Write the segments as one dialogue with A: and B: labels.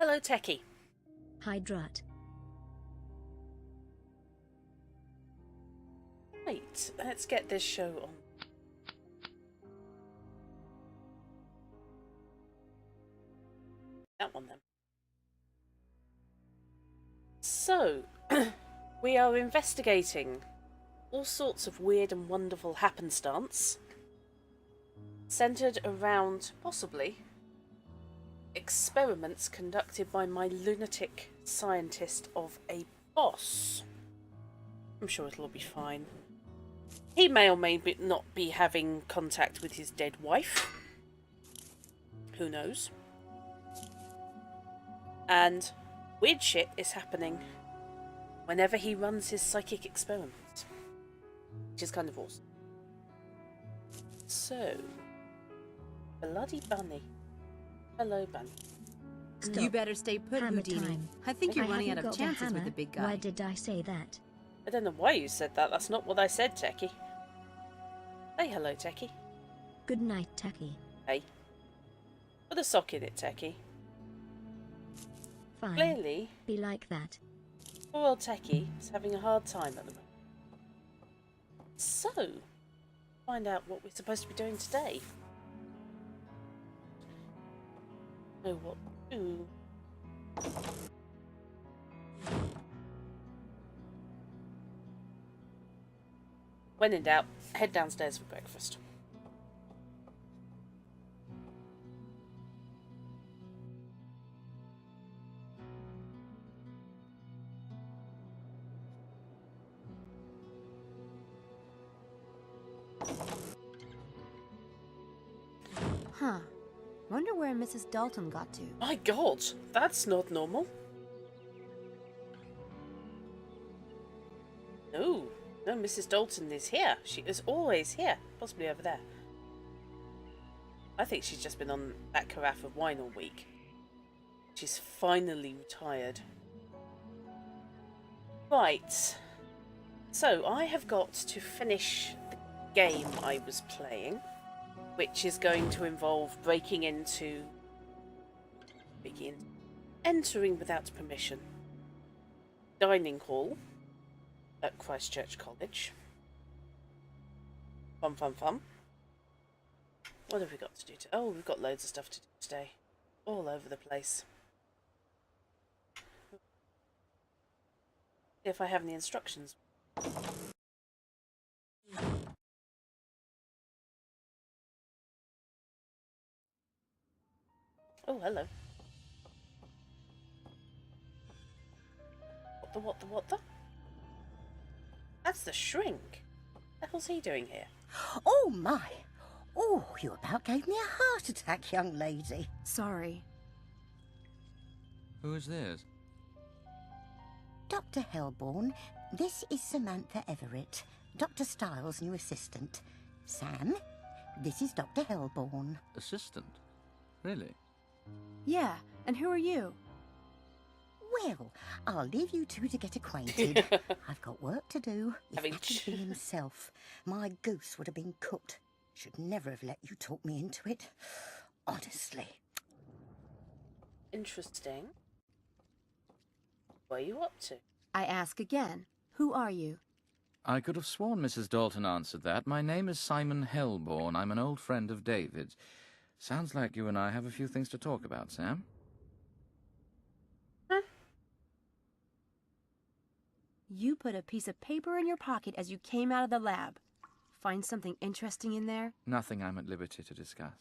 A: Hello, Techie.
B: Hi, Drut.
A: Right, let's get this show on. That one then. So, we are investigating all sorts of weird and wonderful happenstance centered around, possibly, experiments conducted by my lunatic scientist of a boss. I'm sure it'll all be fine. He may or may not be having contact with his dead wife. Who knows? And weird shit is happening whenever he runs his psychic experiments, which is kind of awesome. So, bloody bunny. Hello, bunny.
B: Stop.
C: You better stay put,
B: Hammer
C: Houdini.
B: time.
C: I think you're
B: I
C: running out
B: haven't
C: of
B: got a
C: chances with
B: hammer.
C: the big guy.
B: Why did I say that?
A: I don't know why you said that. That's not what I said, Techie. Say hello, Techie.
B: Good night, Tacky.
A: Hey. Put a sock in it, Techie.
B: Fine.
A: Clearly,
B: Be like that.
A: poor old Techie is having a hard time at the moment. So, find out what we're supposed to be doing today. Know what to do. When in doubt, head downstairs for breakfast.
C: Huh. Wonder where Mrs. Dalton got to.
A: My God, that's not normal. No, Mrs. Dalton is here. She is always here, possibly over there. I think she's just been on that carafe of wine all week. She's finally retired. Right. So, I have got to finish the game I was playing, which is going to involve entering without permission, dining hall at Christchurch College. Fun, fun, fun. What have we got to do? Oh, we've got loads of stuff to do today. All over the place. See if I have any instructions. Oh, hello. What the? That's the shrink. What the hell's he doing here?
D: Oh, my. Oh, you about gave me a heart attack, young lady.
C: Sorry.
E: Who is this?
D: Dr. Hellborn, this is Samantha Everett, Dr. Styles' new assistant. Sam, this is Dr. Hellborn.
E: Assistant? Really?
C: Yeah, and who are you?
D: Well, I'll leave you two to get acquainted. I've got work to do. If
A: Having
D: that had been himself, my goose would have been cooked. Should never have let you talk me into it. Honestly.
A: Interesting. What are you up to?
C: I ask again. Who are you?
E: I could have sworn Mrs. Dalton answered that. My name is Simon Hellborn. I'm an old friend of David's. Sounds like you and I have a few things to talk about, Sam.
A: Huh?
C: You put a piece of paper in your pocket as you came out of the lab. Find something interesting in there?
E: Nothing I'm at liberty to discuss.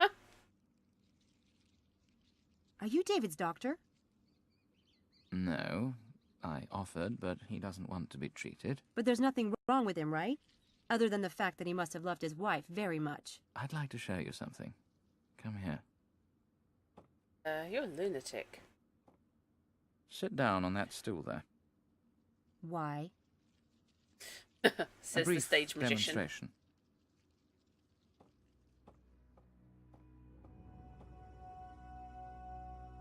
C: Are you David's doctor?
E: No. I offered, but he doesn't want to be treated.
C: But there's nothing wrong with him, right? Other than the fact that he must have loved his wife very much.
E: I'd like to show you something. Come here.
A: You're a lunatic.
E: Sit down on that stool there.
C: Why?
A: Says
E: A brief
A: the stage magician.
E: demonstration.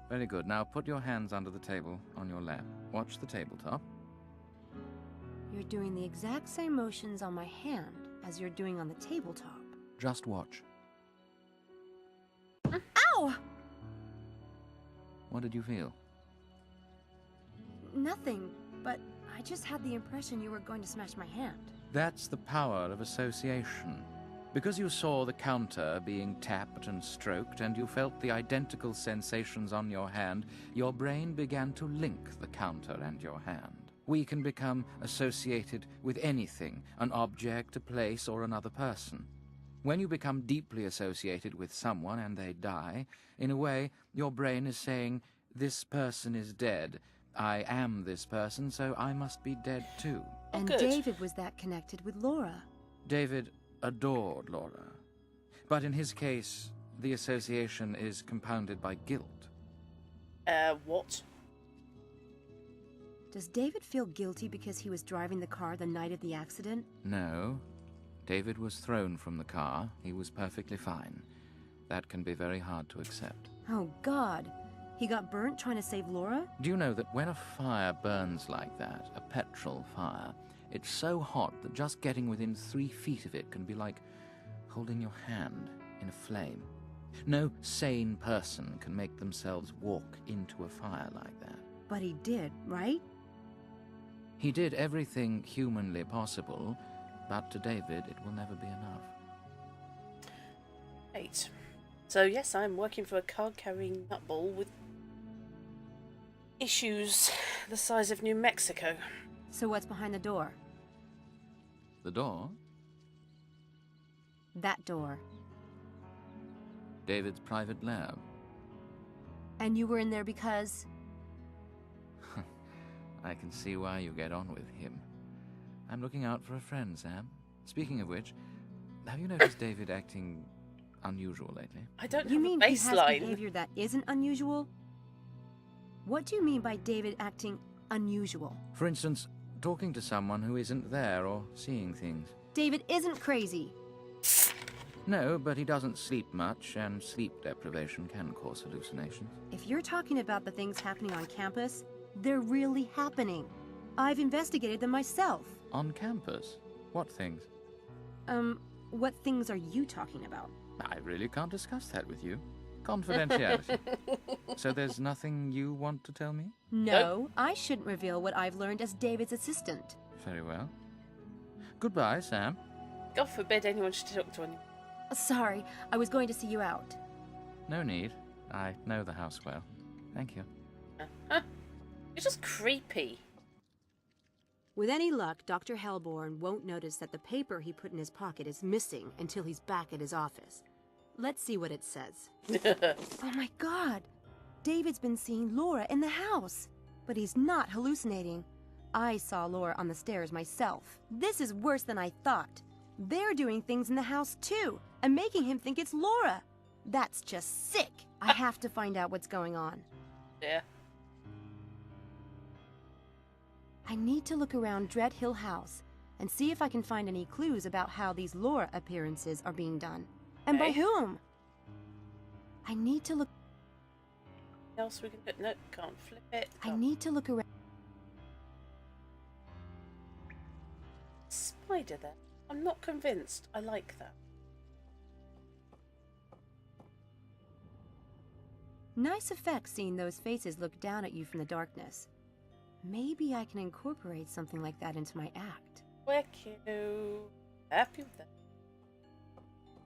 E: Very good. Now put your hands under the table on your lap. Watch the tabletop.
C: You're doing the exact same motions on my hand as you're doing on the tabletop.
E: Just watch.
C: Ow!
E: What did you feel?
C: Nothing, but I just had the impression you were going to smash my hand.
E: That's the power of association. Because you saw the counter being tapped and stroked, and you felt the identical sensations on your hand, your brain began to link the counter and your hand. We can become associated with anything, an object, a place, or another person. When you become deeply associated with someone and they die, in a way, your brain is saying, "This person is dead. I am this person, so I must be dead too."
C: And
A: good.
C: David was that connected with Laura.
E: David adored Laura. But in his case, the association is compounded by guilt.
A: What?
C: Does David feel guilty because he was driving the car the night of the accident?
E: No. David was thrown from the car. He was perfectly fine. That can be very hard to accept.
C: Oh, God. He got burnt trying to save Laura?
E: Do you know that when a fire burns like that, a petrol fire, it's so hot that just getting within 3 feet of it can be like holding your hand in a flame. No sane person can make themselves walk into a fire like that.
C: But he did, right?
E: He did everything humanly possible, but to David it will never be enough.
A: Right. So yes, I'm working for a card-carrying nutball with issues the size of New Mexico.
C: So what's behind the door?
E: The door?
C: That door.
E: David's private lab.
C: And you were in there because...
E: I can see why you get on with him. I'm looking out for a friend, Sam. Speaking of which, have you noticed David acting unusual lately?
A: I don't
C: You
A: have
C: mean
A: a
C: he has
A: baseline.
C: behavior that isn't unusual? What do you mean by David acting unusual?
E: For instance, talking to someone who isn't there or seeing things.
C: David isn't crazy.
E: No, but he doesn't sleep much, and sleep deprivation can cause hallucinations.
C: If you're talking about the things happening on campus, they're really happening. I've investigated them myself.
E: On campus? What things?
C: What things are you talking about?
E: I really can't discuss that with you. Confidentiality. So there's nothing you want to tell me?
C: No, I shouldn't reveal what I've learned as David's assistant.
E: Very well. Goodbye, Sam.
A: God forbid anyone should talk to anyone.
C: Sorry, I was going to see you out.
E: No need. I know the house well. Thank you.
A: You're just creepy.
C: With any luck, Dr. Hellborn won't notice that the paper he put in his pocket is missing until he's back at his office. Let's see what it says. Oh my God! David's been seeing Laura in the house. But he's not hallucinating. I saw Laura on the stairs myself. This is worse than I thought. They're doing things in the house too, and making him think it's Laura. That's just sick. I have to find out what's going on.
A: Yeah.
C: I need to look around Dread Hill House and see if I can find any clues about how these Laura appearances are being done. And by
A: Okay.
C: whom? I need to look...
A: What else we can do? No, can't flip it.
C: I
A: Can't.
C: need to look around...
A: Spider there. I'm not convinced. I like that.
C: Nice effect seeing those faces look down at you from the darkness. Maybe I can incorporate something like that into my act.
A: Wacko. Happy with that.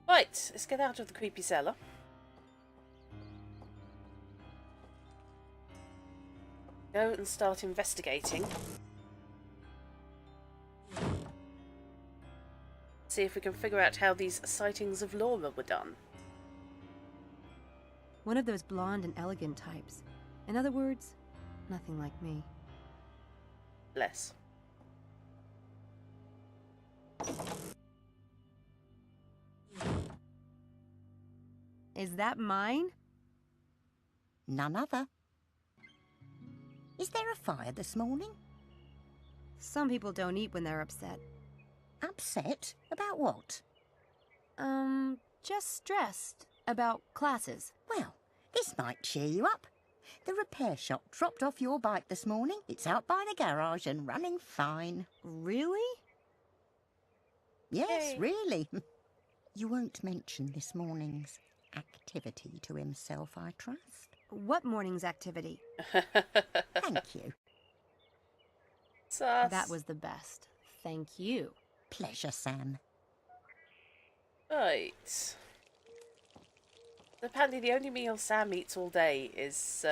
A: Right, let's get out of the creepy cellar. Go and start investigating. See if we can figure out how these sightings of Laura were done.
C: One of those blonde and elegant types. In other words, nothing like me.
A: Bless.
C: Is that mine?
D: None other. Is there a fire this morning?
C: Some people don't eat when they're upset.
D: Upset? About what?
C: Just stressed about classes.
D: Well, this might cheer you up. The repair shop dropped off your bike this morning. It's out by the garage and running fine.
C: Really?
D: Yes,
A: Yay.
D: really. You won't mention this morning's activity to himself, I trust?
C: What morning's activity?
D: Thank you.
A: Sus.
C: That was the best. Thank you.
D: Pleasure, Sam.
A: Right. Apparently the only meal Sam eats all day is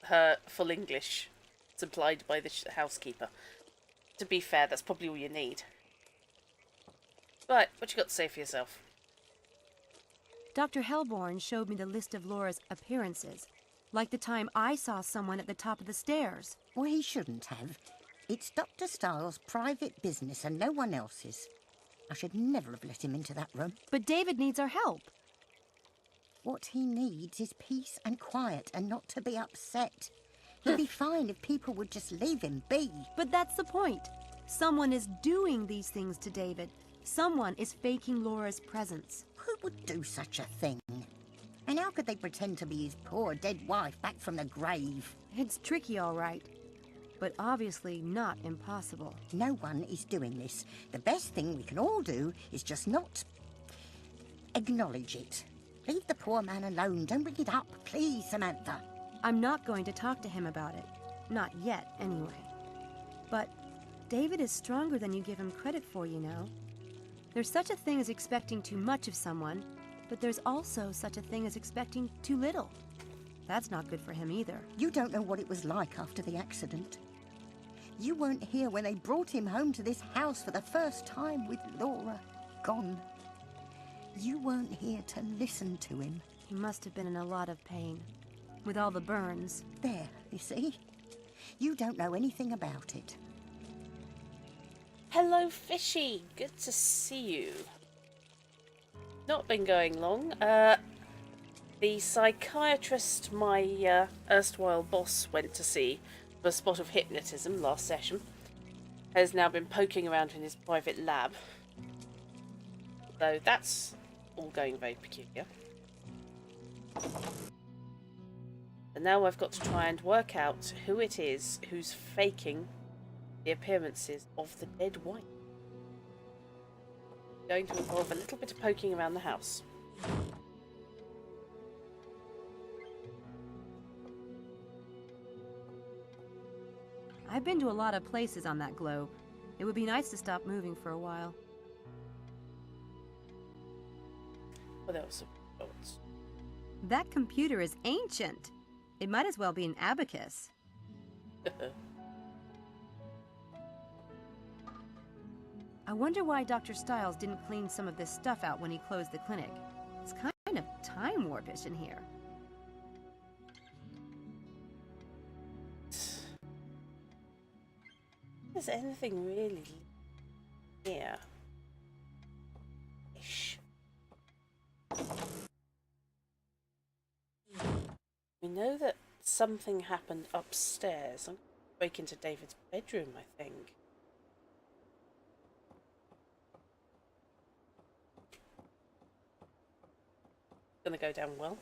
A: her full English supplied by the housekeeper. To be fair, that's probably all you need. Right, what you got to say for yourself?
C: Dr. Hellborn showed me the list of Laura's appearances, like the time I saw someone at the top of the stairs.
D: Well, he shouldn't have. It's Dr. Styles' private business and no one else's. I should never have let him into that room.
C: But David needs our help.
D: What he needs is peace and quiet and not to be upset. He'd be fine if people would just leave him be.
C: But that's the point. Someone is doing these things to David. Someone is faking Laura's presence.
D: Who would do such a thing? And how could they pretend to be his poor dead wife back from the grave?
C: It's tricky, all right. But obviously not impossible.
D: No one is doing this. The best thing we can all do is just not acknowledge it. Leave the poor man alone. Don't bring it up, please, Samantha.
C: I'm not going to talk to him about it. Not yet, anyway. But David is stronger than you give him credit for, you know. There's such a thing as expecting too much of someone, but there's also such a thing as expecting too little. That's not good for him either.
D: You don't know what it was like after the accident. You weren't here when they brought him home to this house for the first time with Laura gone. You weren't here to listen to him.
C: He must have been in a lot of pain, with all the burns.
D: There, you see? You don't know anything about it.
A: Hello, Fishy. Good to see you. Not been going long. The psychiatrist my erstwhile boss went to see for a spot of hypnotism last session has now been poking around in his private lab. So that's all going very peculiar. And now I've got to try and work out who it is who's faking the appearances of the dead wife. Going to involve a little bit of poking around the house.
C: I've been to a lot of places on that globe. It would be nice to stop moving for a while.
A: What else have we got?
C: That computer is ancient. It might as well be an abacus. I wonder why Dr. Styles didn't clean some of this stuff out when he closed the clinic. It's kind of time warpish in here.
A: Is anything really here? Ish. We know that something happened upstairs. I'm going to break into David's bedroom, I think. Gonna go down well.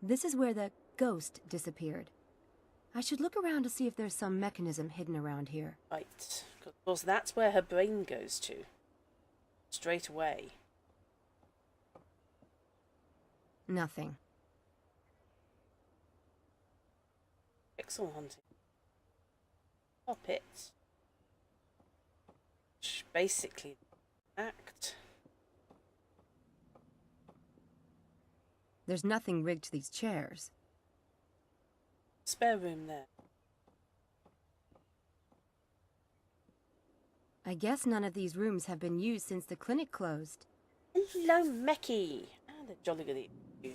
C: This is where the ghost disappeared. I should look around to see if there's some mechanism hidden around here.
A: Right. Of course, that's where her brain goes to. Straight away.
C: Nothing.
A: Pixel hunting. Stop it. Which basically act.
C: There's nothing rigged to these chairs.
A: Spare room there.
C: I guess none of these rooms have been used since the clinic closed.
A: Hello, Mecky. And a jolly good evening to you.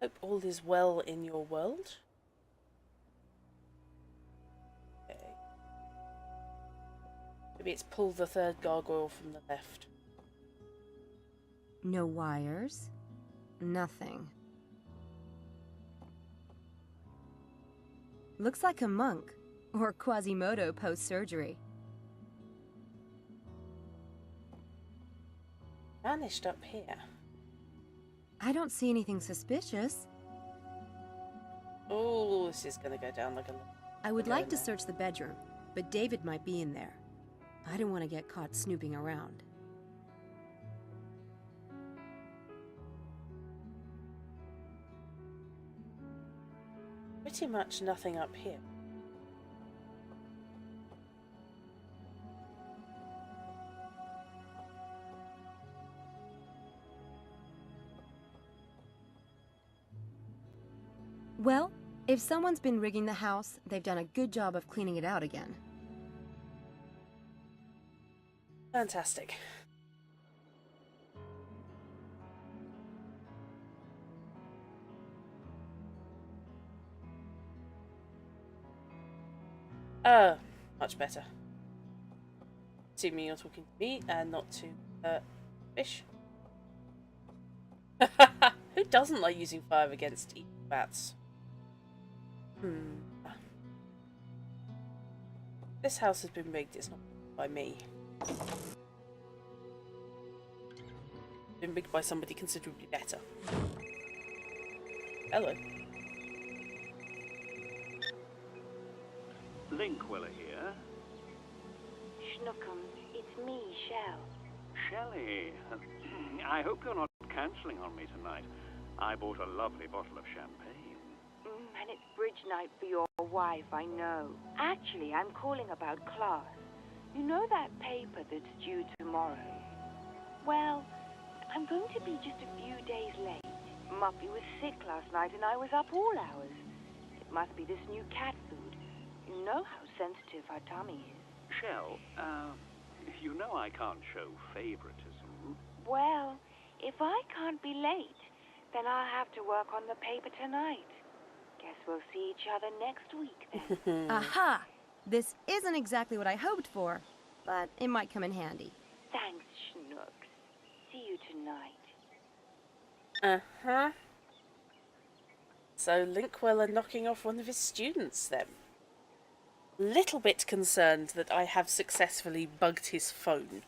A: Hope all is well in your world. Okay. Maybe it's pull the third gargoyle from the left.
C: No wires. Nothing. Looks like a monk, or Quasimodo post-surgery.
A: Vanished up here.
C: I don't see anything suspicious.
A: Oh, this is gonna go down like a...
C: I would
A: Go
C: like
A: in
C: to
A: there.
C: search the bedroom, but David might be in there. I don't want to get caught snooping around.
A: pretty much nothing up here.
C: Well, if someone's been rigging the house, they've done a good job of cleaning it out again.
A: Fantastic. Much better. Assuming you're talking to me and not to, fish. Who doesn't like using fire against evil bats? This house has been rigged, it's not by me. It's been rigged by somebody considerably better. Hello.
F: Linkwiller here.
G: Schnookums, it's me, Shell.
F: Shelley, I hope you're not cancelling on me tonight. I bought a lovely bottle of champagne.
G: And it's bridge night for your wife, I know. Actually, I'm calling about class. You know that paper that's due tomorrow? Well, I'm going to be just a few days late. Muffy was sick last night and I was up all hours. It must be this new cat food. You know how sensitive her tummy is.
F: Shell, you know I can't show favoritism.
G: Well, if I can't be late, then I'll have to work on the paper tonight. Guess we'll see each other next week then.
C: Aha! This isn't exactly what I hoped for, but it might come in handy.
G: Thanks, Schnooks. See you tonight.
A: Uh-huh. So Linkwell are knocking off one of his students then. Little bit concerned that I have successfully bugged his phone.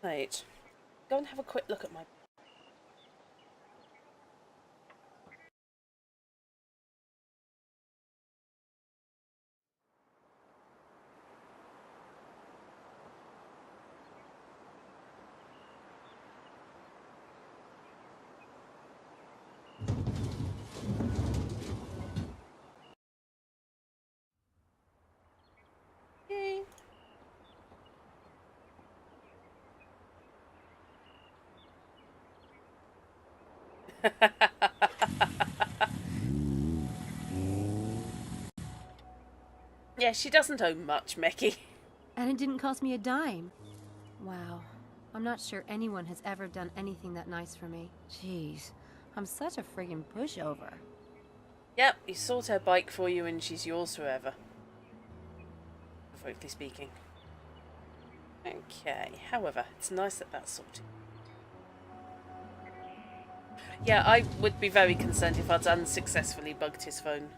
A: Right. Go and have a quick look at my... Yay. Yeah, she doesn't owe much, Mecky.
C: And it didn't cost me a dime. Wow. I'm not sure anyone has ever done anything that nice for me. Jeez. I'm such a friggin' pushover.
A: Yep, you sold her bike for you and she's yours forever. Metaphorically speaking. Okay, however, it's nice that that's sorted. Yeah, I would be very concerned if I'd unsuccessfully bugged his phone.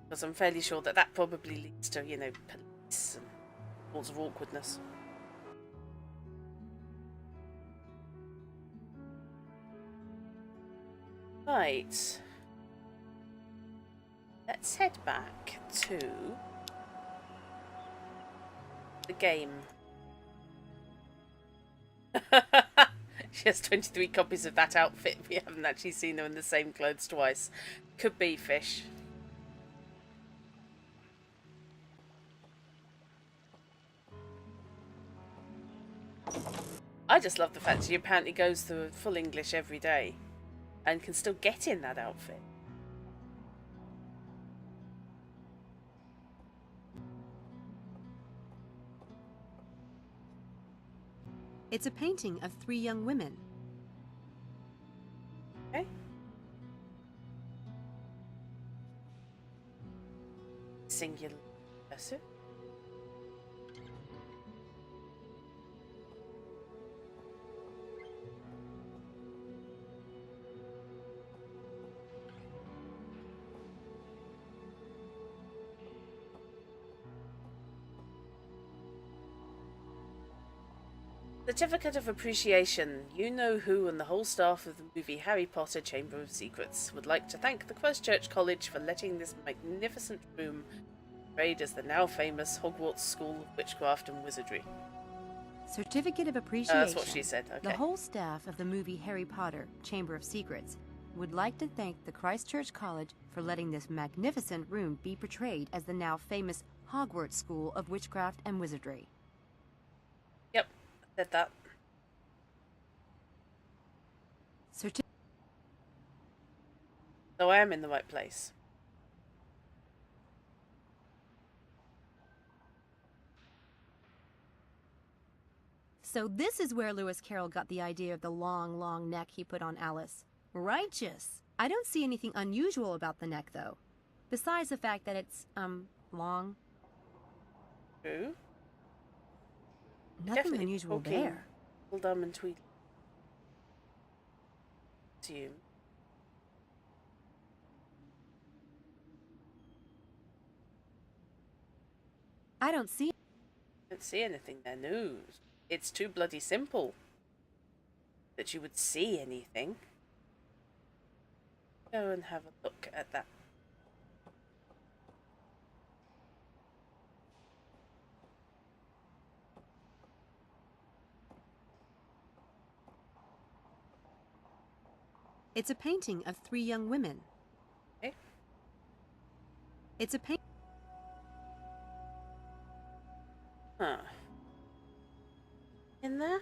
A: Because I'm fairly sure that that probably leads to, you know, police and sorts of awkwardness. Right. Let's head back to the game. She has 23 copies of that outfit. We haven't actually seen her in the same clothes twice. Could be fish. I just love the fact she apparently goes through full English every day and can still get in that outfit.
C: It's a painting of 3 young women.
A: Okay. Singular. Person. Certificate of Appreciation. You know who and the whole staff of the movie Harry Potter Chamber of Secrets would like to thank the Christchurch College for letting this magnificent room portrayed as the now famous Hogwarts School of Witchcraft and Wizardry.
C: Certificate of Appreciation.
A: That's what she said, okay.
C: The whole staff of the movie Harry Potter, Chamber of Secrets, would like to thank the Christchurch College for letting this magnificent room be portrayed as the now famous Hogwarts School of Witchcraft and Wizardry.
A: Yep, I said that. So I am in the right place.
C: So this is where Lewis Carroll got the idea of the long, long neck he put on Alice. Righteous. I don't see anything unusual about the neck, though. Besides the fact that it's, long.
A: True.
C: Nothing
A: Definitely
C: unusual
A: talking
C: there.
A: Full diamond tweed. Assume.
C: I don't see.
A: Don't see anything there, no. It's too bloody simple that you would see anything. Go and have a look at that.
C: It's a painting of 3 young women.
A: Okay.
C: It's a paint.
A: Huh. In there?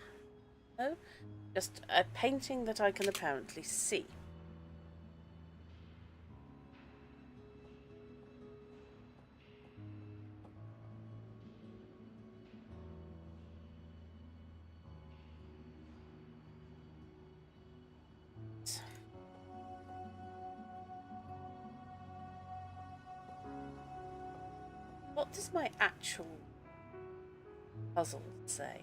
A: No? Just a painting that I can apparently see. What does my actual puzzle say?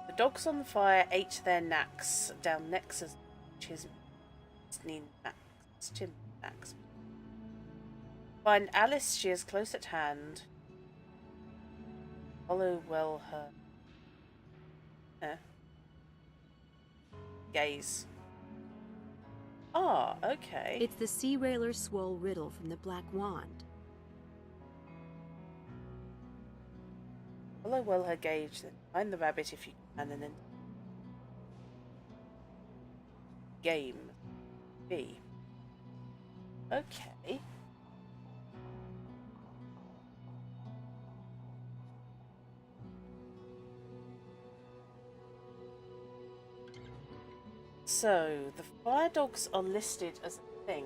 A: The dogs on the fire ate their knacks down Nexus knacks. Find Alice, she is close at hand. Follow well her gaze. Ah, okay.
C: It's the Sea Railer Swole riddle from the Black Wand.
A: Follow well her gaze, then find the rabbit if you can, and then game B. Okay. So, the fire dogs are listed as a thing.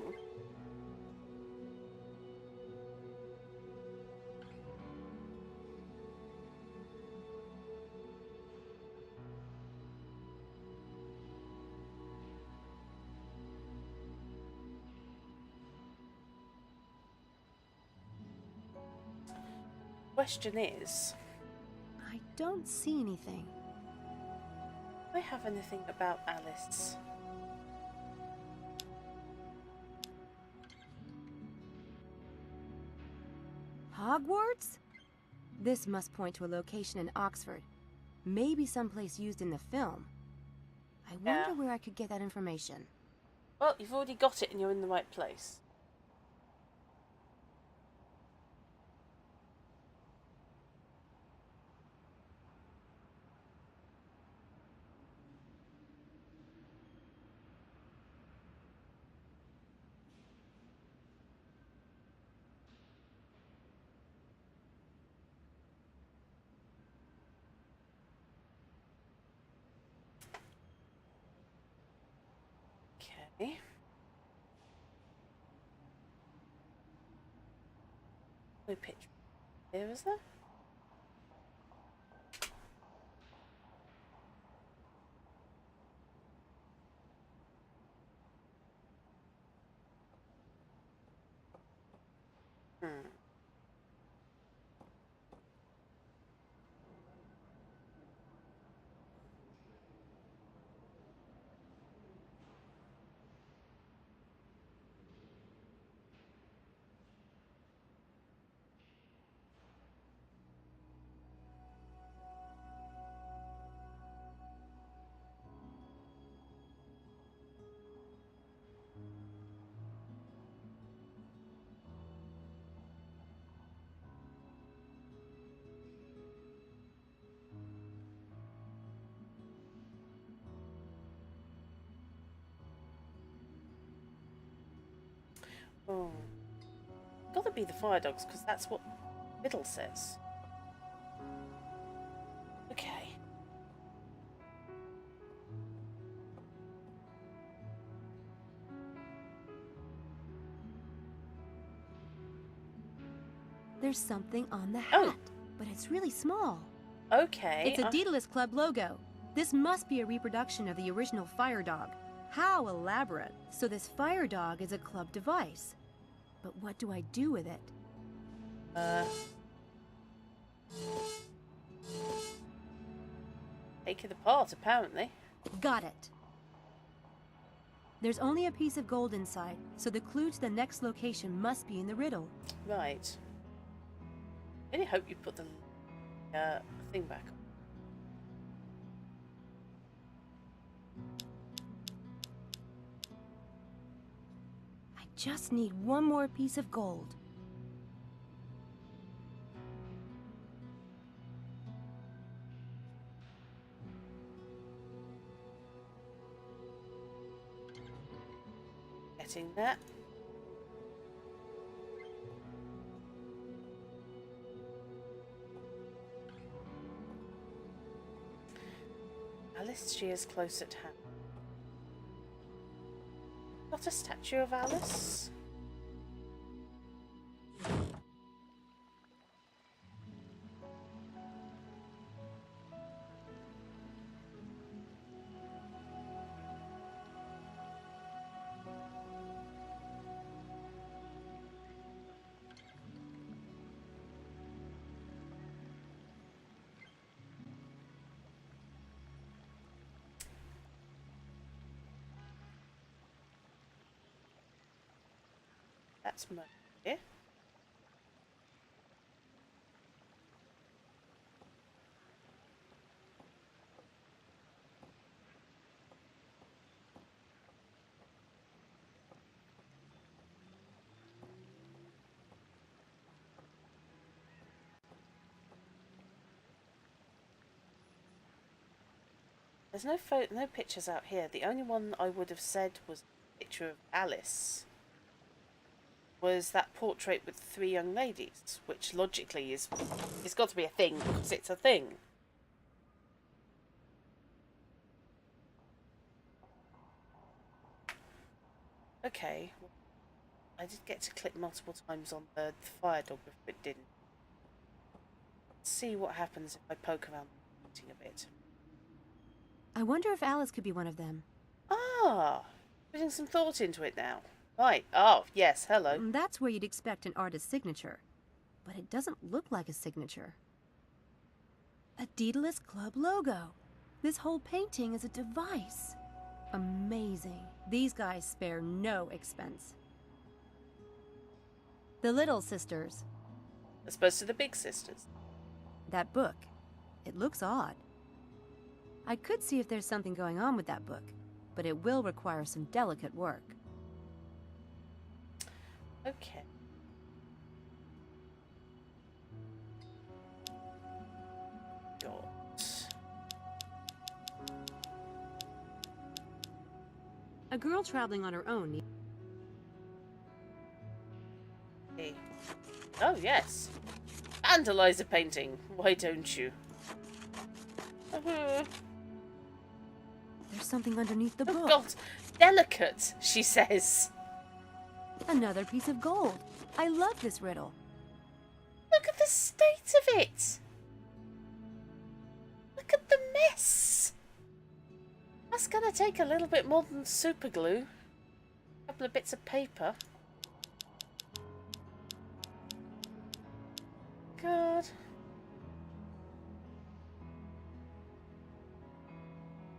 A: Question is,
C: I don't see anything.
A: do I have anything about Alice?
C: Hogwarts? This must point to a location in Oxford. Maybe someplace used in the film. I wonder where I could get that information.
A: Well, you've already got it and you're in the right place. Okay. No picture here, is there? Hmm. Oh. Gotta be the fire dogs, because that's what Fiddle says. Okay.
C: There's something on the hat,
A: Oh.
C: but it's really small.
A: Okay.
C: It's a Daedalus Club logo. This must be a reproduction of the original fire dog. How elaborate. So this fire dog is a club device. But what do I do with it?
A: Take it apart, apparently.
C: Got it. There's only a piece of gold inside, so the clue to the next location must be in the riddle.
A: Right. I really hope you put the thing back on.
C: I just need one more piece of gold.
A: Getting that. Alice, she is close at hand. Got a statue of Alice? That's money. Yeah. There's no pictures out here. The only one I would have said was a picture of Alice was that portrait with the 3 young ladies, which logically is, it's got to be a thing because it's a thing. Okay, I did get to click multiple times on the fire dog, but it didn't. Let's see what happens if I poke around a bit.
C: I wonder if Alice could be one of them.
A: Ah, putting some thought into it now. Right. Oh, yes. Hello.
C: That's where you'd expect an artist's signature. But it doesn't look like a signature. A Daedalus Club logo. This whole painting is a device. Amazing. These guys spare no expense. The Little Sisters.
A: As opposed to the big sisters.
C: That book. It looks odd. I could see if there's something going on with that book, but it will require some delicate work.
A: Okay.
C: A girl traveling on her own.
A: Hey. Oh, yes. Vandalize a painting. Why don't you?
C: There's something underneath the book.
A: Oh, God. Delicate, she says.
C: Another piece of gold. I love this riddle.
A: Look at the state of it. Look at the mess. That's going to take a little bit more than super glue. A couple of bits of paper. God.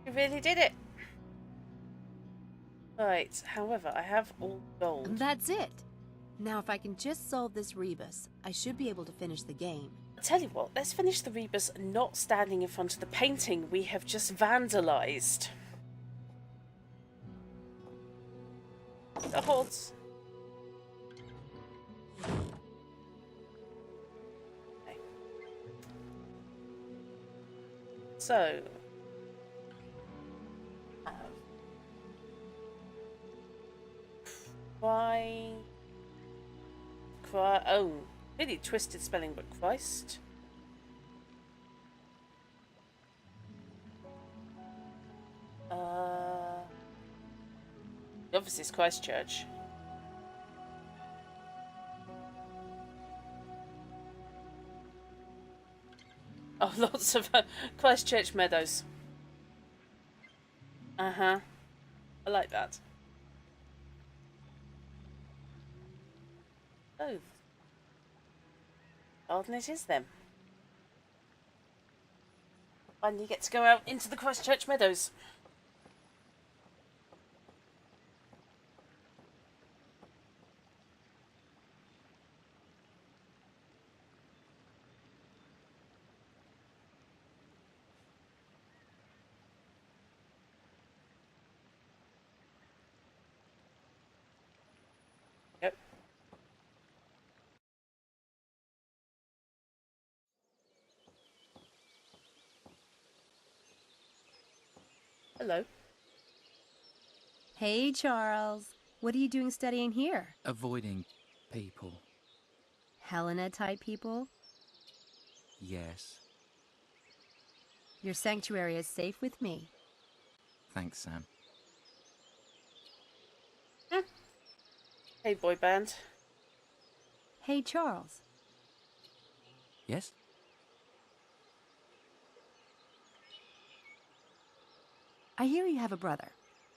A: You really did it. Right, however, I have all gold.
C: That's it. Now if I can just solve this rebus, I should be able to finish the game.
A: I'll tell you what, let's finish the rebus not standing in front of the painting we have just vandalised. God. Okay. So... why Oh, really twisted spelling, but Christ. Obviously it's Christchurch. Oh, lots of Christchurch Meadows. Uh-huh. I like that. Oh. Garden it is then. Finally get to go out into the Christchurch Meadows. Yep. Hello.
C: Hey, Charles. What are you doing studying here?
E: Avoiding people.
C: Helena-type people?
E: Yes.
C: Your sanctuary is safe with me.
E: Thanks, Sam.
A: Hey, boy band.
C: Hey, Charles.
E: Yes?
C: I hear you have a brother.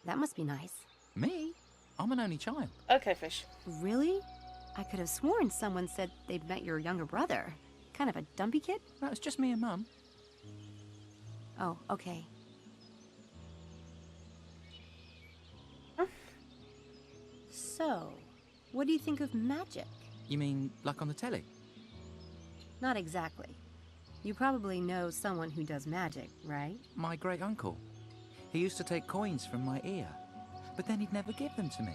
C: That must be nice.
E: Me? I'm an only child.
A: Okay, fish.
C: Really? I could have sworn someone said they'd met your younger brother. Kind of a dumpy kid?
E: That was just me and Mum.
C: Oh, okay. So, what do you think of magic?
E: You mean like on the telly?
C: Not exactly. You probably know someone who does magic, right?
E: My great uncle. He used to take coins from my ear, but then he'd never give them to me.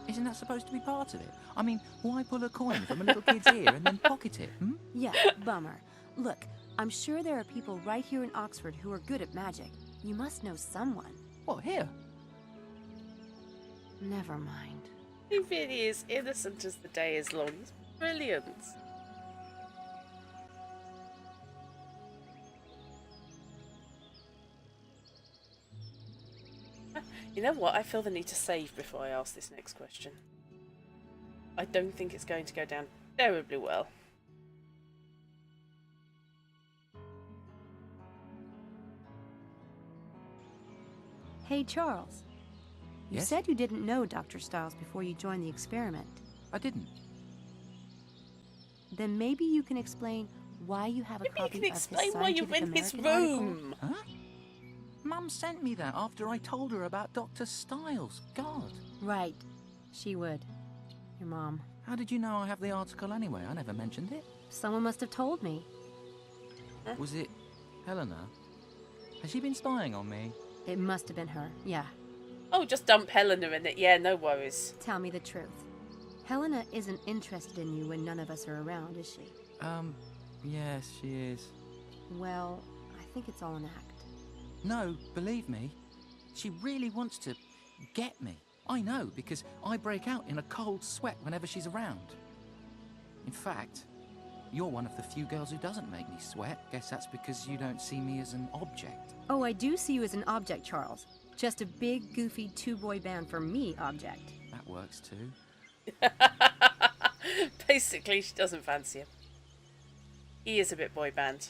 E: Isn't that supposed to be part of it? I mean, why pull a coin from a little kid's ear and then pocket it, hmm?
C: Yeah, bummer. Look, I'm sure there are people right here in Oxford who are good at magic. You must know someone.
E: What, here?
C: Never mind.
A: He really is innocent as the day is long. He's brilliant. You know what? I feel the need to save before I ask this next question. I don't think it's going to go down terribly well.
C: Hey, Charles. You
E: Yes?
C: said you didn't know Dr. Stiles before you joined the experiment.
E: I didn't.
C: Then maybe you can explain why you have a
A: Maybe you
C: copy
A: can
C: of his
A: explain why you're
C: Scientific
A: in his
C: American article.
A: room.
E: Huh? Mum sent me that after I told her about Dr. Stiles. God.
C: Right. She would. Your mom.
E: How did you know I have the article anyway? I never mentioned it.
C: Someone must have told me.
E: Was it Helena? Has she been spying on me?
C: It must have been her. Yeah.
A: Oh, just dump Helena in it. Yeah, no worries.
C: Tell me the truth. Helena isn't interested in you when none of us are around, is she?
E: Yes, she is.
C: Well, I think it's all an act.
E: No, believe me, she really wants to get me. I know, because I break out in a cold sweat whenever she's around. In fact, you're one of the few girls who doesn't make me sweat. Guess that's because you don't see me as an object.
C: Oh, I do see you as an object, Charles. Just a big, goofy two-boy band for me object.
E: That works too.
A: Basically, she doesn't fancy him. He is a bit boy band.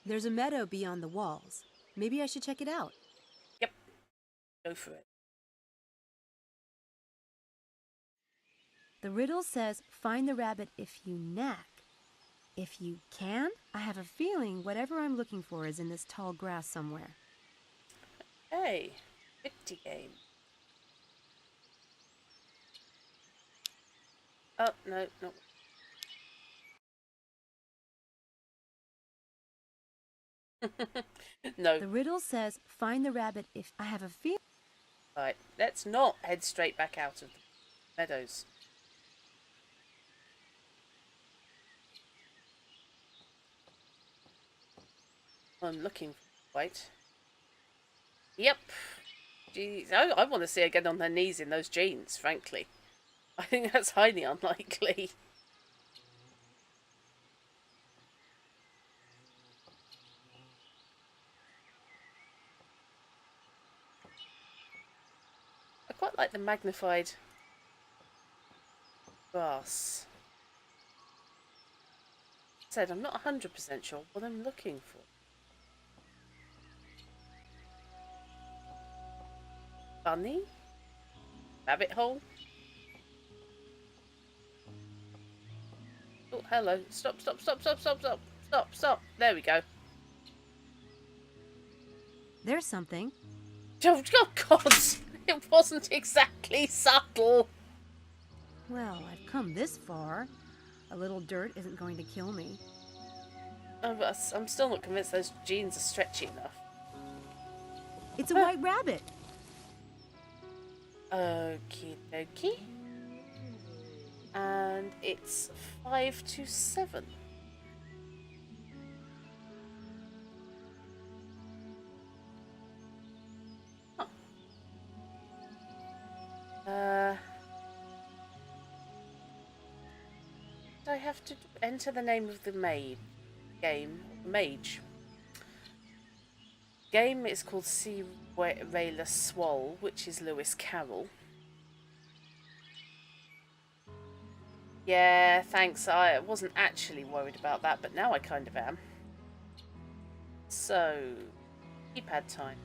C: There's a meadow beyond the walls. Maybe I should check it out.
A: Yep. Go for it.
C: The riddle says, find the rabbit if you knack. If you can? I have a feeling whatever I'm looking for is in this tall grass somewhere.
A: Hey, 50 game. Oh, no, not. No.
C: The riddle says, find the rabbit if I have a feeling.
A: Right, let's not head straight back out of the meadows. I'm looking for. Wait. Yep. Jeez, I want to see her get on her knees in those jeans, frankly. I think that's highly unlikely. I quite like the magnified glass. Said I'm not 100% sure what I'm looking for. Bunny? Rabbit hole? Oh, hello. Stop, stop, stop, stop, stop, stop, stop, stop. There we go.
C: There's something.
A: Oh, God! It wasn't exactly subtle.
C: Well, I've come this far. A little dirt isn't going to kill me.
A: Oh, but I'm still not convinced those jeans are stretchy enough.
C: It's a white rabbit.
A: Okie dokie. And it's 5 to 7. Huh. Do I have to enter the name of the mage? Game is called Sea Railer Swole, which is Lewis Carroll. Yeah, thanks. I wasn't actually worried about that, but now I kind of am. So, keypad time.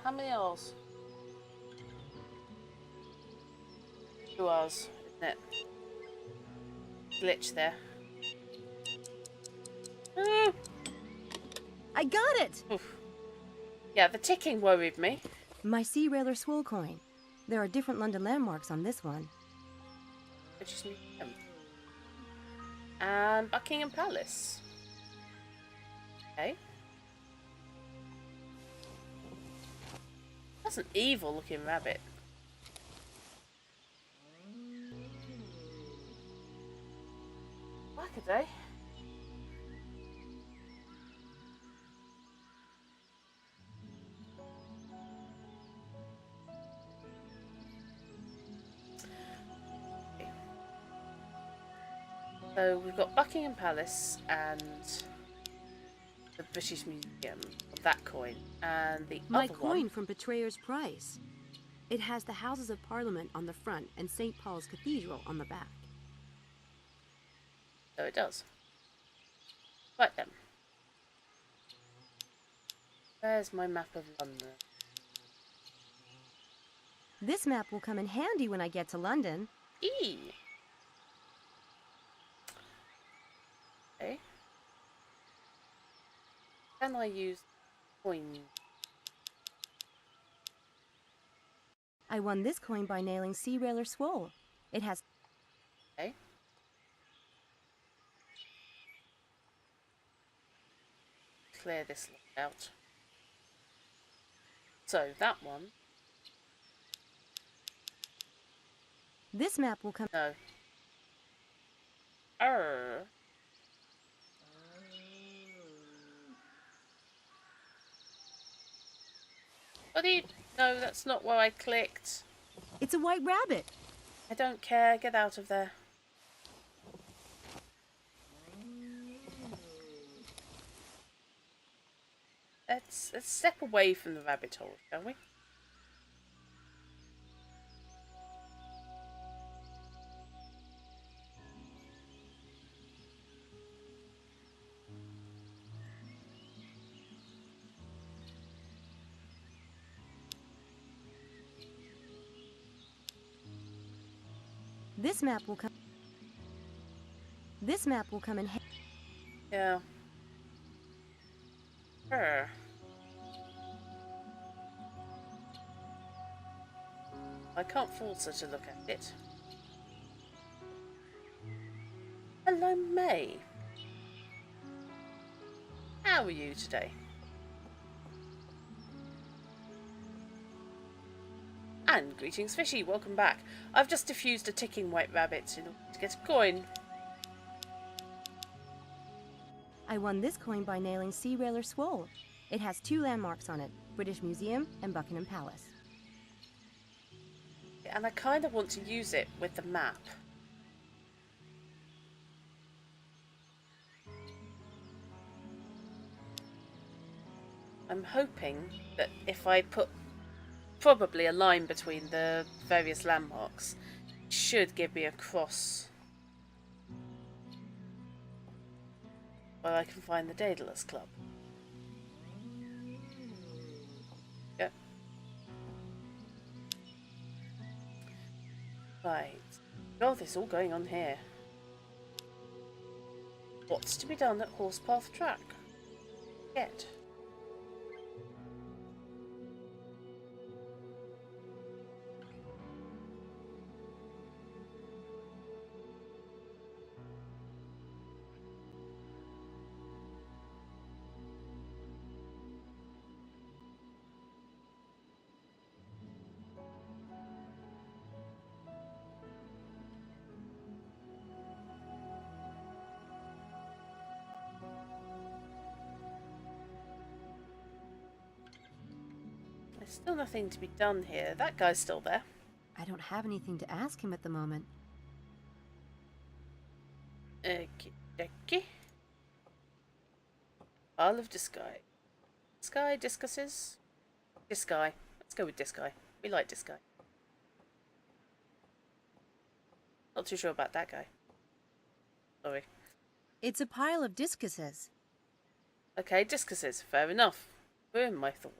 A: How many hours? 2 hours, isn't it? Glitch there.
C: I got it!
A: Oof. Yeah, the ticking worried me.
C: My Sea Railer Swole coin. There are different London landmarks on this one.
A: British Museum. And Buckingham Palace. Okay. That's an evil looking rabbit. Whack-a-day. So we've got Buckingham Palace and the British Museum of that coin, and the
C: My
A: other
C: coin
A: one.
C: from Betrayer's Price. It has the Houses of Parliament on the front and St. Paul's Cathedral on the back.
A: So it does. Right then. Where's my map of London?
C: This map will come in handy when I get to London.
A: E. Okay. Can I use coin?
C: I won this coin by nailing Sea Railer Swole. It has...
A: Okay. Clear this out. So that one.
C: This map will come...
A: No. Buddy, no, that's not where I clicked.
C: It's a white rabbit.
A: I don't care. Get out of there. Let's step away from the rabbit hole, shall we?
C: This map will come... This map will come in...
A: Yeah. Her. I can't force her to look at it. Hello, May. How are you today? And greetings, Fishy. Welcome back. I've just defused a ticking white rabbit in order to get a coin.
C: I won this coin by nailing Sea Railer Swole. It has 2 landmarks on it, British Museum and Buckingham Palace.
A: And I kind of want to use it with the map. I'm hoping that if I put probably a line between the various landmarks, it should give me a cross where I can find the Daedalus Club. Yep. Right. God, there's all going on here. What's to be done at Horsepath Track? Yet. There's still nothing to be done here. That guy's still there.
C: I don't have anything to ask him at the moment.
A: Okie dokie. Isle of Disguy. Disguy, discuses? Disguy. Let's go with Disguy. We like Disguy. Not too sure about that guy. Sorry.
C: It's a pile of discuses.
A: Okay, discuses. Fair enough. Where am I thought?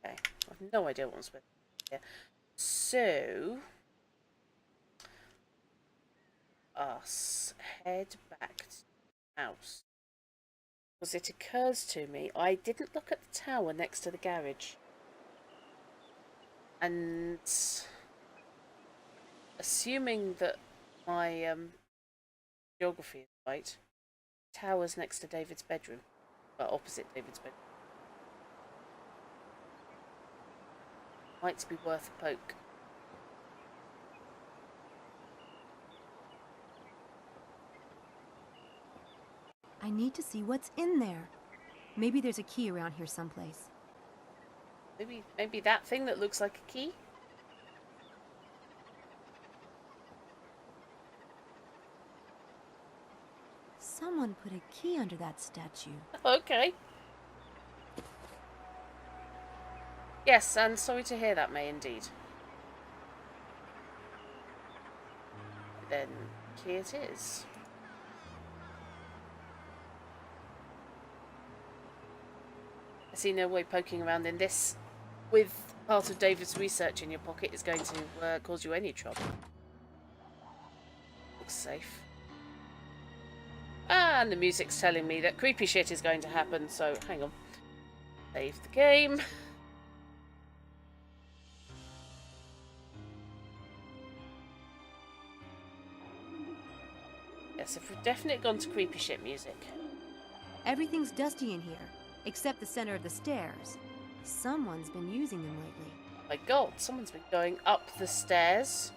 A: Okay. I have no idea what I'm supposed to do here. So... us head back to the house. Because it occurs to me, I didn't look at the tower next to the garage. And... assuming that my geography is right, tower's next to David's bedroom. Well, opposite David's bedroom. Might be worth a poke.
C: I need to see what's in there. Maybe there's a key around here someplace.
A: Maybe that thing that looks like a key?
C: Someone put a key under that statue.
A: Okay. Yes, and sorry to hear that, May, indeed. Then, here it is. I see no way poking around in this with part of David's research in your pocket is going to cause you any trouble. Looks safe. And the music's telling me that creepy shit is going to happen, so hang on. Save the game. Yes, if we've definitely gone to creepy shit music.
C: Everything's dusty in here, except the center of the stairs. Someone's been using them lately.
A: My God, someone's been going up the stairs.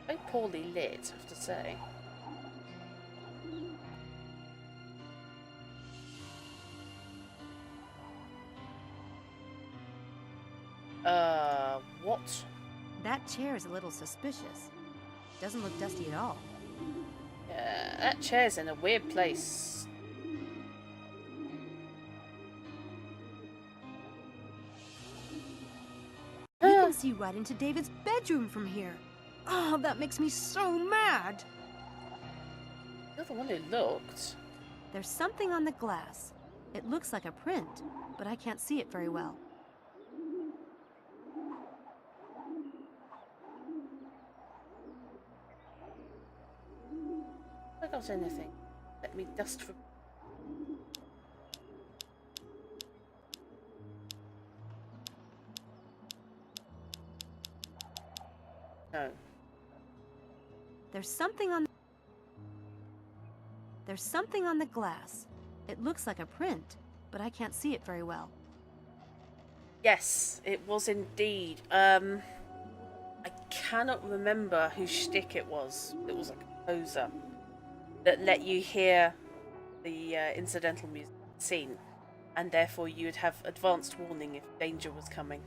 A: Very poorly lit, I have to say. What?
C: That chair is a little suspicious. Doesn't look dusty at all.
A: Yeah, that chair's in a weird place.
C: We can see right into David's bedroom from here. Oh, that makes me so mad.
A: You're the one who looked.
C: There's something on the glass. It looks like a print, but I can't see it very well.
A: Have I got anything? Let me dust for... No.
C: There's something on the glass. It looks like a print, but I can't see it very well.
A: Yes, it was indeed. I cannot remember whose shtick it was. It was a composer that let you hear the incidental music scene, and therefore you would have advanced warning if danger was coming.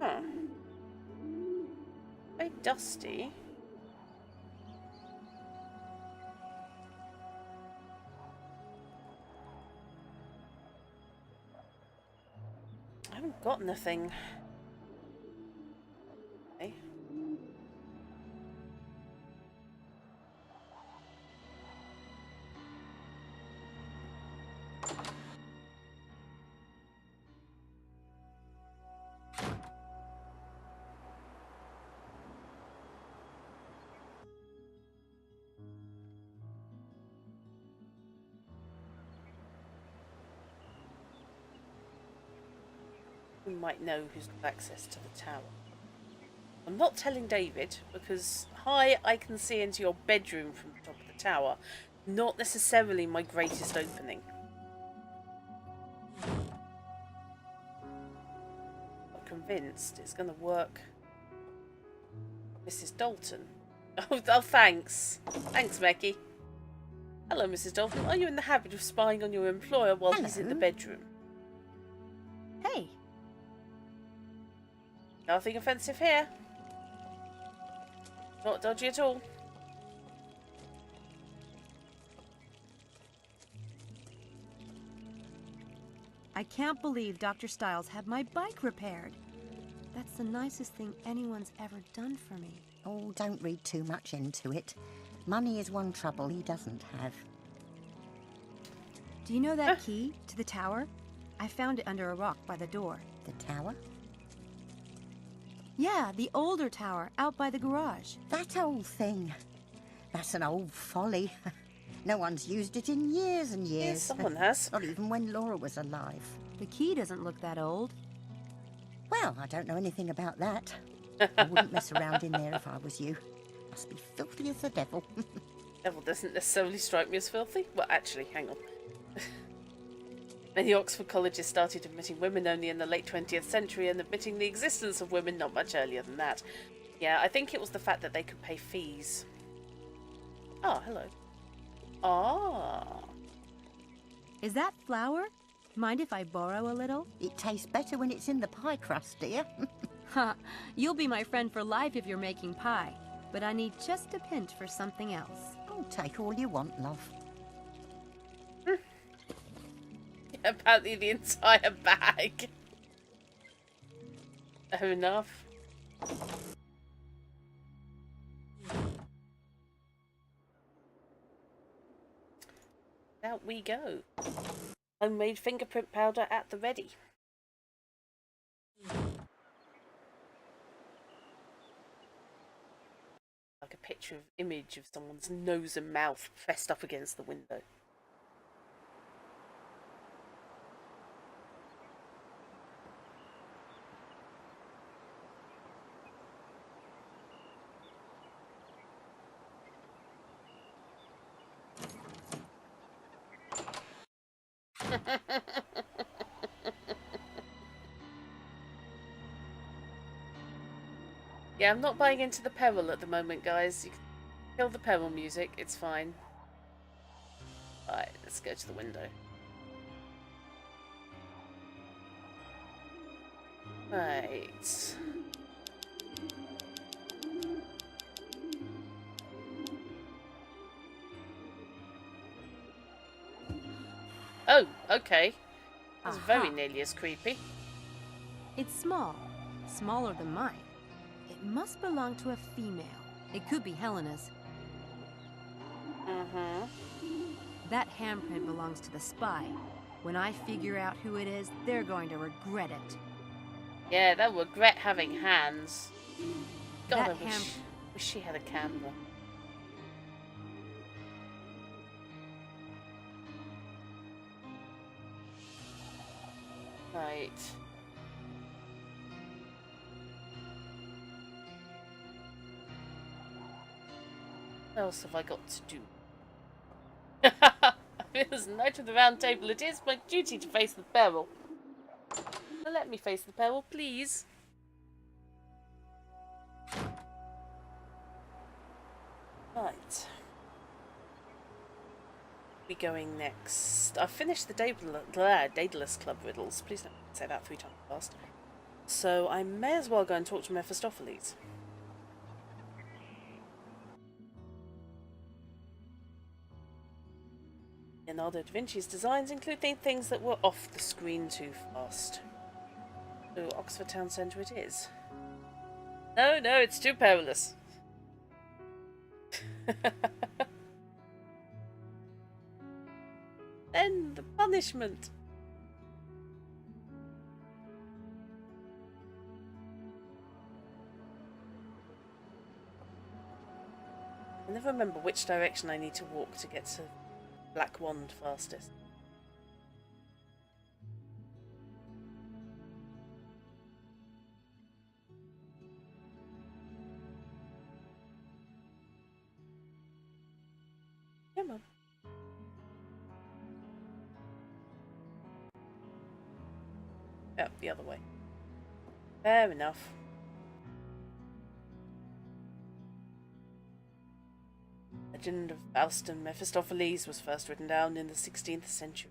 A: Huh. Very dusty. I haven't got anything. Okay. We might know who's got access to the tower. I'm not telling David because, hi, I can see into your bedroom from the top of the tower. Not necessarily my greatest opening. I'm convinced it's going to work. Mrs. Dalton. Oh, thanks. Thanks, Becky. Hello, Mrs. Dalton. Are you in the habit of spying on your employer while he's in the bedroom?
C: Hey,
A: Nothing offensive here. Not dodgy at all.
C: I can't believe Dr. Stiles had my bike repaired. That's the nicest thing anyone's ever done for me.
D: Oh, don't read too much into it. Money is one trouble he doesn't have.
C: Do you know that key to the tower? I found it under a rock by the door.
D: The tower?
C: Yeah, the older tower out by the garage.
D: That old thing. That's an old folly. No one's used it in years and years.
A: Yes, someone has.
D: Not even when Laura was alive.
C: The key doesn't look that old.
D: Well, I don't know anything about that. I wouldn't mess around in there if I was you. Must be filthy as the devil.
A: Devil doesn't necessarily strike me as filthy. Well, actually, hang on. Many Oxford colleges started admitting women only in the late 20th century and admitting the existence of women not much earlier than that. Yeah, I think it was the fact that they could pay fees. Oh, hello. Ah.
C: Is that flour? Mind if I borrow a little?
D: It tastes better when it's in the pie crust, dear.
C: Ha! You'll be my friend for life if you're making pie. But I need just a pinch for something else.
D: Oh, take all you want, love.
A: Apparently the entire bag. Fair enough. Out we go. Homemade fingerprint powder at the ready. Like a picture of image of someone's nose and mouth pressed up against the window. Yeah, I'm not buying into the peril at the moment, guys. You can kill the peril music, it's fine. Alright, let's go to the window. Right. Oh, okay. That's very nearly as creepy.
C: It's small. Smaller than mine. It must belong to a female. It could be Helena's.
A: Mm-hmm.
C: That handprint belongs to the spy. When I figure out who it is, they're going to regret it.
A: Yeah, they'll regret having hands. God,
C: That
A: I wish she had a camera. Right. What else have I got to do? As Knight of the Round Table, it is my duty to face the peril. Now let me face the peril, please. Right. We going next? I've finished the Daedalus Club riddles. Please don't say that 3 times fast. So I may as well go and talk to Mephistopheles. Leonardo da Vinci's designs include things that were off the screen too fast. So Oxford Town Centre it is. No, it's too perilous. Then the punishment. I never remember which direction I need to walk to get to Black Wand fastest. Come on. Oh, the other way. Fair enough. Legend of Faust and Mephistopheles was first written down in the 16th century.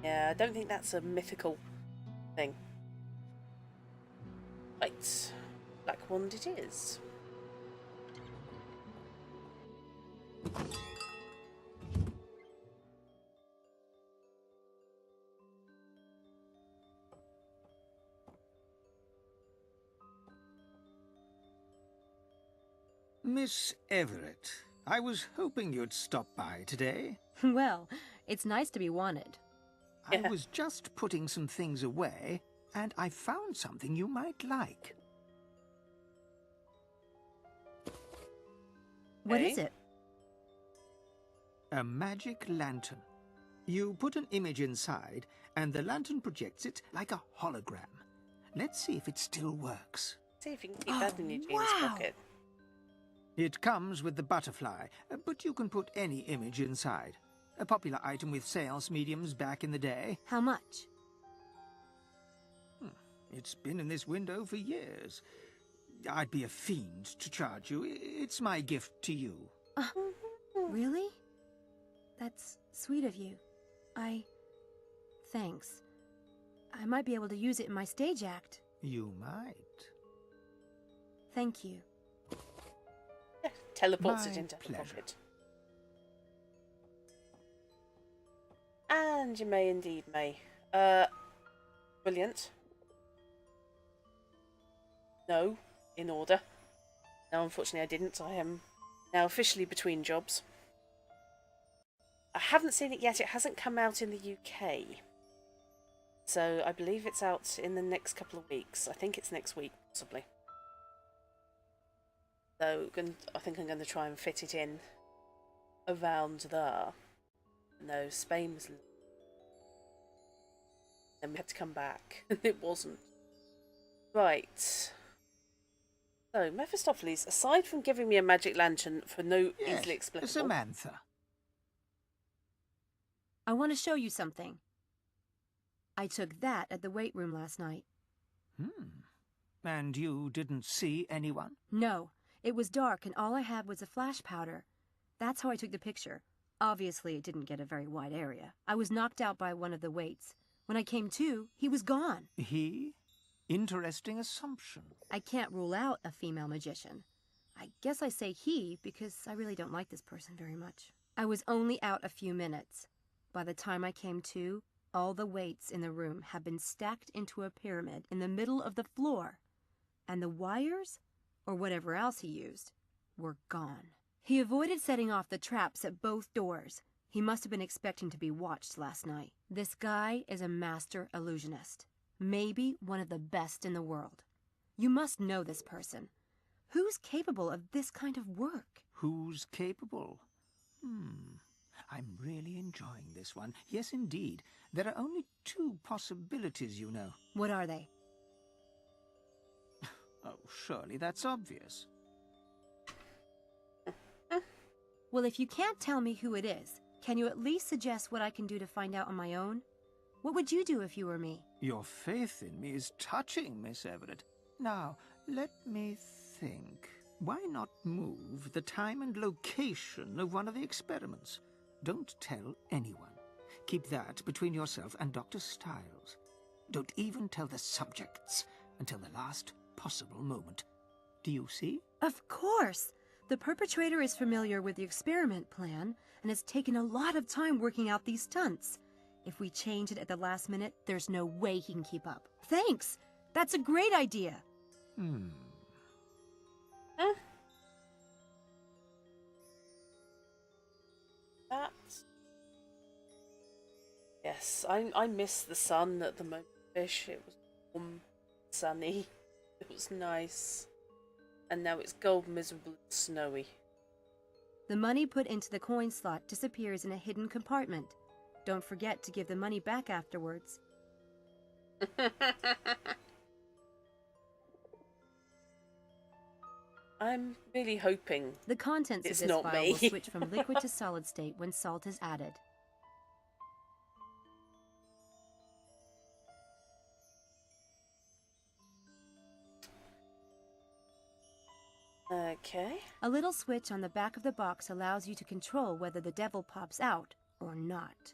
A: Yeah, I don't think that's a mythical thing. Right. Black Wand it is.
H: Miss Everett, I was hoping you'd stop by today.
C: Well, it's nice to be wanted.
H: I was just putting some things away, and I found something you might like.
C: What is it?
H: A magic lantern. You put an image inside, and the lantern projects it like a hologram. Let's see if it still works.
A: See if you can keep that in your jeans pocket.
H: It comes with the butterfly, but you can put any image inside. A popular item with sales mediums back in the day.
C: How much?
H: It's been in this window for years. I'd be a fiend to charge you. It's my gift to you.
C: Really? That's sweet of you. Thanks. I might be able to use it in my stage act.
H: You might.
C: Thank you.
A: Teleports
H: My
A: it into her
H: pleasure.
A: pocket. And you may indeed, may. Brilliant. No, in order. No, unfortunately I didn't. I am now officially between jobs. I haven't seen it yet. It hasn't come out in the UK. So I believe it's out in the next couple of weeks. I think it's next week, possibly. So I think I'm going to try and fit it in around there. No, Spain was... Then we had to come back. It wasn't. Right. So, Mephistopheles, aside from giving me a magic lantern for no easily explicable...
H: Samantha.
C: I want to show you something. I took that at the weight room last night.
H: And you didn't see anyone?
C: No, it was dark and all I had was a flash powder. That's how I took the picture. Obviously, it didn't get a very wide area. I was knocked out by one of the weights. When I came to, he was gone.
H: He? Interesting assumption.
C: I can't rule out a female magician. I guess I say he because I really don't like this person very much. I was only out a few minutes. By the time I came to, all the weights in the room had been stacked into a pyramid in the middle of the floor. And the wires, or whatever else he used, were gone. He avoided setting off the traps at both doors. He must have been expecting to be watched last night. This guy is a master illusionist. Maybe one of the best in the world. You must know this person. Who's capable of this kind of work?
H: Who's capable? I'm really enjoying this one. Yes, indeed. There are only 2 possibilities, you know.
C: What are they?
H: Oh, surely that's obvious.
C: Well, if you can't tell me who it is, can you at least suggest what I can do to find out on my own? What would you do if you were me?
H: Your faith in me is touching, Miss Everett. Now, let me think. Why not move the time and location of one of the experiments? Don't tell anyone. Keep that between yourself and Dr. Styles. Don't even tell the subjects until the last possible moment. Do you see?
C: Of course! The perpetrator is familiar with the experiment plan and has taken a lot of time working out these stunts. If we change it at the last minute, there's no way he can keep up. Thanks! That's a great idea!
A: Huh? That's... Yes, I miss the sun at the moment. Fish. It was warm, sunny. It was nice. And now it's cold, miserable, and snowy.
C: The money put into the coin slot disappears in a hidden compartment. Don't forget to give the money back afterwards.
A: I'm really hoping
C: The contents
A: it's
C: of this
A: not
C: file
A: me.
C: will switch from liquid to solid state when salt is added.
A: Okay.
C: A little switch on the back of the box allows you to control whether the devil pops out or not.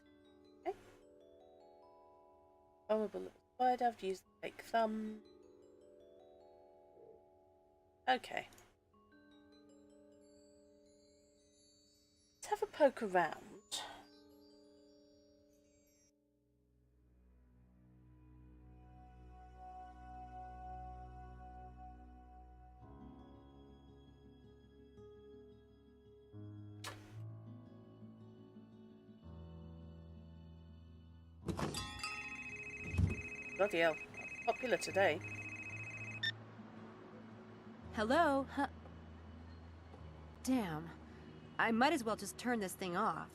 A: Vulnerable spider. I've used the fake thumb. Okay. Let's have a poke around. Bloody hell. Popular today.
C: Hello? Huh? Damn. I might as well just turn this thing off.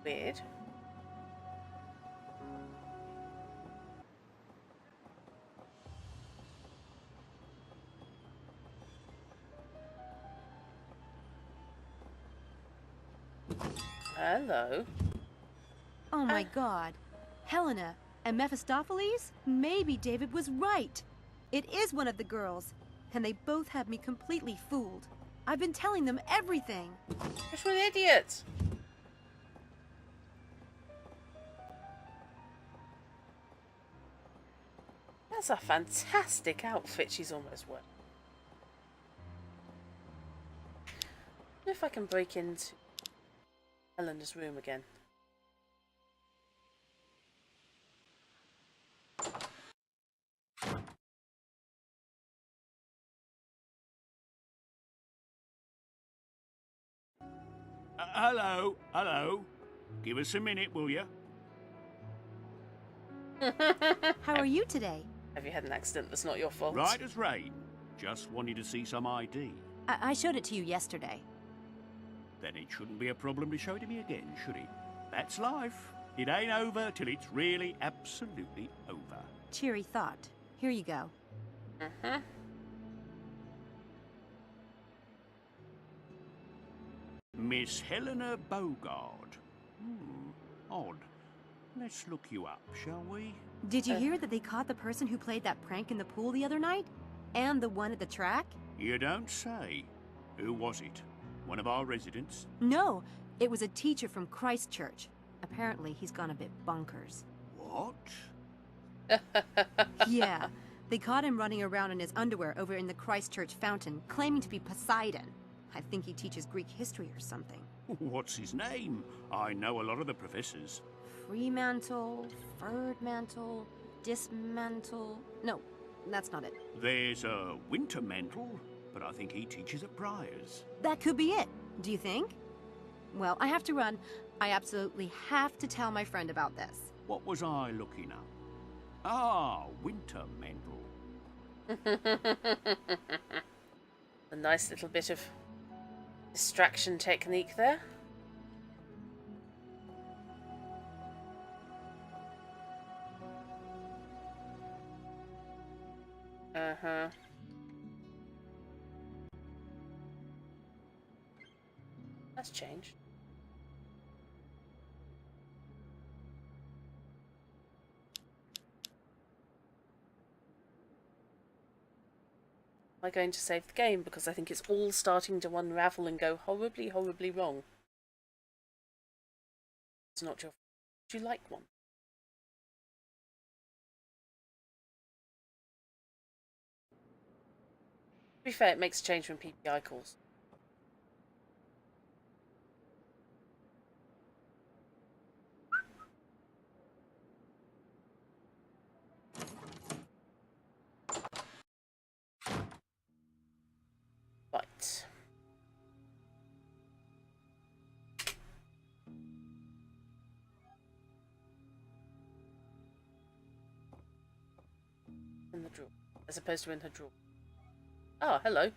A: Weird. Hello.
C: Oh my god. Helena and Mephistopheles? Maybe David was right. It is one of the girls, and they both have me completely fooled. I've been telling them everything.
A: You're an idiot. That's a fantastic outfit she's almost wearing. I wonder if I can break into Helena's room again.
F: Hello, hello. Give us a minute, will you?
C: How are you today?
A: Have you had an accident that's not your fault?
F: Right as rain. Just wanted to see some ID.
C: I showed it to you yesterday.
F: Then it shouldn't be a problem to show it to me again, should it? That's life. It ain't over till it's really absolutely over.
C: Cheery thought. Here you go.
A: Mm-hmm.
F: Miss Helena Bogard. Odd. Let's look you up, shall we?
C: Did you hear that they caught the person who played that prank in the pool the other night? And the one at the track?
F: You don't say. Who was it? One of our residents?
C: No, it was a teacher from Christchurch. Apparently, he's gone a bit bonkers.
F: What?
C: Yeah, they caught him running around in his underwear over in the Christchurch fountain, claiming to be Poseidon. I think he teaches Greek history or something.
F: What's his name? I know a lot of the professors.
C: Fremantle, Ferdmantle, Dismantle... No, that's not it.
F: There's a Wintermantle, but I think he teaches at Briars.
C: That could be it, do you think? Well, I have to run. I absolutely have to tell my friend about this.
F: What was I looking up? Ah, Wintermantle.
A: A nice little bit of distraction technique there. Uh-huh. That's changed. Am I going to save the game? Because I think it's all starting to unravel and go horribly, horribly wrong. It's not your fault. Would you like one? To be fair, it makes a change when PPI calls. Right. In the drawer. As opposed to in her drawer. Oh, hello.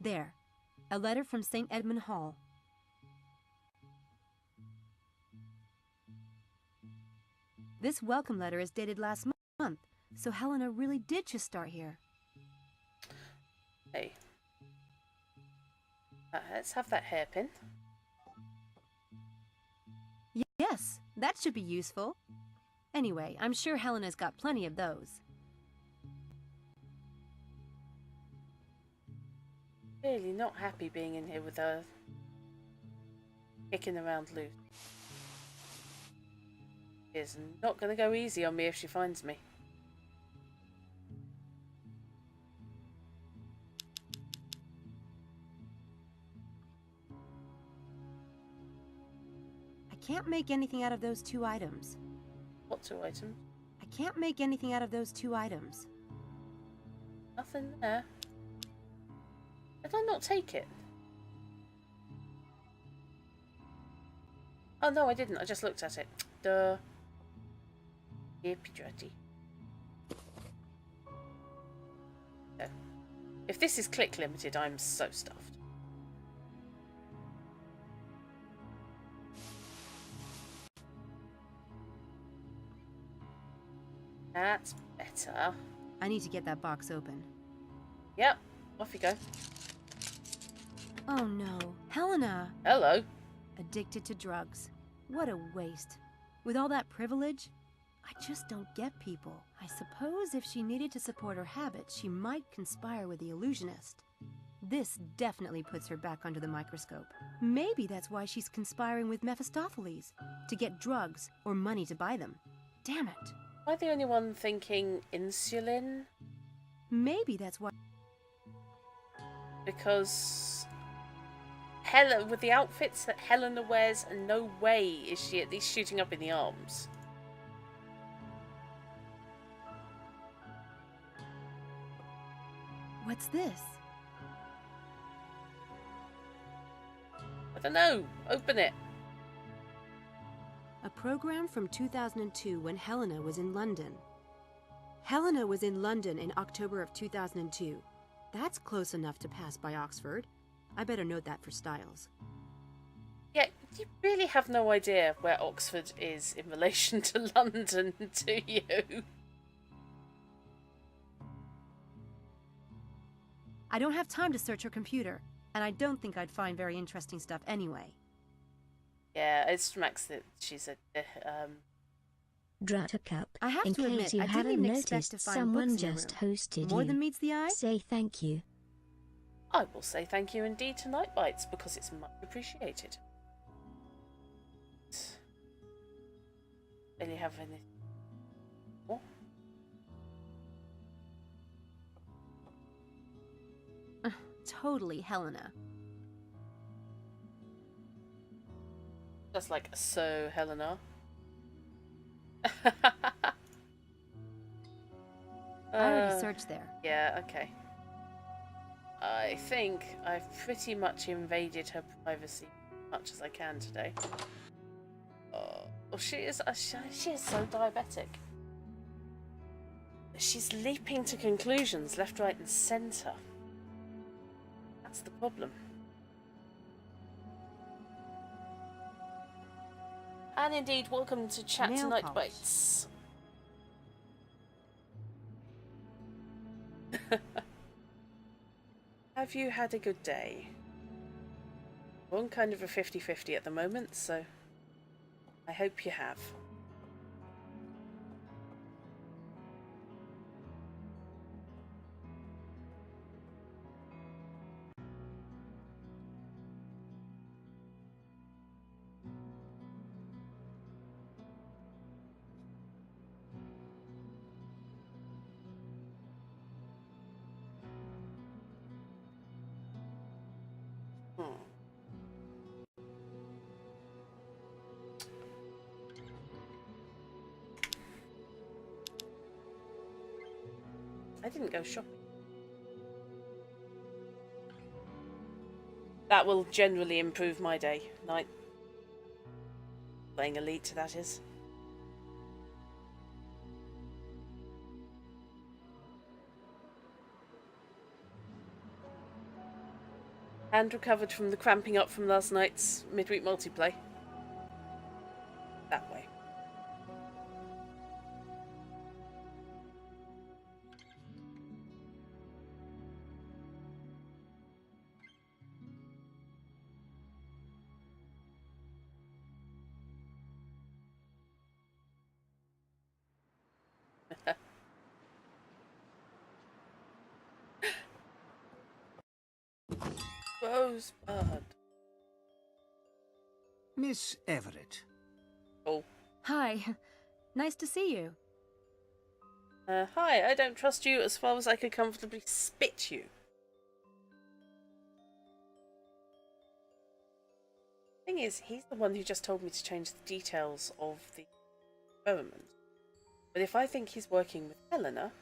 C: There. A letter from St. Edmund Hall. This welcome letter is dated last month, so Helena really did just start here.
A: Hey. Let's have that hairpin.
C: Yes, that should be useful. Anyway, I'm sure Helena's got plenty of those.
A: Really not happy being in here with her kicking around loose. Is not going to go easy on me if she finds me.
C: I can't make anything out of those 2 items.
A: What 2 items?
C: I can't make anything out of those 2 items.
A: Nothing there. Did I not take it? Oh no, I didn't. I just looked at it. Duh. Yippee dratty. Oh. If this is click limited, I'm so stuffed. That's better.
C: I need to get that box open.
A: Yep, off you go.
C: Oh no, Helena!
A: Hello.
C: Addicted to drugs. What a waste. With all that privilege, I just don't get people. I suppose if she needed to support her habits, she might conspire with the illusionist. This definitely puts her back under the microscope. Maybe that's why she's conspiring with Mephistopheles, to get drugs or money to buy them. Damn it.
A: Am I the only one thinking insulin?
C: Maybe that's why...
A: Because Helen, with the outfits that Helena wears, no way is she at least shooting up in the arms.
C: What's this?
A: I don't know. Open it.
C: A program from 2002 when Helena was in London. Helena was in London in October of 2002. That's close enough to pass by Oxford. I better note that for Styles.
A: Yeah, you really have no idea where Oxford is in relation to London, do you?
C: I don't have time to search her computer, and I don't think I'd find very interesting stuff anyway.
A: Yeah, it smacks that she's a
B: Drattercup.
C: I have
B: In
C: to admit,
B: case you
C: I didn't
B: haven't
C: even expect
B: noticed,
C: to find
B: someone
C: books in the
B: just
C: room.
B: hosted
C: More
B: you.
C: than meets the eye?
B: Say thank you.
A: I will say thank you indeed to Night Bites because it's much appreciated. Really have anything more?
C: Totally Helena.
A: Just like so, Helena.
C: I already searched there.
A: Yeah, okay. I think I've pretty much invaded her privacy as much as I can today. Oh, she is so diabetic. She's leaping to conclusions left, right, and centre. That's the problem. And indeed, welcome to Chat
C: Nail
A: Tonight
C: polish.
A: Bites. have you had a good day? We're on kind of a 50-50 at the moment, so I hope you have. I didn't go shopping. That will generally improve my day. Night. Playing Elite, that is. And recovered from the cramping up from last night's midweek multiplay. That way. Rosebud.
H: Miss Everett.
A: Oh.
C: Hi. Nice to see you.
A: Hi, I don't trust you as far as I could comfortably spit you. Thing is, he's the one who just told me to change the details of the experiment. But if I think he's working with Helena...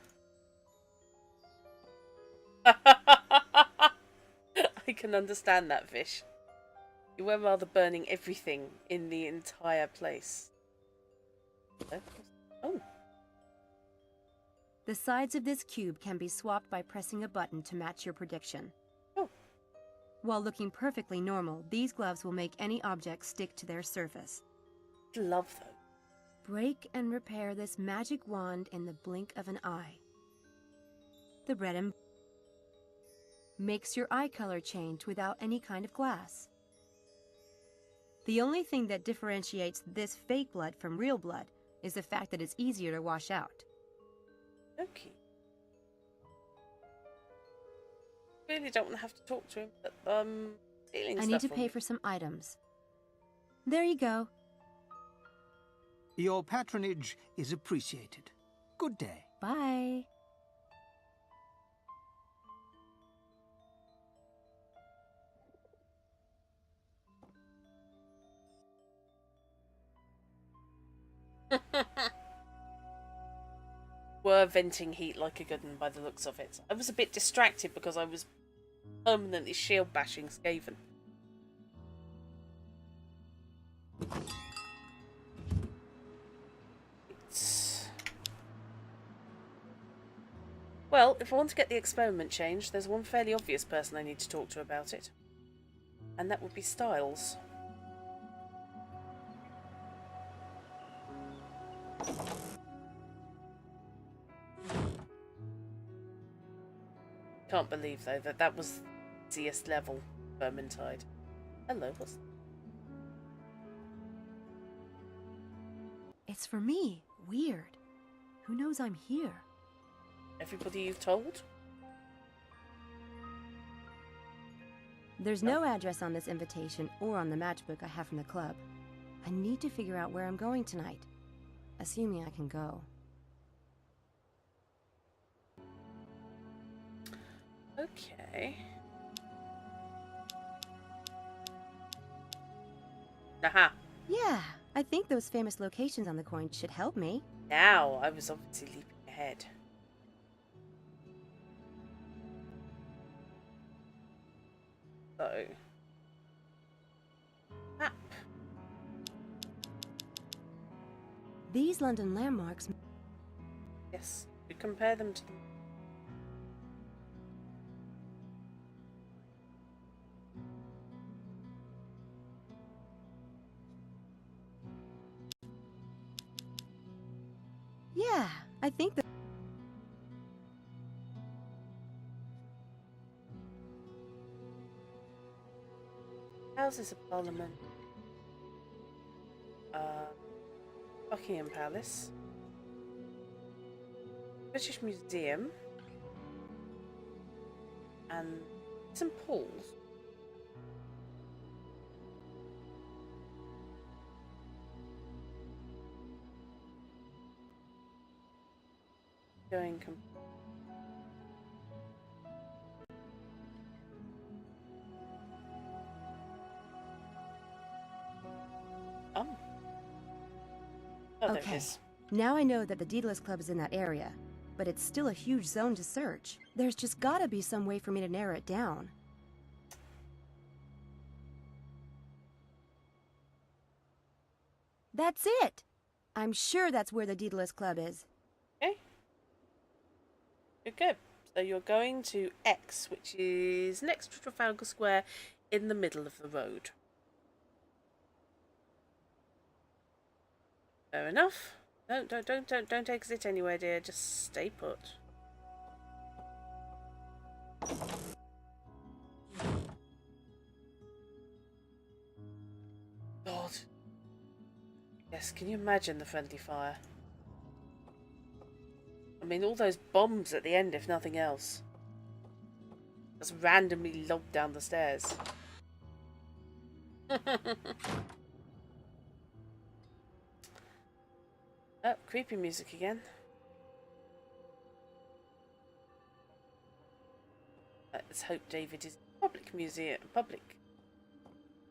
A: I can understand that, Vish. You were rather burning everything in the entire place. Oh.
C: The sides of this cube can be swapped by pressing a button to match your prediction.
A: Oh.
C: While looking perfectly normal, these gloves will make any object stick to their surface.
A: Love them.
C: Break and repair this magic wand in the blink of an eye. The red and makes your eye color change without any kind of glass. The only thing that differentiates this fake blood from real blood is the fact that it's easier to wash out.
A: Okay. Really don't want to have to talk to him, but stealing
C: I
A: stuff
C: need to
A: from
C: pay
A: me.
C: for some items. There you go.
H: Your patronage is appreciated. Good day.
C: Bye.
A: Were venting heat like a good one by the looks of it. I was a bit distracted because I was permanently shield bashing Skaven. Well, if I want to get the experiment changed, there's one fairly obvious person I need to talk to about it. And that would be Styles. Can't believe, though, that that was the easiest level Vermintide. Hello, what's...
C: It's for me. Weird. Who knows I'm here?
A: Everybody you've told?
C: There's no address on this invitation or on the matchbook I have from the club. I need to figure out where I'm going tonight, assuming I can go.
A: Okay. Aha.
C: Yeah, I think those famous locations on the coin should help me.
A: Now, I was obviously leaping ahead. So... Map.
C: These London landmarks...
A: Yes, we compare them to...
C: Yeah, I think that...
A: Houses of Parliament. Buckingham Palace. British Museum. And St Paul's. Going Oh, there it
C: Okay.
A: is.
C: Now I know that the Daedalus Club is in that area, but it's still a huge zone to search. There's just gotta be some way for me to narrow it down. That's it! I'm sure that's where the Daedalus Club is.
A: Okay. You're good. So you're going to X, which is next to Trafalgar Square, in the middle of the road. Fair enough. Don't exit anywhere, dear. Just stay put. God. Yes, can you imagine the friendly fire? I mean, all those bombs at the end, if nothing else. Just randomly lobbed down the stairs. Oh, creepy music again. Let's hope David is public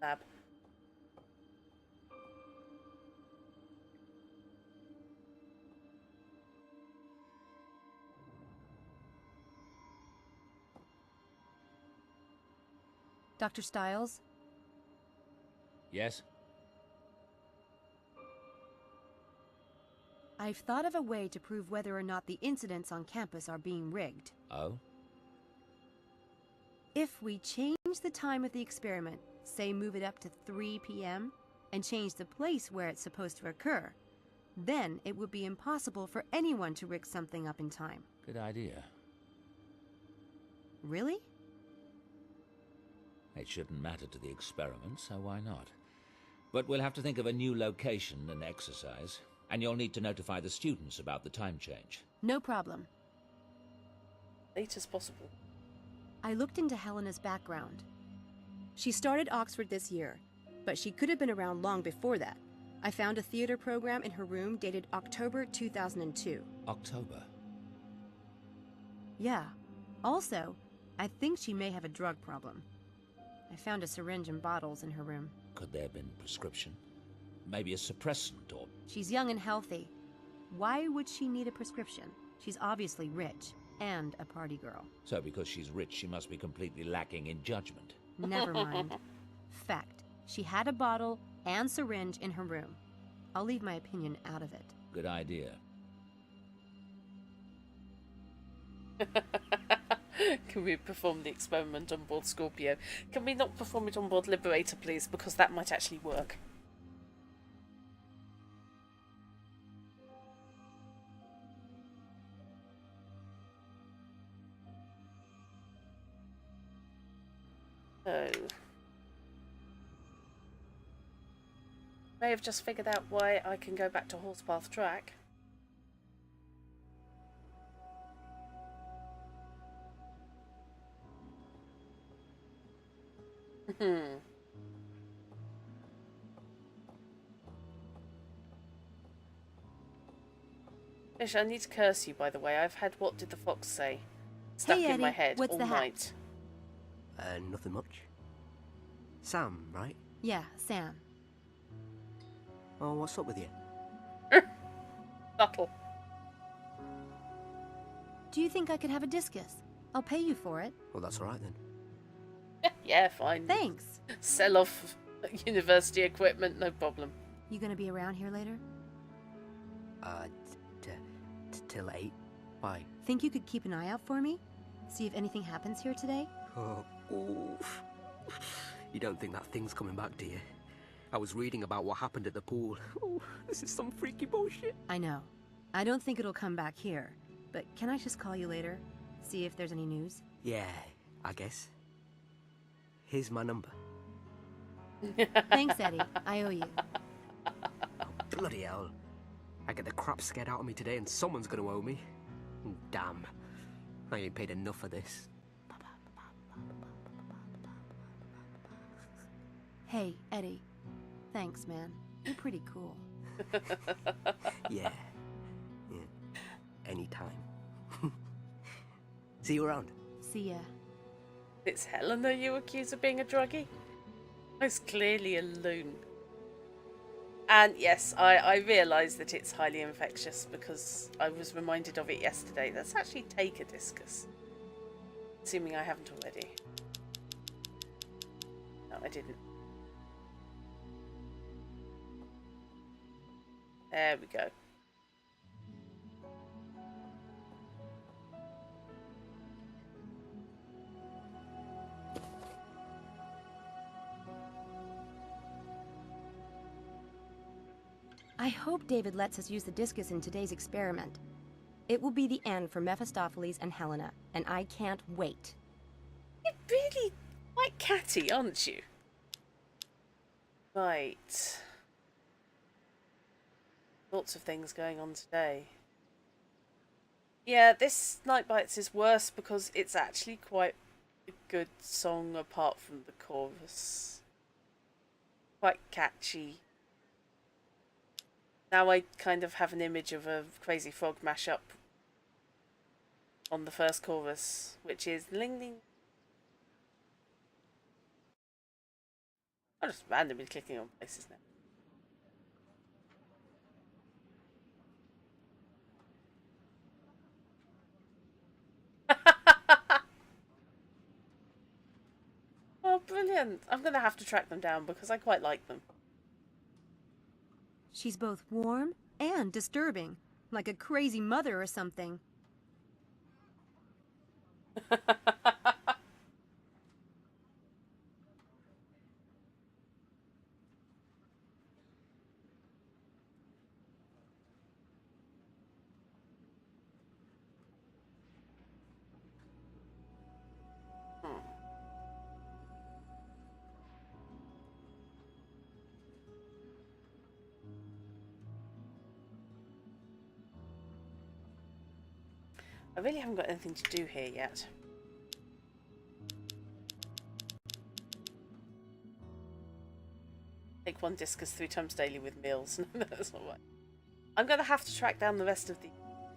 A: lab.
C: Dr. Stiles?
E: Yes?
C: I've thought of a way to prove whether or not the incidents on campus are being rigged.
E: Oh?
C: If we change the time of the experiment, say move it up to 3 p.m., and change the place where it's supposed to occur, then it would be impossible for anyone to rig something up in time.
E: Good idea.
C: Really?
I: It shouldn't matter to the experiment, so why not? But we'll have to think of a new location and exercise, and you'll need to notify the students about the time change.
C: No problem.
A: Late as possible.
C: I looked into Helena's background. She started Oxford this year, but she could have been around long before that. I found a theater program in her room dated October 2002.
I: October?
C: Yeah. Also, I think she may have a drug problem. I found a syringe and bottles in her room.
I: Could there have been prescription? Maybe a suppressant or...
C: She's young and healthy. Why would she need a prescription? She's obviously rich and a party girl.
I: So because she's rich, she must be completely lacking in judgment.
C: Never mind. Fact. She had a bottle and syringe in her room. I'll leave my opinion out of it.
I: Good idea.
A: Can we perform the experiment on board Scorpio? Can we not perform it on board Liberator, please? Because that might actually work. So... may have just figured out why I can go back to Horsepath Track. Fish, I need to curse you, by the way. I've had What Did the Fox Say stuck
C: Hey,
A: in my
C: Eddie,
A: head
C: what's
A: all
C: the hat?
A: night.
J: Nothing much. Sam, right?
C: Yeah, Sam.
J: Oh, what's up with you?
A: Subtle.
C: Do you think I could have a discus? I'll pay you for it.
J: Well, that's all right then.
A: Yeah, fine.
C: Thanks.
A: Sell off university equipment, no problem.
C: You gonna be around here later?
J: Till 8. Why?
C: Think you could keep an eye out for me? See if anything happens here today?
J: Oh, oof. You don't think that thing's coming back, do you? I was reading about what happened at the pool. Oh, this is some freaky bullshit.
C: I know. I don't think it'll come back here. But can I just call you later? See if there's any news?
J: Yeah, I guess. Here's my number.
C: Thanks, Eddie. I owe you.
J: Bloody hell. I get the crap scared out of me today and someone's gonna owe me. Damn. I ain't paid enough for this.
C: Hey, Eddie. Thanks, man. You're pretty cool.
J: Yeah. Anytime. See you around.
C: See ya.
A: It's Helena you accuse of being a druggie? Most clearly a loon. And yes, I realise that it's highly infectious because I was reminded of it yesterday. Let's actually take a discus. Assuming I haven't already. No, I didn't. There we go.
C: I hope David lets us use the discus in today's experiment. It will be the end for Mephistopheles and Helena, and I can't wait.
A: You're really quite catty, aren't you? Right. Lots of things going on today. Yeah, this Night Bites is worse because it's actually quite a good song apart from the chorus. Quite catchy. Now I kind of have an image of a Crazy Frog mashup on the first chorus, which is ling ling. I'm just randomly clicking on places now. Oh, brilliant. I'm going to have to track them down because I quite like them.
C: She's both warm and disturbing, like a crazy mother or something.
A: I really haven't got anything to do here yet. Take one discus 3 times daily with meals. No, that's not right. I'm going to have to track down the rest of the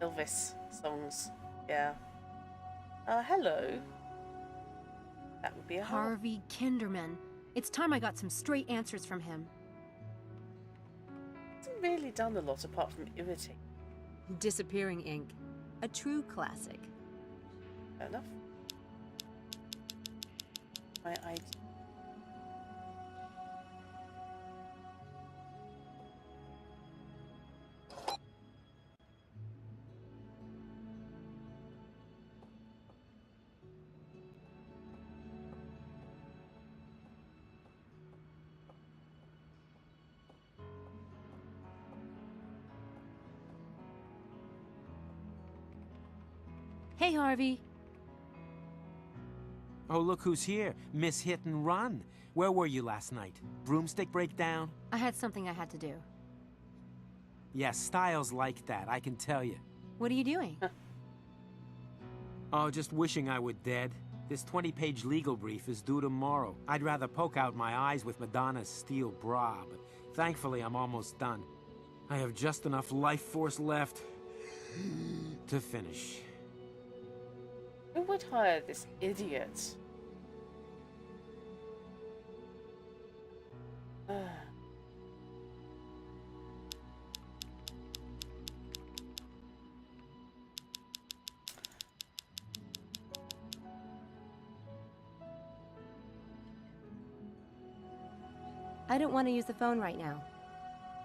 A: Elvis songs. Yeah. Hello. That would be a
C: Harvey Kinderman. It's time I got some straight answers from him.
A: Hasn't really done a lot apart from irritating.
C: Disappearing Ink. A true classic.
A: Fair enough. My ID.
C: Hey, Harvey.
K: Oh, look who's here. Miss Hit and Run. Where were you last night? Broomstick breakdown?
C: I had something I had to do.
K: Yes, Styles like that, I can tell you.
C: What are you doing?
K: Oh, just wishing I were dead. This 20-page legal brief is due tomorrow. I'd rather poke out my eyes with Madonna's steel bra, but thankfully I'm almost done. I have just enough life force left to finish.
A: Who would hire this idiot?
C: I don't want to use the phone right now.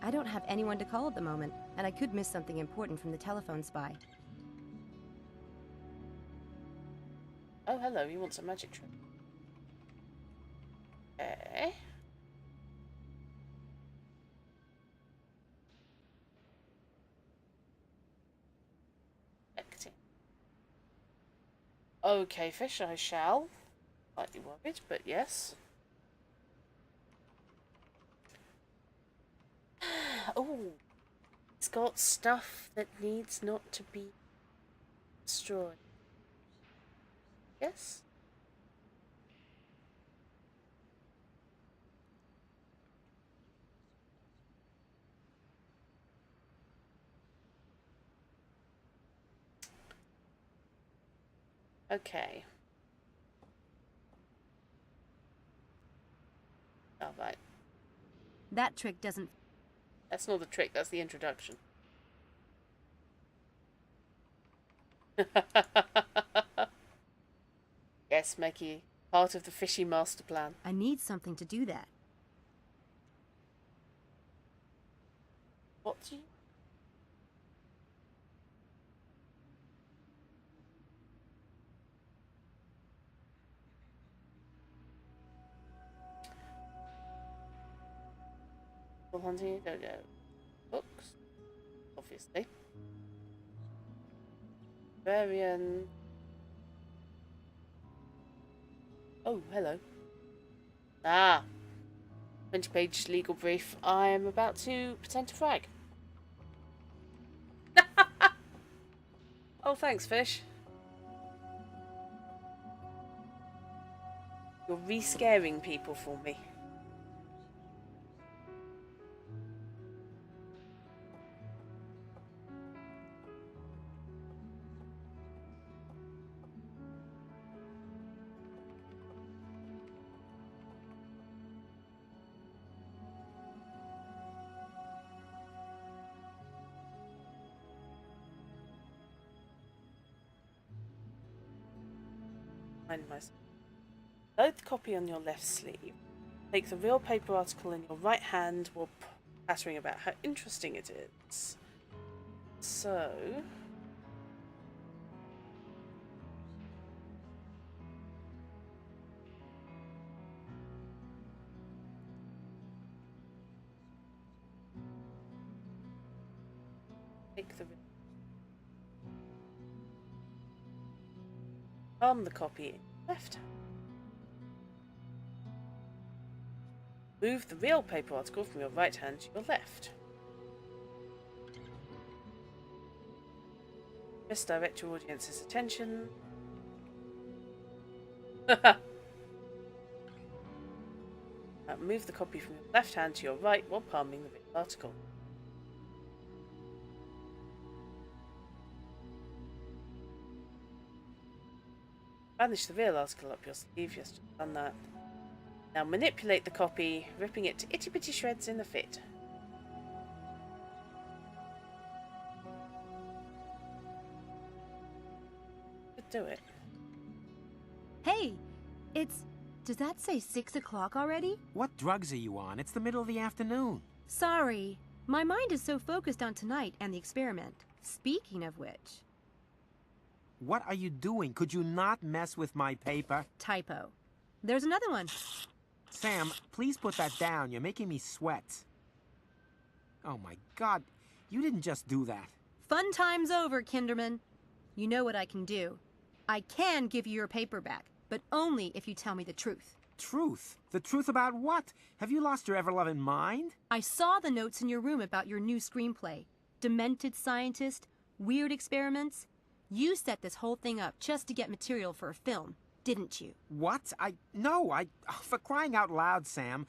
C: I don't have anyone to call at the moment, and I could miss something important from the telephone spy.
A: Oh, hello, he wants a magic trick. Okay. Acting. Okay, fish, I shall. Slightly worried, but yes. Oh, it's got stuff that needs not to be destroyed. Yes? Okay. All right.
C: That trick doesn't...
A: That's not the trick, that's the introduction. Yes, Maggie. Part of the fishy master plan.
C: I need something to do that.
A: What do you... Well, hunting, don't know. Books, obviously. Varian. Oh, hello. Ah. 20-page legal brief. I'm about to pretend to frag. Oh, thanks, fish. You're re-scaring people for me. Find myself. Load the copy on your left sleeve. Take the real paper article in your right hand while pattering about how interesting it is. So... take the... palm the copy in your left hand. Move the real paper article from your right hand to your left. Misdirect your audience's attention. Move the copy from your left hand to your right while palming the real article. Banish the real article up your sleeve. Yes, just done that. Now manipulate the copy, ripping it to itty-bitty shreds in a fit. Could do it.
C: Hey! Does that say 6 o'clock already?
K: What drugs are you on? It's the middle of the afternoon.
C: Sorry. My mind is so focused on tonight and the experiment. Speaking of which...
K: What are you doing? Could you not mess with my paper?
C: Typo. There's another one.
K: Sam, please put that down. You're making me sweat. Oh my God, you didn't just do that.
C: Fun time's over, Kinderman. You know what I can do. I can give you your paper back, but only if you tell me the truth.
K: Truth? The truth about what? Have you lost your ever-loving mind?
C: I saw the notes in your room about your new screenplay. Demented scientist, weird experiments. You set this whole thing up just to get material for a film, didn't you?
K: What? No, for crying out loud, Sam.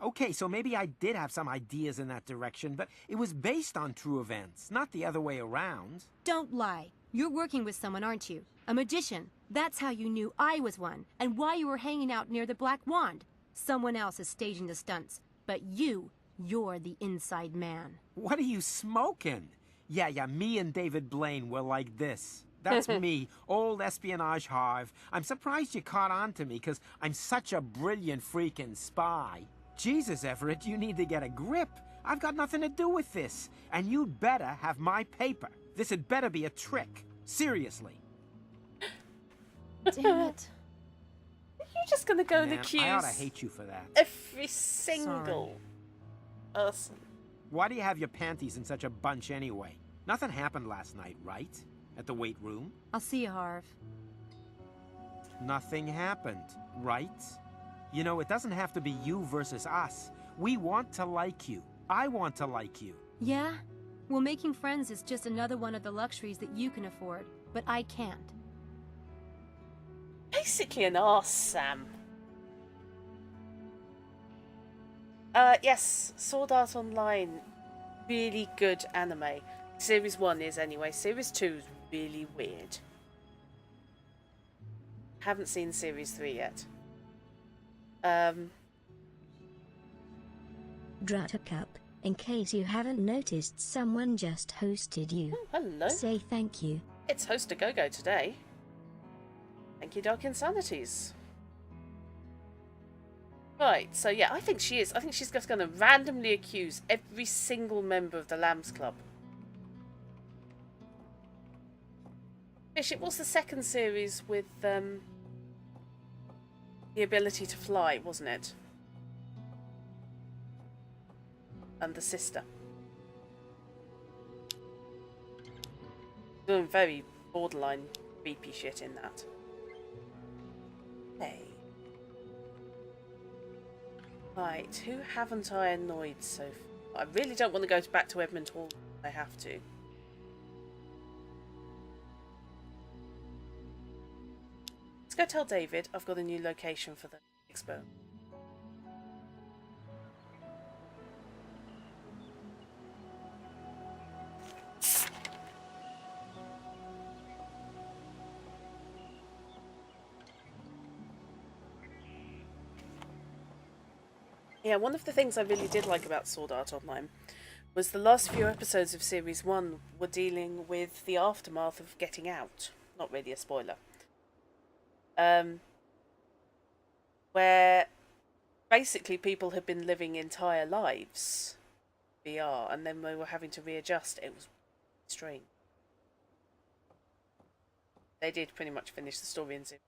K: Okay, so maybe I did have some ideas in that direction, but it was based on true events, not the other way around.
C: Don't lie. You're working with someone, aren't you? A magician. That's how you knew I was one, and why you were hanging out near the Black Wand. Someone else is staging the stunts, but you're the inside man.
K: What are you smoking? Yeah, me and David Blaine were like this. That's me, old espionage Harv. I'm surprised you caught on to me, because I'm such a brilliant freaking spy. Jesus, Everett, you need to get a grip. I've got nothing to do with this. And you'd better have my paper. This had better be a trick. Seriously.
C: Damn it.
A: You're just gonna go and
K: Man,
A: accuse
K: I ought to hate you for that.
A: every single person.
K: Why do you have your panties in such a bunch anyway? Nothing happened last night, right? At the weight room?
C: I'll see you, Harv.
K: Nothing happened, right? You know, it doesn't have to be you versus us. We want to like you. I want to like you.
C: Yeah? Well, making friends is just another one of the luxuries that you can afford, but I can't.
A: Basically an arse, Sam. Yes, Sword Art Online, really good anime. Series 1 is anyway. Series 2 is really weird. Haven't seen Series 3 yet.
B: Druttercup, in case you haven't noticed, someone just hosted you.
A: Oh, hello.
B: Say thank you.
A: It's Host a Go-Go today. Thank you, Dark Insanities. Right, so yeah, I think she is. I think she's just going to randomly accuse every single member of the Lambs Club. Fish, it was the second series with the ability to fly, wasn't it? And the sister. Doing very borderline creepy shit in that. Hey. Right, who haven't I annoyed so far? I really don't want to go back to Edmund Hall. I have to. Let's go tell David I've got a new location for the expo. Yeah, one of the things I really did like about Sword Art Online was the last few episodes of Series 1 were dealing with the aftermath of getting out. Not really a spoiler. Where basically people had been living entire lives VR and then they were having to readjust. It was strange. They did pretty much finish the story in Series.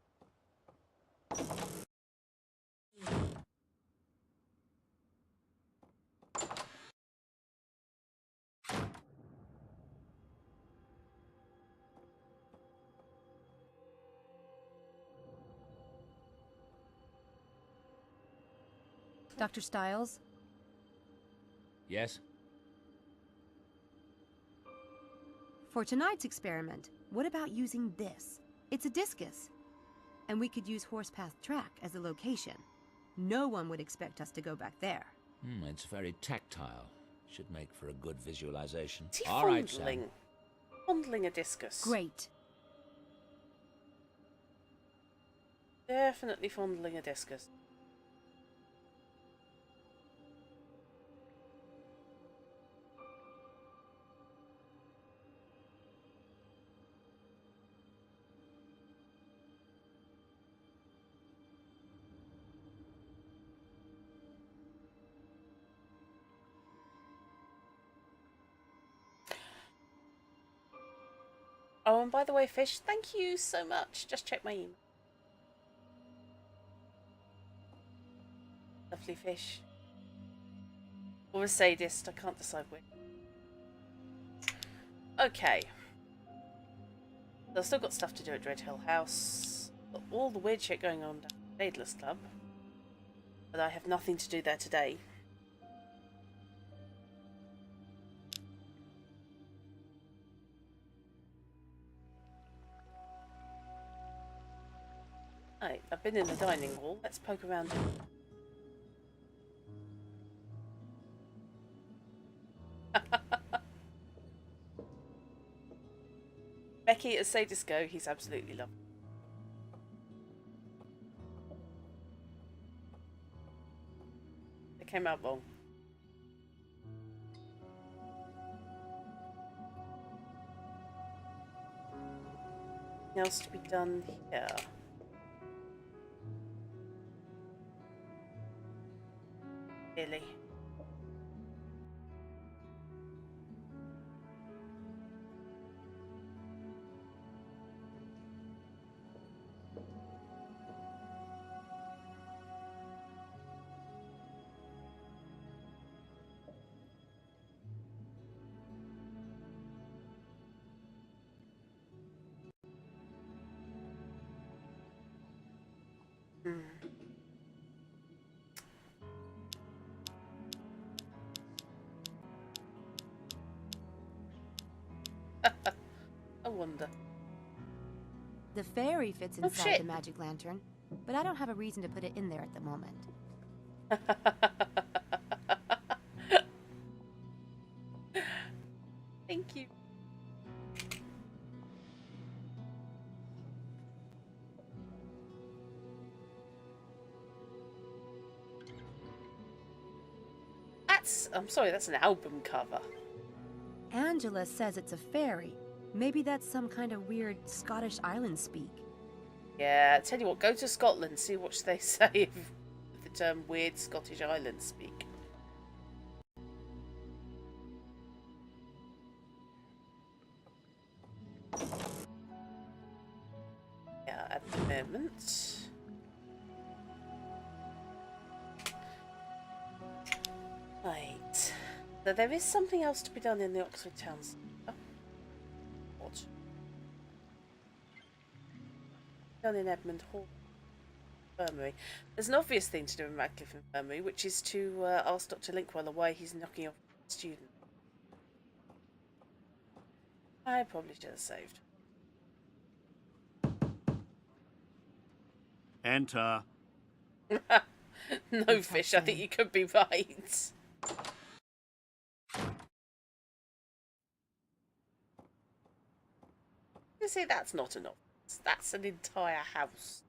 C: Dr. Stiles?
I: Yes?
C: For tonight's experiment, what about using this? It's a discus. And we could use Horsepath Track as a location. No one would expect us to go back there.
I: It's very tactile. Should make for a good visualization.
A: Is he
I: All right, Sam.
A: fondling? Fondling a discus.
C: Great.
A: Definitely fondling a discus. Oh, and by the way, Fish, thank you so much. Just check my email. Lovely Fish. Or a sadist, I can't decide which. Okay. So I've still got stuff to do at Dread Hill House. Got all the weird shit going on at Daedalus Club. But I have nothing to do there today. Right, I've been in the dining hall. Let's poke around. Becky as Sadist Go, he's absolutely lovely. It came out wrong. Anything else to be done here? Really? I wonder.
C: The fairy fits
A: Oh,
C: inside
A: shit.
C: the magic lantern, but I don't have a reason to put it in there at the moment.
A: Thank you. I'm sorry, that's an album cover.
C: Angela says it's a fairy. Maybe that's some kind of weird Scottish island speak.
A: Yeah, I tell you what, go to Scotland, see what they say with the term weird Scottish island speak. Yeah, at the moment. Right. So there is something else to be done in the Oxford Town Centre. What? Done in Edmund Hall Infirmary. There's an obvious thing to do in Radcliffe Infirmary, which is to ask Dr. Linkweller why he's knocking off a student. I probably should have saved.
F: Enter.
A: No, Fish, I think you could be right. You see, that's not an office. That's an entire house.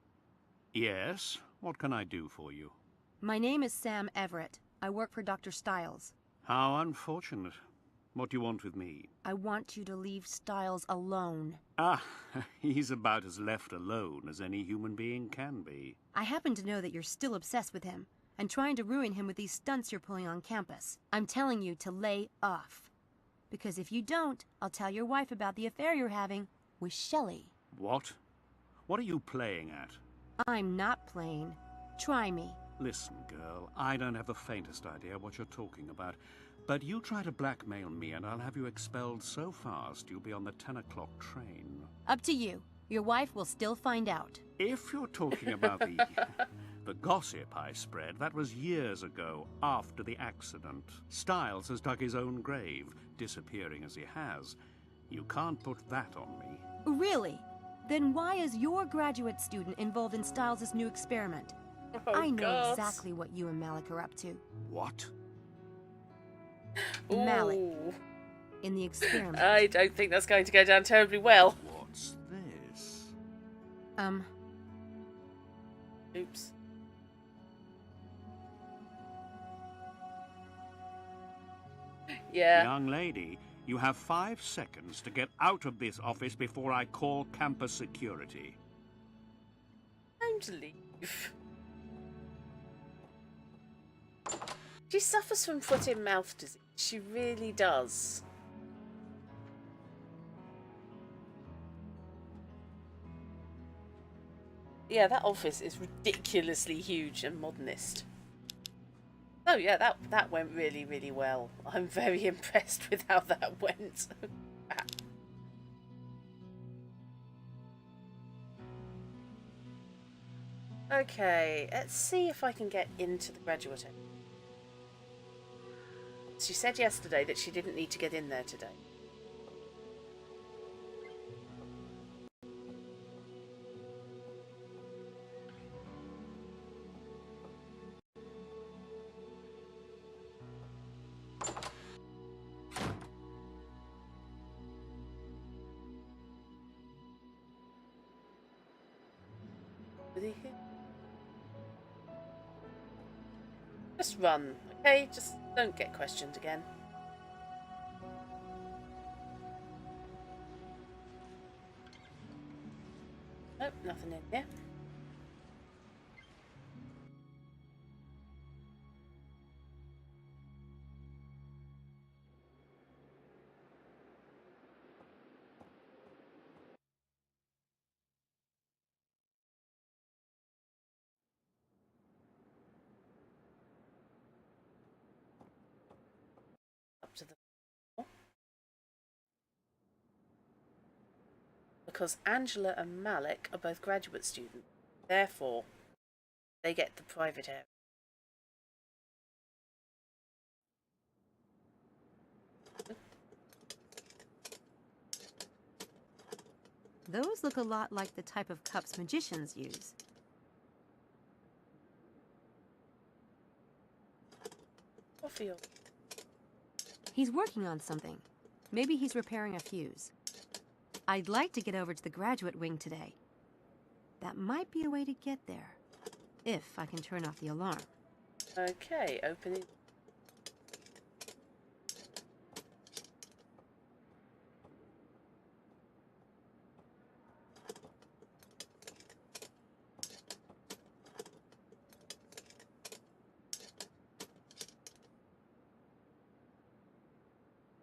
F: Yes, what can I do for you?
C: My name is Sam Everett. I work for Dr. Stiles.
F: How unfortunate. What do you want with me?
C: I want you to leave Stiles alone.
F: Ah, he's about as left alone as any human being can be.
C: I happen to know that you're still obsessed with him and trying to ruin him with these stunts you're pulling on campus. I'm telling you to lay off. Because if you don't, I'll tell your wife about the affair you're having with Shelley.
F: What? What are you playing at?
C: I'm not playing. Try me.
F: Listen, girl, I don't have the faintest idea what you're talking about. But you try to blackmail me and I'll have you expelled so fast you'll be on the 10 o'clock train.
C: Up to you. Your wife will still find out.
F: If you're talking about the gossip I spread, that was years ago, after the accident. Stiles has dug his own grave, disappearing as he has. You can't put that on me.
C: Really? Then why is your graduate student involved in Stiles' new experiment?
A: Oh,
C: I know
A: God.
C: exactly what you and Malik are up to.
F: What?
C: Malik.
A: Ooh.
C: In the experiment.
A: I don't think that's going to go down terribly well.
F: What's this?
A: Oops. Yeah.
F: Young lady, you have 5 seconds to get out of this office before I call campus security.
A: Time to leave. She suffers from foot-in-mouth disease. She really does. Yeah, that office is ridiculously huge and modernist. Oh yeah, that went really, really well. I'm very impressed with how that went. Okay, let's see if I can get into the graduate area. She said yesterday that she didn't need to get in there today. Did he hit? Just run, okay? Just don't get questioned again. Nope, nothing in here. Up to the floor. Because Angela and Malik are both graduate students. Therefore, they get the private area.
C: Those look a lot like the type of cups magicians use.
A: Coffee.
C: He's working on something. Maybe he's repairing a fuse. I'd like to get over to the graduate wing today. That might be a way to get there, if I can turn off the alarm.
A: Okay, opening.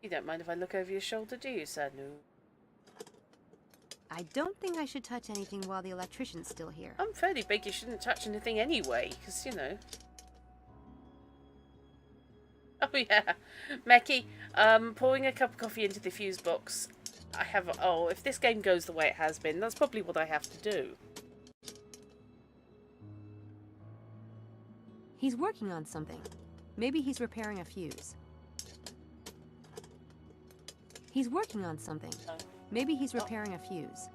A: You don't mind if I look over your shoulder, do you, sir? No.
C: I don't think I should touch anything while the electrician's still here.
A: I'm fairly big, you shouldn't touch anything anyway, because, you know. Oh, yeah. Meki, pouring a cup of coffee into the fuse box. I have... Oh, if this game goes the way it has been, that's probably what I have to do.
C: He's working on something. Maybe he's repairing a fuse. He's working on something. Maybe he's repairing a fuse.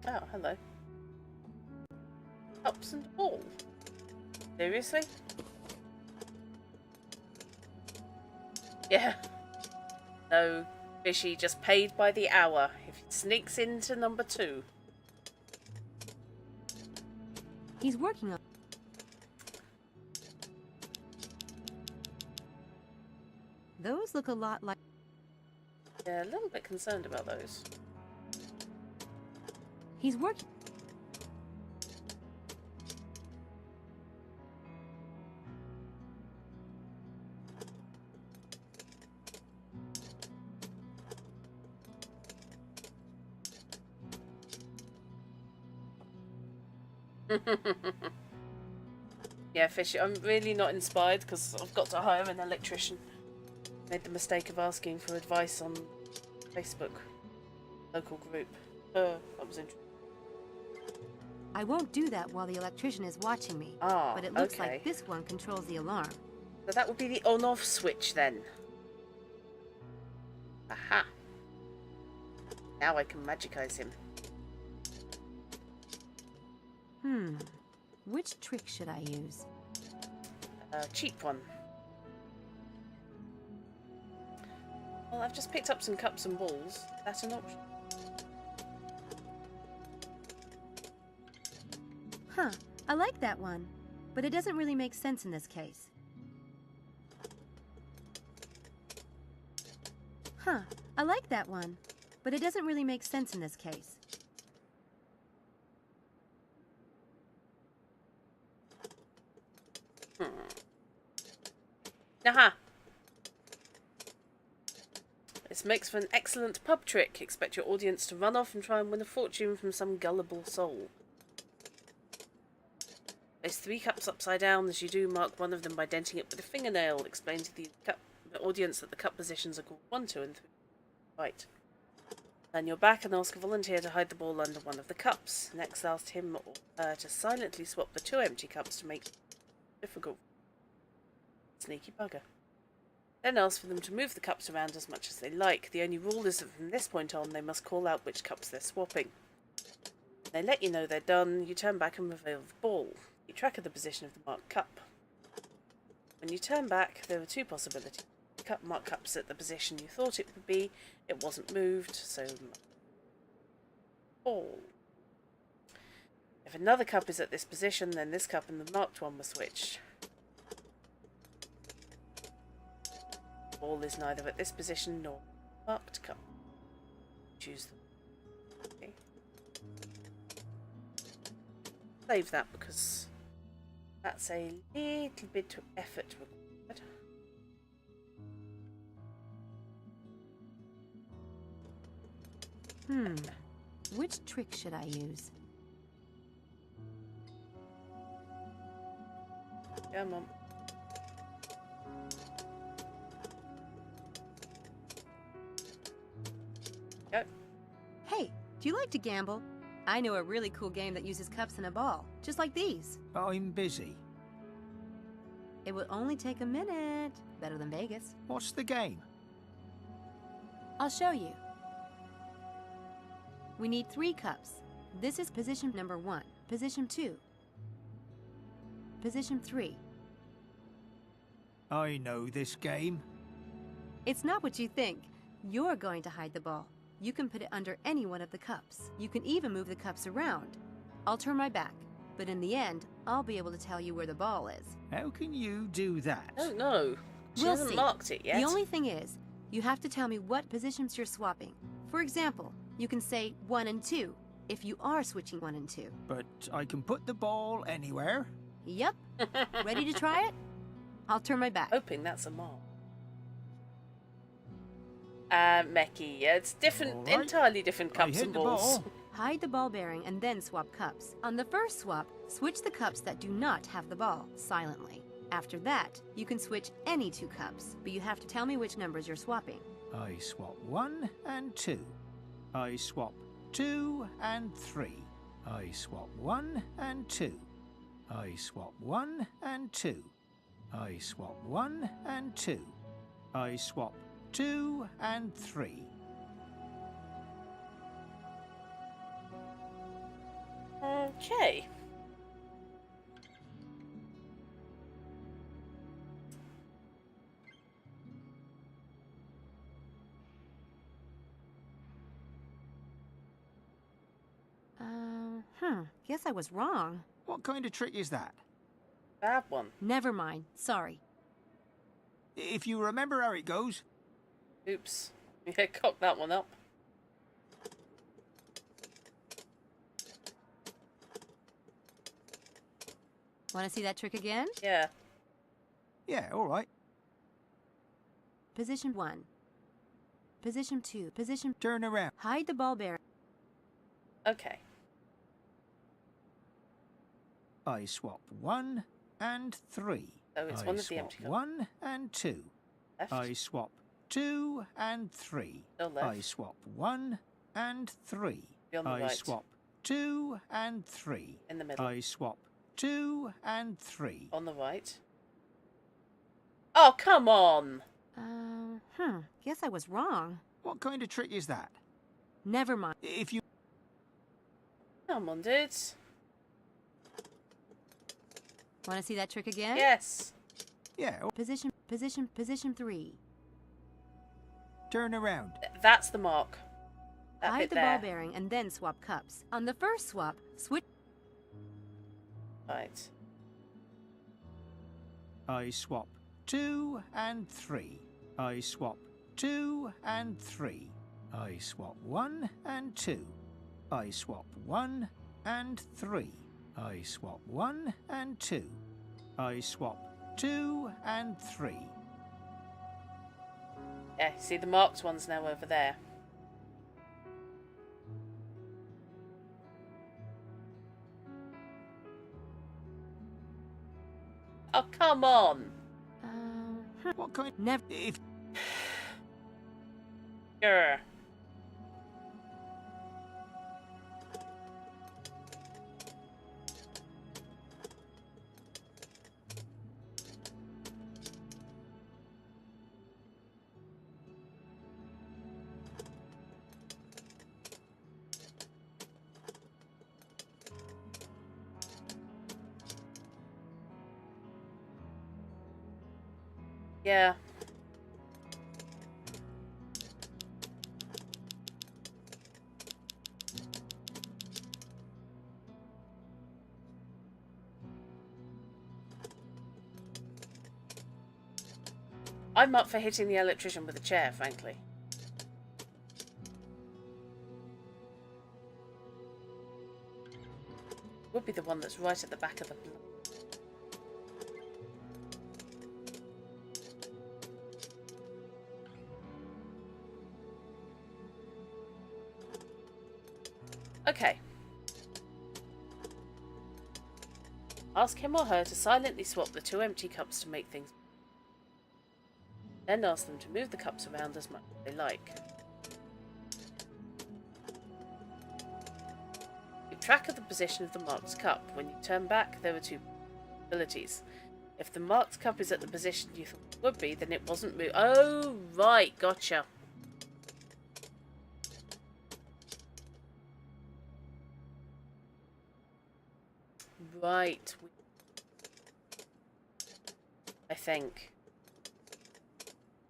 A: Oh, hello. Cups and all. Seriously? Yeah. No, Fishy, just paid by the hour. If it sneaks into number 2.
C: He's working on... Those look a lot like...
A: Yeah, a little bit concerned about those.
C: He's working...
A: Yeah, Fishy, I'm really not inspired because I've got to hire an electrician. Made the mistake of asking for advice on Facebook. Local group. That was interesting.
C: I won't do that while the electrician is watching me.
A: Ah,
C: but it looks
A: okay.
C: like this one controls the alarm.
A: So that would be the on-off switch then. Aha. Now I can magicize him.
C: Which trick should I use?
A: Cheap one. Well, I've just picked up some cups and balls. That's an option.
C: Huh, I like that one, but it doesn't really make sense in this case. Huh, I like that one, but it doesn't really make sense in this case.
A: Aha! This makes for an excellent pub trick. Expect your audience to run off and try and win a fortune from some gullible soul. Place 3 cups upside down. As you do, mark one of them by denting it with a fingernail. Explain to the audience that the cup positions are called 1, 2, and 3. Right. Turn your back and ask a volunteer to hide the ball under one of the cups. Next, ask him or her to silently swap the 2 empty cups to make it difficult. Sneaky bugger. Then ask for them to move the cups around as much as they like. The only rule is that from this point on, they must call out which cups they're swapping. When they let you know they're done, you turn back and reveal the ball. Keep track of the position of the marked cup. When you turn back, there are 2 possibilities. The cup marked cups at the position you thought it would be. It wasn't moved, so ball. If another cup is at this position, then this cup and the marked one were switched. Ball is neither at this position nor marked cup. Choose them. Okay. Save that because that's a little bit of effort required.
C: Which trick should I use?
A: Come on. Go.
C: Hey, do you like to gamble? I know a really cool game that uses cups and a ball, just like these.
H: I'm busy.
C: It will only take a minute. Better than Vegas.
H: What's the game?
C: I'll show you. We need 3 cups. This is position number 1, position 2, position 3.
H: I know this game.
C: It's not what you think. You're going to hide the ball. You can put it under any one of the cups. You can even move the cups around. I'll turn my back, but in the end, I'll be able to tell you where the ball is.
H: How can you do that?
A: Oh no. She
C: We'll
A: hasn't
C: see.
A: marked it yet.
C: The only thing is, you have to tell me what positions you're swapping. For example, you can say 1 and 2 if you are switching 1 and 2.
H: But I can put the ball anywhere.
C: Yep. Ready to try it? I'll turn my back.
A: Hoping that's a mark. Meki, yeah, it's different,
H: All right.
A: entirely different
H: I
A: cups
H: hit
A: and
H: the
A: balls.
H: ball.
C: Hide the ball bearing and then swap cups. On the first swap, switch the cups that do not have the ball silently. After that, you can switch any 2 cups, but you have to tell me which numbers you're swapping.
H: I swap 1 and 2. I swap 2 and 3. I swap 1 and 2. I swap 1 and 2. I swap 1 and 2. I swap 2 and 3.
A: Okay.
C: Guess I was wrong.
H: What kind of trick is that?
A: Bad one.
C: Never mind. Sorry.
H: If you remember how it goes.
A: Oops. Yeah, cock that one up.
C: Want to see that trick again?
A: Yeah.
H: Yeah, all right.
C: Position 1. Position 2. Position...
H: Turn around.
C: Hide the ball bearing.
A: Okay.
H: I swap 1 and 3.
A: Oh, it's
H: I
A: one of the
H: swap
A: empty cups.
H: 1 and 2.
A: Left.
H: I swap 2 and 3.
A: Still left.
H: I swap 1 and 3.
A: Be on the
H: I
A: right.
H: swap 2 and 3.
A: In the middle.
H: I swap 2 and 3.
A: On the right. Oh, come on!
C: Guess I was wrong.
H: What kind of trick is that?
C: Never mind.
H: If you...
A: Come on, dudes.
C: Want to see that trick again?
A: Yes.
H: Yeah,
C: Position 3.
H: turn around.
A: That's the mark. That
C: Hide
A: bit
C: the
A: there.
C: ball bearing and then swap cups. On the first swap, switch...
A: Right.
H: I swap 2 and 3. I swap 2 and 3. I swap 1 and 2. I swap 1 and 3. I swap 1 and 2. I swap 2 and 3.
A: Yeah, see the marked one's now over there. Oh, come on!
H: What kind...
C: Never...
H: If...
A: Grr. Yeah. I'm up for hitting the electrician with a chair, frankly. Would be the one that's right at the back of the block. Okay. Ask him or her to silently swap the 2 empty cups to make things. Then ask them to move the cups around as much as they like. track of the position of the marked cup. When you turn back, there are two possibilities. If the marked cup is at the position you thought it would be, then it wasn't moved. Oh, right, gotcha. Right. I think.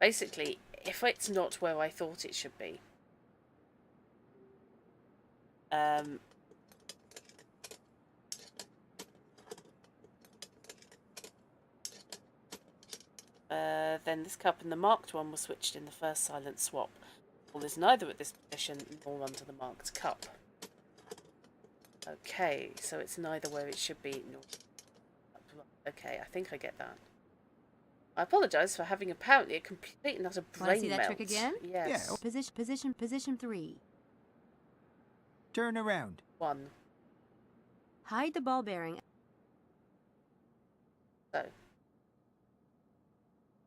A: Basically, if it's not where I thought it should be, then this cup and the marked one were switched in the first silent swap. Ball is neither at this position nor under the marked cup. Okay, so it's neither where it should be nor... Okay, I think I get that. I apologise for having apparently a complete and utter brain
C: Want to see that
A: melt.
C: trick again?
A: Yes.
C: Yeah. Position 3.
H: Turn around.
A: 1.
C: Hide the ball bearing.
A: So.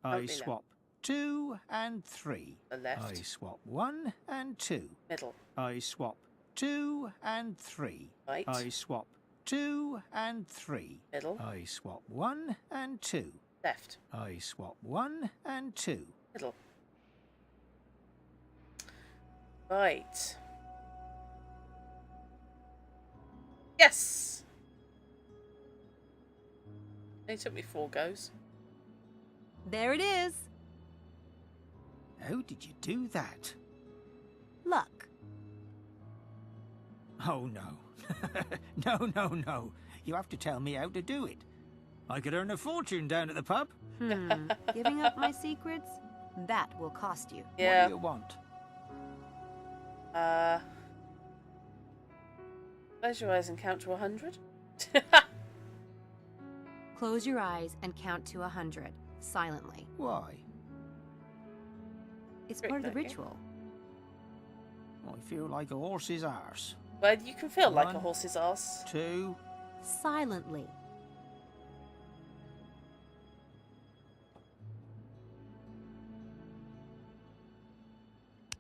H: I swap 2 and 3.
A: The left.
H: I swap 1 and 2.
A: Middle.
H: I swap 2 and 3.
A: Right.
H: I swap 2 and 3.
A: Middle.
H: I swap 1 and 2.
A: Left.
H: I swap 1 and 2.
A: Middle. Right. Yes! It took me 4 goes.
C: There it is.
H: How did you do that?
C: Luck.
H: Oh, no. No. You have to tell me how to do it. I could earn a fortune down at the pub.
C: Giving up my secrets? That will cost you.
A: Yeah.
H: What do you want?
A: Close your eyes and count to 100.
C: Close your eyes and count to 100, silently.
H: Why?
C: It's part of the ritual.
H: I feel like a horse's arse.
A: Well, you can feel like a
H: 1,
A: horse's ass.
H: 2.
C: Silently.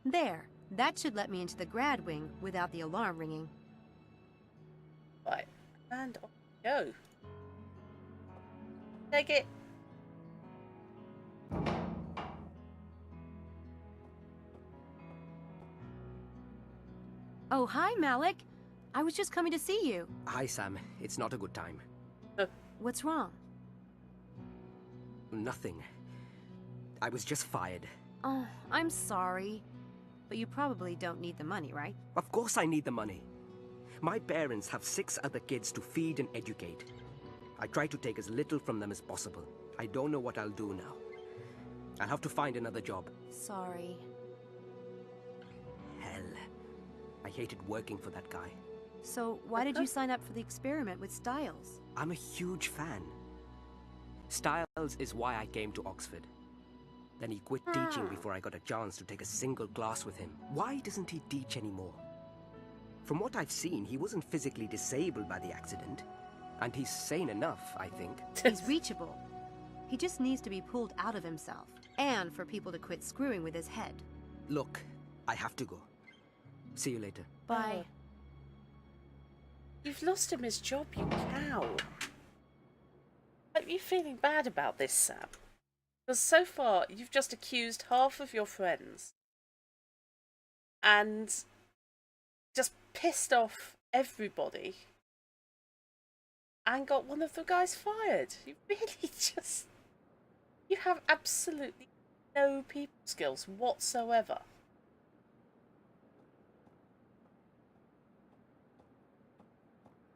C: There. That should let me into the grad wing without the alarm ringing.
A: Right. And off we go. Take it.
C: Oh, hi, Malik. I was just coming to see you.
J: Hi, Sam. It's not a good time.
C: What's wrong?
J: Nothing. I was just fired.
C: Oh, I'm sorry. But you probably don't need the money, right?
J: Of course I need the money. My parents have 6 other kids to feed and educate. I try to take as little from them as possible. I don't know what I'll do now. I'll have to find another job.
C: Sorry.
J: Hell. I hated working for that guy.
C: So, why did you sign up for the experiment with Styles?
J: I'm a huge fan. Styles is why I came to Oxford. Then he quit teaching before I got a chance to take a single class with him. Why doesn't he teach anymore? From what I've seen, he wasn't physically disabled by the accident. And he's sane enough, I think.
C: He's reachable. He just needs to be pulled out of himself. And for people to quit screwing with his head.
J: Look, I have to go. See you later.
C: Bye.
A: You've lost him his job, you cow. Are you feeling bad about this, Sam? Because so far, you've just accused half of your friends. And just pissed off everybody. And got one of the guys fired. You really just... You have absolutely no people skills whatsoever.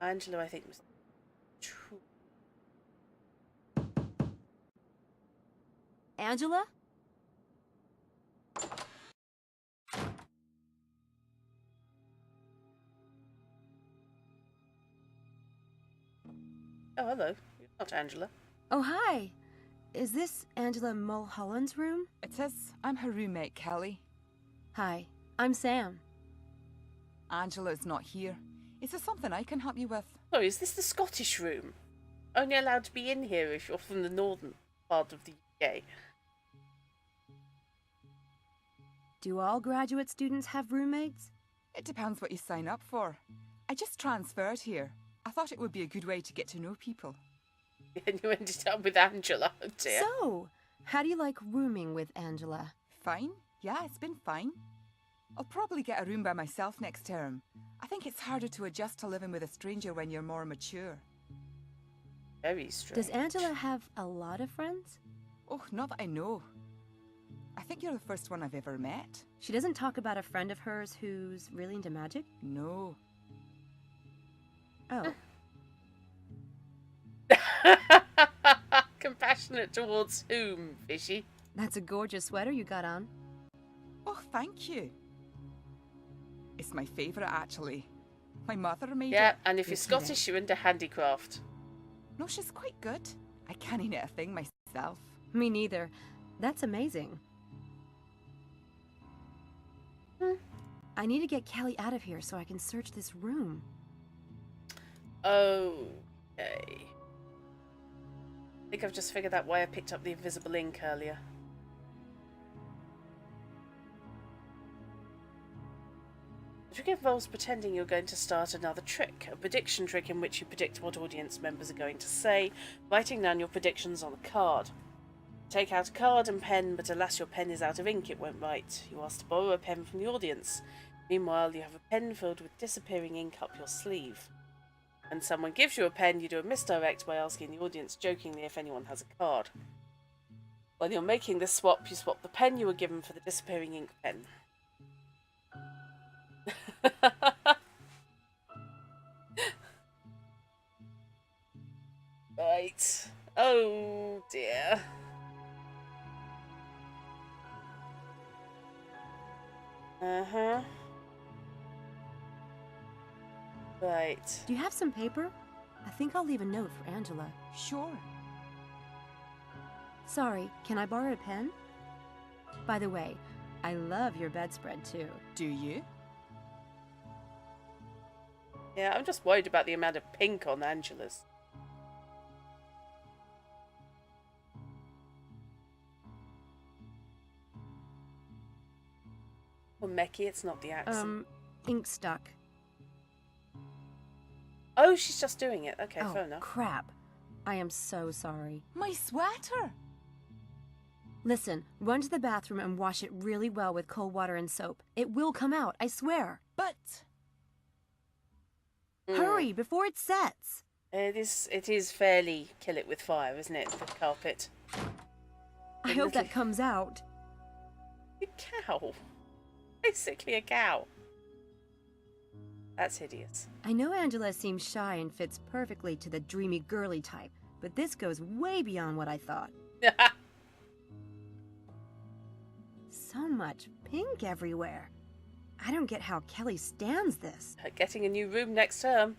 A: Angela, I think, was true.
C: Angela?
A: Oh, hello. You're not Angela.
C: Oh, hi. Is this Angela Mulholland's room?
L: It is. I'm her roommate, Kelly.
C: Hi, I'm Sam.
L: Angela's not here. Is there something I can help you with?
A: Sorry, is this the Scottish room? Only allowed to be in here if you're from the northern part of the UK.
C: Do all graduate students have roommates?
L: It depends what you sign up for. I just transferred here. I thought it would be a good way to get to know people.
A: And you ended up with Angela, oh dear.
C: So, how do you like rooming with Angela?
L: Fine. Yeah, it's been fine. I'll probably get a room by myself next term. I think it's harder to adjust to living with a stranger when you're more mature.
A: Very strange.
C: Does Angela have a lot of friends?
L: Oh, not that I know. I think you're the first one I've ever met.
C: She doesn't talk about a friend of hers who's really into magic?
L: No.
C: Oh.
A: Compassionate towards whom, Fishy?
C: That's a gorgeous sweater you got on.
L: Oh, thank you. It's my favourite, actually. My mother made it.
A: Yeah, and if you're Scottish, you're into handicraft.
L: No, she's quite good. I can't knit a thing myself.
C: Me neither. That's amazing. I need to get Kelly out of here so I can search this room.
A: Okay. I think I've just figured out why I picked up the invisible ink earlier. The trick involves pretending you're going to start another trick, a prediction trick in which you predict what audience members are going to say, writing down your predictions on a card. Take out a card and pen, but alas your pen is out of ink, it won't write. You ask to borrow a pen from the audience. Meanwhile, you have a pen filled with disappearing ink up your sleeve. When someone gives you a pen, you do a misdirect by asking the audience jokingly if anyone has a card. While you're making this swap, you swap the pen you were given for the disappearing ink pen. Right. Oh dear. Uh-huh. Right.
C: Do you have some paper? I think I'll leave a note for Angela.
L: Sure.
C: Sorry, can I borrow a pen? By the way, I love your bedspread too.
L: Do you?
A: Yeah, I'm just worried about the amount of pink on Angela's. Well, Mecky, it's not the accent.
C: Ink stuck.
A: Oh, she's just doing it. Okay,
C: Oh,
A: fair enough.
C: crap. I am so sorry.
L: My sweater!
C: Listen, run to the bathroom and wash it really well with cold water and soap. It will come out, I swear.
L: But...
C: Hurry, before it sets.
A: It is fairly kill it with fire, isn't it? The carpet.
C: I hope that comes out.
A: A cow. Basically a cow. That's hideous.
C: I know Angela seems shy and fits perfectly to the dreamy girly type, but this goes way beyond what I thought. So much pink everywhere. I don't get how Kelly stands this.
A: Getting a new room next term.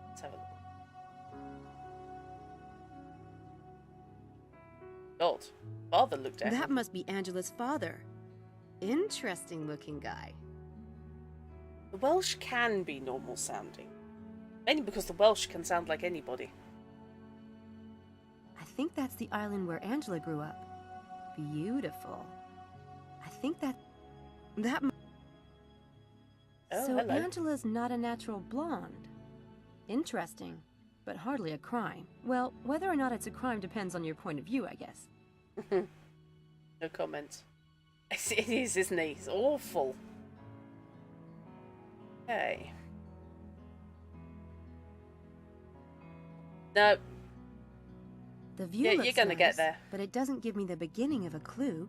A: Let's have a look. God, father looked at
C: That
A: him.
C: must be Angela's father. Interesting looking guy.
A: The Welsh can be normal sounding. Mainly because the Welsh can sound like anybody.
C: I think that's the island where Angela grew up. Beautiful. I think that...
A: Oh,
C: so
A: hello.
C: Angela's not a natural blonde. Interesting, but hardly a crime. Well, whether or not it's a crime depends on your point of view, I guess.
A: No comment. It is, isn't it? It's awful. Okay. No.
C: The view
A: Yeah,
C: looks
A: you're gonna get
C: nice,
A: there.
C: but it doesn't give me the beginning of a clue.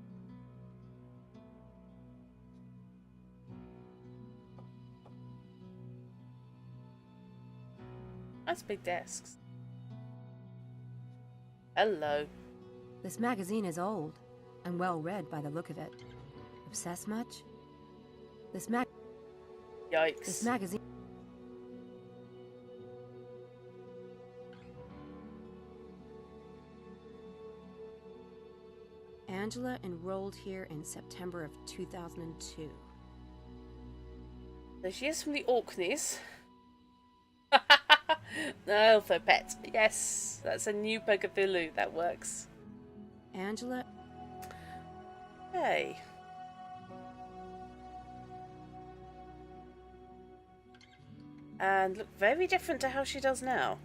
A: Nice big desks. Hello.
C: This magazine is old and well read by the look of it. Obsessed much? This
A: Yikes.
C: magazine... Angela enrolled here in September of 2002.
A: So she is from the Orkneys. No, for pet. Yes, that's a new Pocathilu. That works.
C: Angela...
A: Hey. and look very different to how she does now.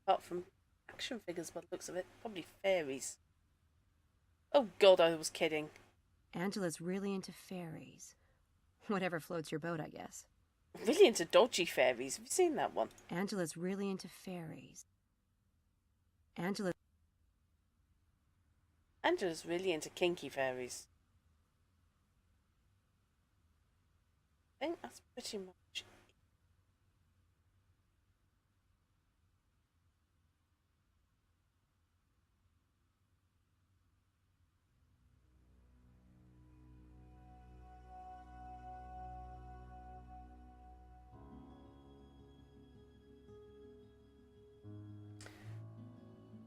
A: Apart from action figures by the looks of it, probably fairies. Oh god, I was kidding.
C: Angela's really into fairies. Whatever floats your boat, I guess.
A: Really into dodgy fairies. Have you seen that one?
C: Angela's really into fairies.
A: Angela's really into kinky fairies. I think that's pretty much.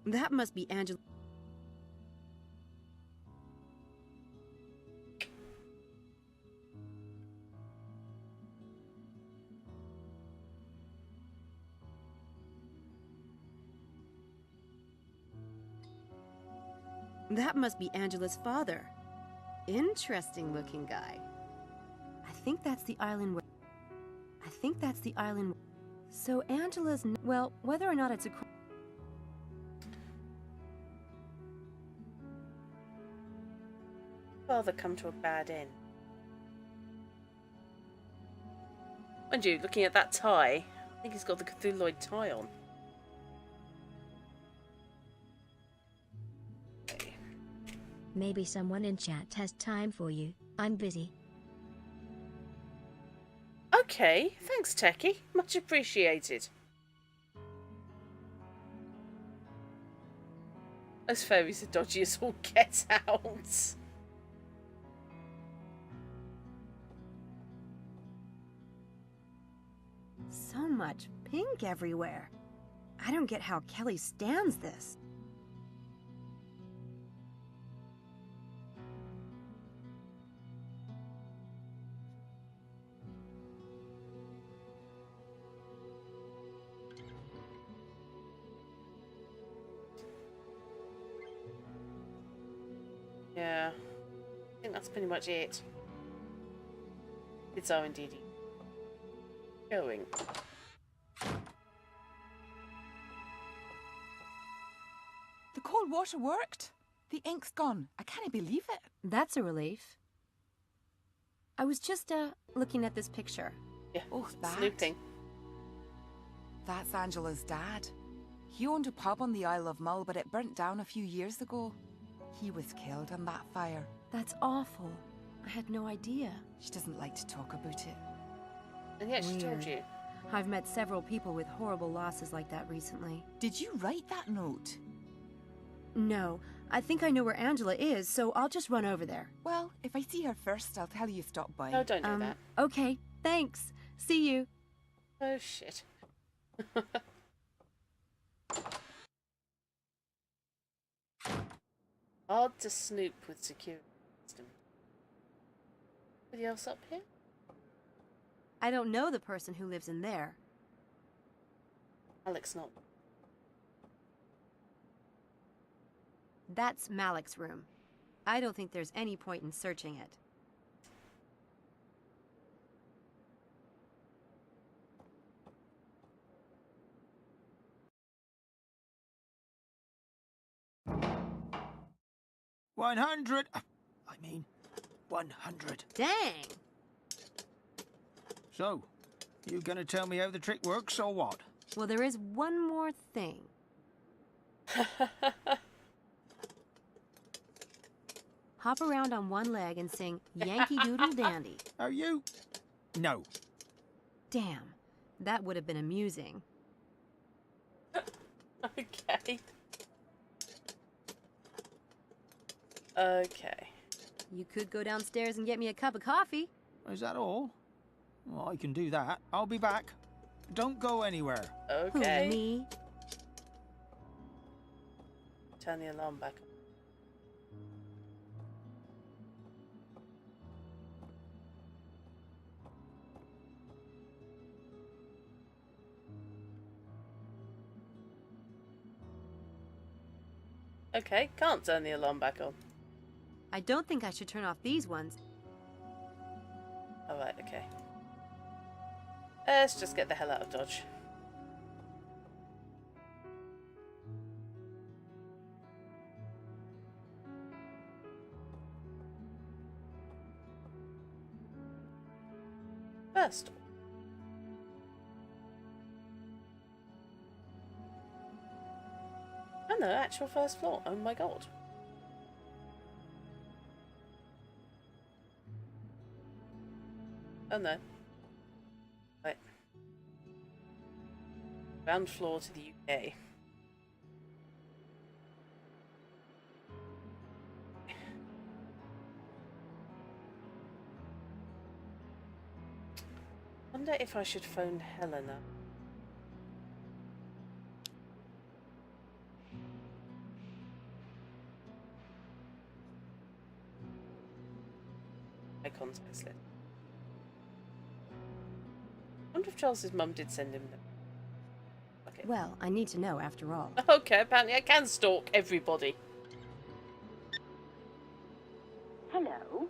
C: That must be Angela. That must be Angela's father. Interesting looking guy. I think that's the island. So Angela's. Well, whether or not it's a.
A: Father come to a bad end. Mind you, looking at that tie, I think he's got the Cthulhuid tie on.
B: Maybe someone in chat has time for you. I'm busy.
A: Okay, thanks, Techie. Much appreciated. Those fairies are dodgy as all get out.
C: So much pink everywhere. I don't get how Kelly stands this.
A: Yeah, I think that's pretty much it. It's indeed going.
L: The cold water worked. The ink's gone. I can't believe it.
C: That's a relief. I was just, looking at this picture.
A: Yeah,
L: Oh, that?
A: snooping.
L: That's Angela's dad. He owned a pub on the Isle of Mull, but it burnt down a few years ago. He was killed in that fire.
C: That's awful. I had no idea.
L: She doesn't like to talk about it.
A: And yet she told you.
C: I've met several people with horrible losses like that recently.
L: Did you write that note?
C: No, I think I know where Angela is, so I'll just run over there.
L: Well, if I see her first, I'll tell you stop by.
A: No, don't do that.
C: Okay, thanks. See you.
A: Oh, shit. Hard to snoop with security system. Anybody else up here?
C: I don't know the person who lives in there.
A: Alex not.
C: That's Malik's room. I don't think there's any point in searching it.
H: $100. 100.
C: Dang!
H: So, you gonna tell me how the trick works, or what?
C: Well, there is one more thing. Hop around on one leg and sing Yankee Doodle Dandy.
H: Are you? No.
C: Damn, that would have been amusing.
A: Okay. Okay.
C: You could go downstairs and get me a cup of coffee.
H: Is that all? Well, I can do that. I'll be back. Don't go anywhere.
A: Okay.
C: Who, me?
A: Turn the alarm back on. Okay, can't turn the alarm back on.
C: I don't think I should turn off these ones.
A: Alright, okay. Let's just get the hell out of Dodge. First. Oh no, actual first floor. Oh my god. Oh no. Right. Ground floor to the UK. Wonder if I should phone Helena. My contacts list. I wonder if Charles's mum did send him them. Okay.
C: Well, I need to know after all.
A: Okay, apparently I can stalk everybody.
D: Hello?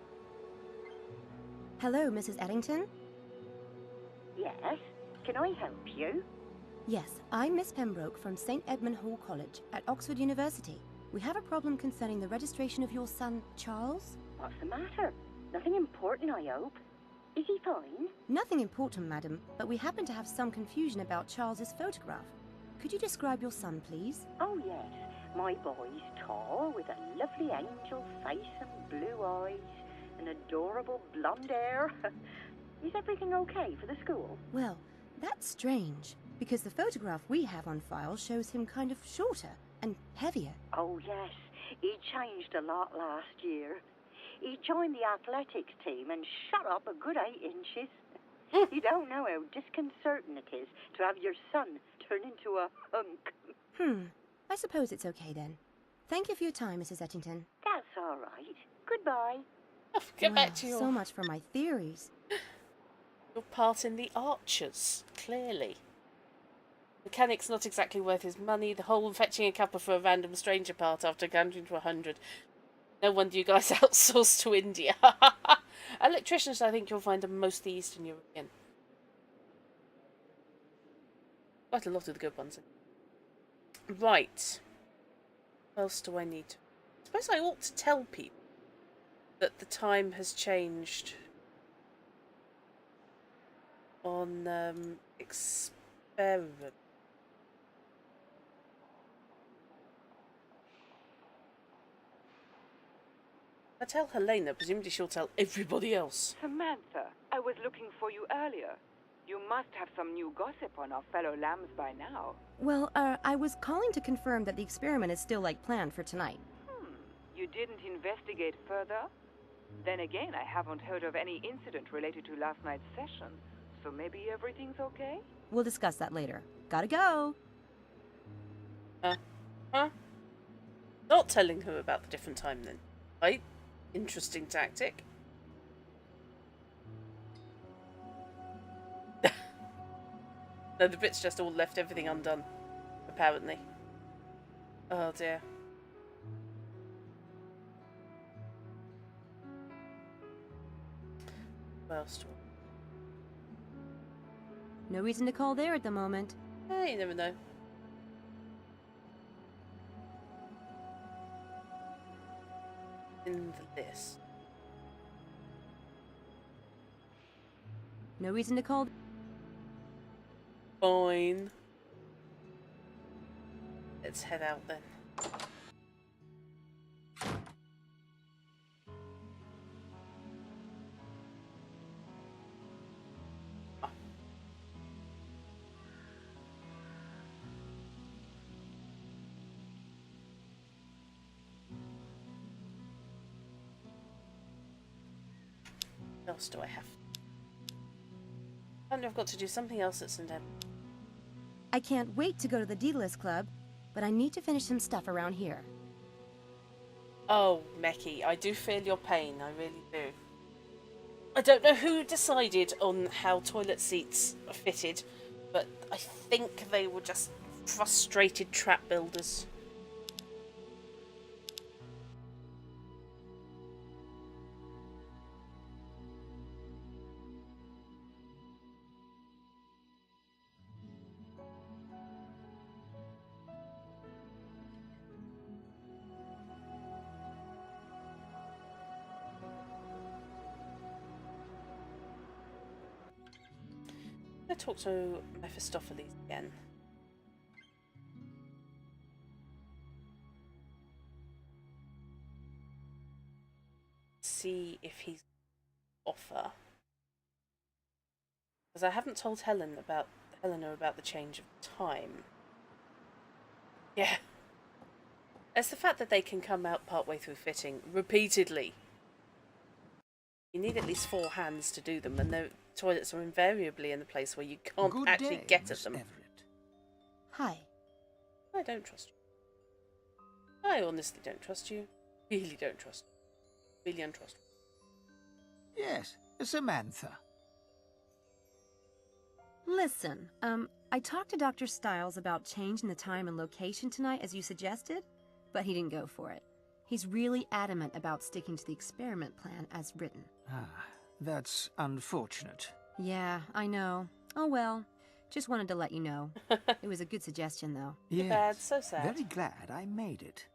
C: Hello, Mrs. Eddington?
D: Yes? Can I help you?
C: Yes, I'm Miss Pembroke from St. Edmund Hall College at Oxford University. We have a problem concerning the registration of your son, Charles.
D: What's the matter? Nothing important, I hope. Is he fine?
C: Nothing important, madam, but we happen to have some confusion about Charles's photograph. Could you describe your son, please?
D: Oh, yes. My boy's tall, with a lovely angel face and blue eyes, and adorable blonde hair. Is everything okay for the school?
C: Well, that's strange, because the photograph we have on file shows him kind of shorter and heavier.
D: Oh, yes. He changed a lot last year. He joined the athletics team and shot up a good 8 inches. You don't know how disconcerting it is to have your son turn into a hunk.
C: I suppose it's okay then. Thank you for your time, Mrs. Ettington.
D: That's all right. Goodbye.
A: Get back to your...
C: So much for my theories.
A: Your part in the Archers, clearly. Mechanic's not exactly worth his money. The whole fetching a cuppa for a random stranger part after counting to 100. No wonder you guys outsource to India. Electricians, I think you'll find, are mostly Eastern European. Quite a lot of the good ones. Right. What else do I need to... I suppose I ought to tell people that the time has changed on experiment. I tell Helena, presumably she'll tell everybody else.
G: Samantha, I was looking for you earlier. You must have some new gossip on our fellow lambs by now.
C: Well, I was calling to confirm that the experiment is still like planned for tonight.
G: You didn't investigate further? Then again, I haven't heard of any incident related to last night's session, so maybe everything's okay?
C: We'll discuss that later. Gotta go!
A: Huh? Not telling her about the different time then. Right? Interesting tactic. No, the bit's just all left everything undone, apparently. Oh dear. What else do
C: No reason to call there at the moment.
A: you never know. In the list.
C: No reason to call.
A: Fine. Let's head out then. What else do I have? I know I've got to do something else at St. Edmund.
C: I can't wait to go to the D-List Club, but I need to finish some stuff around here.
A: Oh, Meki, I do feel your pain, I really do. I don't know who decided on how toilet seats are fitted, but I think they were just frustrated trap builders. to talk to Mephistopheles again. See if he's offer. Because I haven't told Helena about the change of time. Yeah. It's the fact that they can come out partway through fitting repeatedly. You need at least 4 hands to do them, and the toilets are invariably in the place where you can't actually get at them.
H: Everett.
C: Hi.
A: I don't trust you. I honestly don't trust you. Really don't trust you. Really untrustworthy.
H: Yes, Samantha.
C: Listen, I talked to Dr. Stiles about changing the time and location tonight as you suggested, but he didn't go for it. He's really adamant about sticking to the experiment plan as written.
H: Ah, that's unfortunate.
C: Yeah, I know. Oh well, just wanted to let you know. It was a good suggestion, though.
H: Yes,
A: bad, so sad.
H: Very glad I made it.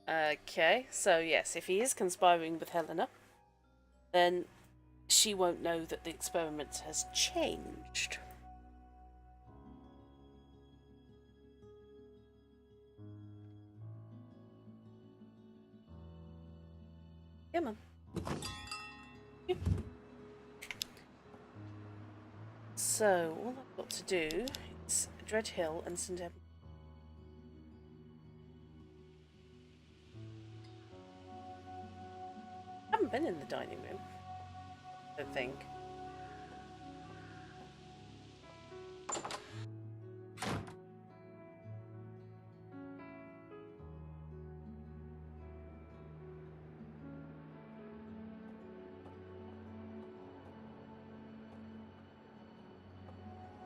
A: Okay, so yes, if he is conspiring with Helena, then she won't know that the experiment has changed. Come on. So, all I've got to do is Dread Hill and St. Edmund. I haven't been in the dining room, I don't think.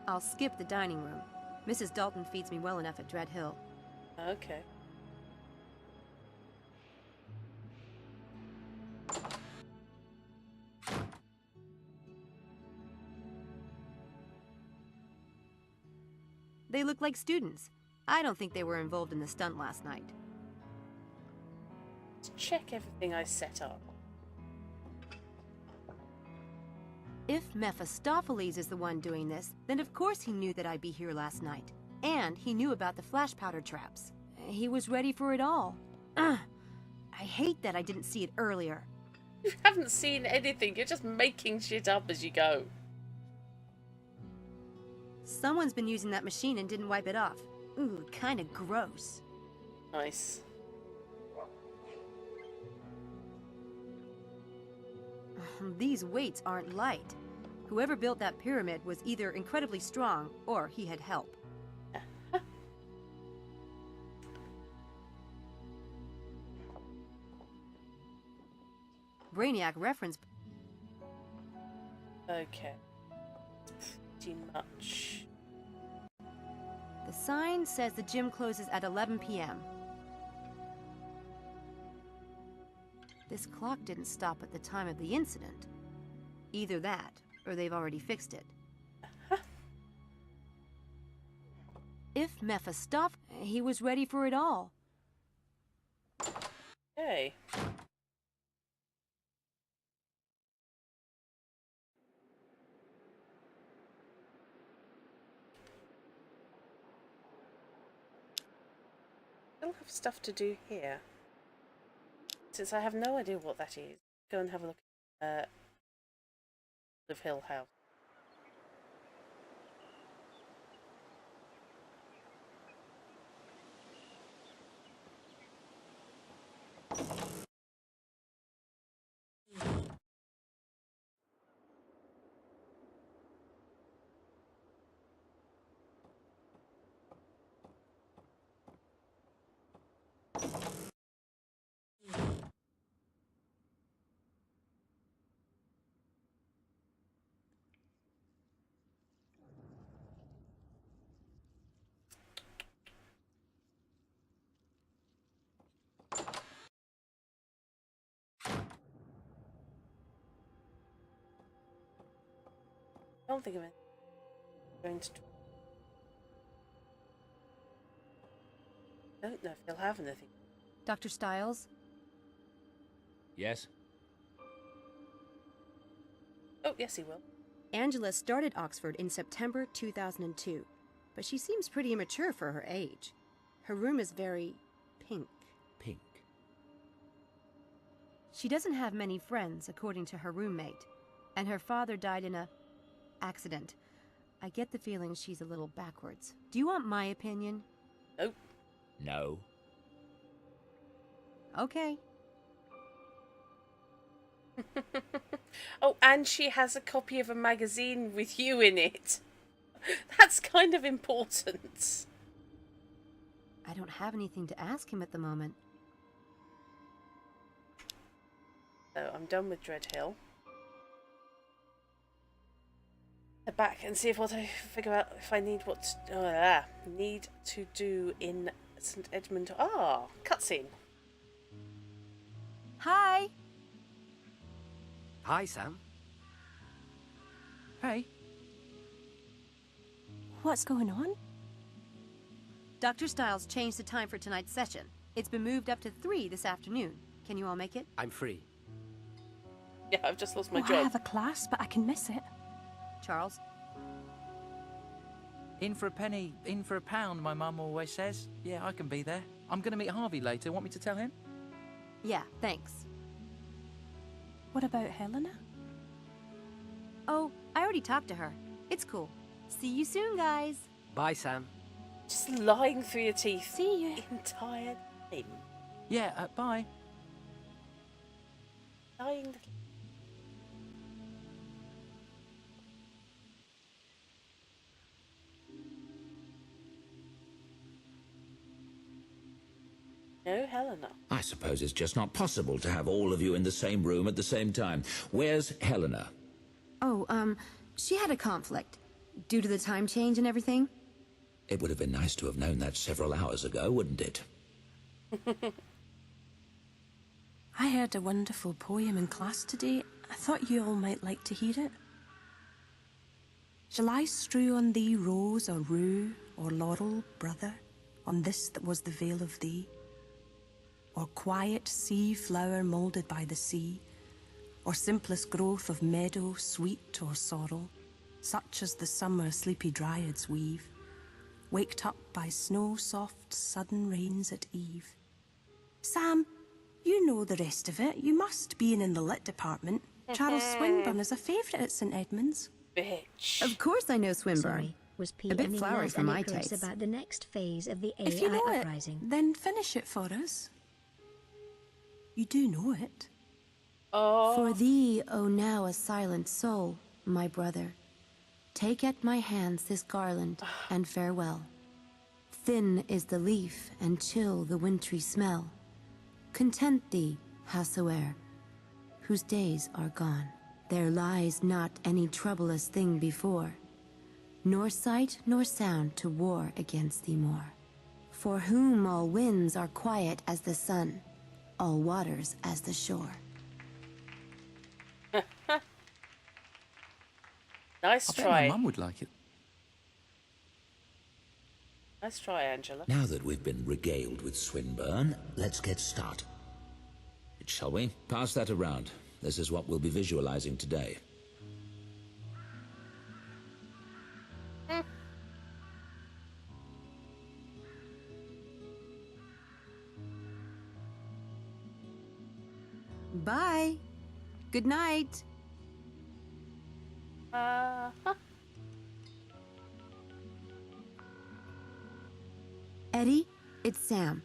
C: I'll skip the dining room. Mrs. Dalton feeds me well enough at Dread Hill.
A: Okay.
C: They look like students. I don't think they were involved in the stunt last night.
A: Let's check everything I set up.
C: If Mephistopheles is the one doing this, then of course he knew that I'd be here last night. And he knew about the flash powder traps. He was ready for it all. Ugh. I hate that I didn't see it earlier.
A: You haven't seen anything, you're just making shit up as you go.
C: Someone's been using that machine and didn't wipe it off. Ooh, kinda gross.
A: Nice.
C: These weights aren't light. Whoever built that pyramid was either incredibly strong or he had help. Brainiac reference.
A: Okay. Pretty much.
C: The sign says the gym closes at 11 p.m. This clock didn't stop at the time of the incident. Either that, or they've already fixed it. If Mephistopheles, he was ready for it all.
A: Okay. Still have stuff to do here. Since I have no idea what that is, go and have a look at the Hill House. I don't think of it. Going to. I don't know if they'll have anything.
C: Dr. Stiles?
I: Yes?
A: Oh, yes, he will.
C: Angela started Oxford in September 2002, but she seems pretty immature for her age. Her room is very pink.
I: Pink.
C: She doesn't have many friends, according to her roommate, and her father died in a accident. I get the feeling she's a little backwards. Do you want my opinion?
A: Nope.
I: No.
C: Okay.
A: Oh, and she has a copy of a magazine with you in it. That's kind of important.
C: I don't have anything to ask him at the moment.
A: So I'm done with Dread Hill. Head back and see if what I figure out if I need need to do in St. Edmund. Cutscene.
C: Hi.
J: Hi, Sam.
E: Hey.
C: What's going on? Dr. Stiles changed the time for tonight's session. It's been moved up to 3 this afternoon. Can you all make it?
J: I'm free.
A: Yeah, I've just lost my
M: I
A: job.
M: have a class, but I can miss it.
C: Charles?
E: In for a penny, in for a pound, my mum always says. Yeah, I can be there. I'm going to meet Harvey later. Want me to tell him?
C: Yeah, thanks.
M: What about Helena?
C: Oh, I already talked to her. It's cool. See you soon, guys.
J: Bye, Sam.
A: Just lying through your teeth.
M: See you.
A: The entire time.
E: Yeah, bye.
A: Lying. No, Helena.
I: I suppose it's just not possible to have all of you in the same room at the same time. Where's Helena?
C: Oh, she had a conflict. Due to the time change and everything.
I: It would have been nice to have known that several hours ago, wouldn't it?
M: I heard a wonderful poem in class today. I thought you all might like to hear it. Shall I strew on thee rose or rue or laurel, brother, on this that was the veil of thee? Or quiet sea flower moulded by the sea, or simplest growth of meadow, sweet or sorrel, such as the summer sleepy dryads weave, waked up by snow-soft sudden rains at eve. Sam, you know the rest of it. You must, being in the lit department. Charles Swinburne is a favourite at St. Edmunds.
A: Bitch.
C: Of course I know Swinburne.
B: Sorry, was
C: A bit
B: PMing
C: flowery
B: Naz
C: for
B: any
C: my
B: clues
C: taste.
B: about the next phase of the AI
M: If you know it,
B: uprising?
M: then finish it for us. You do know it.
A: Oh.
C: For thee, O now a silent soul, my brother, take at my hands this garland, and farewell. Thin is the leaf, and chill the wintry smell. Content thee, howsoe'er, whose days are gone. There lies not any troublous thing before, nor sight nor sound to war against thee more. For whom all winds are quiet as the sun, all waters as the shore.
A: Nice
E: I bet
A: try.
E: my mum would like it.
A: Nice try, Angela.
I: Now that we've been regaled with Swinburne, let's get started. Shall we? Pass that around. This is what we'll be visualizing today.
C: Bye. Good night. Eddie, it's Sam.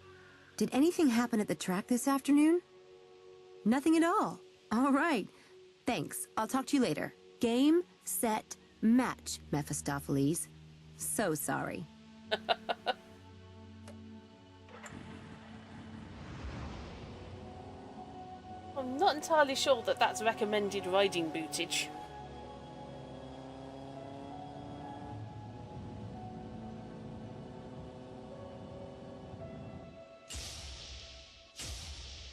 C: Did anything happen at the track this afternoon? Nothing at all. All right. Thanks. I'll talk to you later. Game, set, match, Mephistopheles. So sorry.
A: I'm not entirely sure that that's recommended riding bootage.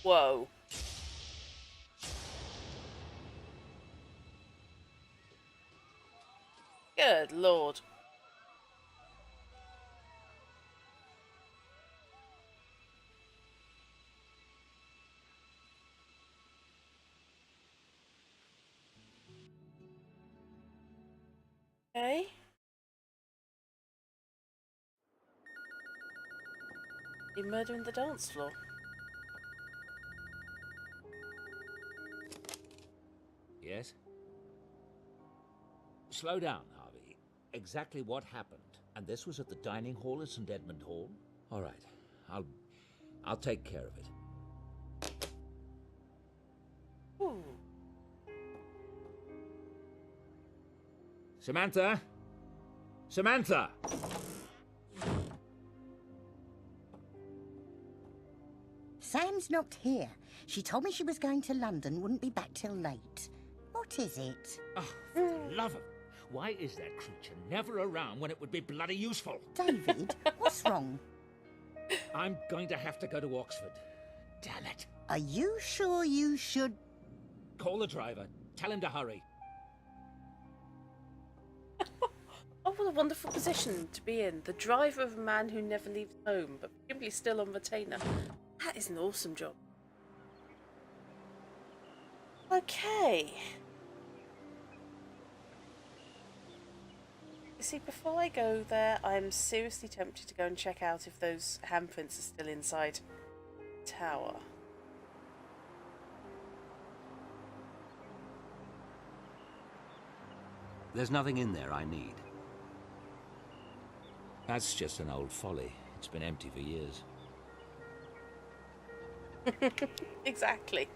A: Whoa. Good lord. Okay. A murder in the dance floor.
I: Yes? Slow down, Harvey. Exactly what happened? And this was at the dining hall at St. Edmund Hall? All right. I'll take care of it.
A: Ooh.
I: Samantha? Samantha!
D: Sam's not here. She told me she was going to London, wouldn't be back till late. What is it?
I: Oh, for the love of... Why is that creature never around when it would be bloody useful?
D: David, what's wrong?
I: I'm going to have to go to Oxford. Damn it.
D: Are you sure you should...
I: Call the driver. Tell him to hurry.
A: Oh, what a wonderful position to be in. The driver of a man who never leaves home, but presumably still on retainer. That is an awesome job. Okay. You see, before I go there, I'm seriously tempted to go and check out if those handprints are still inside the tower.
J: There's nothing in there I need.
I: That's just an old folly. It's been empty for years.
A: Exactly.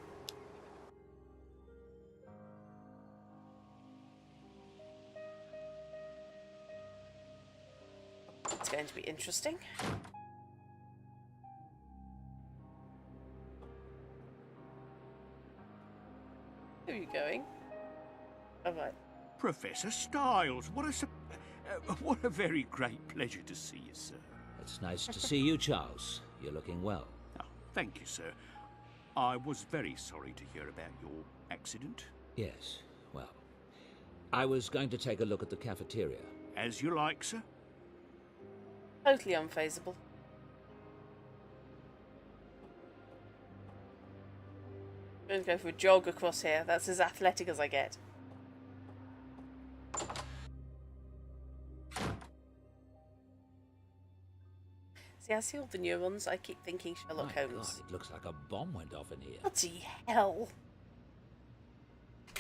A: It's going to be interesting. Who are you going? All right.
F: Professor Styles, what a very great pleasure to see you, sir.
I: It's nice to see you, Charles. You're looking well.
F: Oh, thank you, sir. I was very sorry to hear about your accident.
I: Yes, well, I was going to take a look at the cafeteria.
F: As you like, sir.
A: Totally unfazable. I'm going to go for a jog across here. That's as athletic as I get. See, I see all the neurons. I keep thinking Sherlock
I: My
A: Holmes.
I: God, it looks like a bomb went off in here.
A: Bloody hell.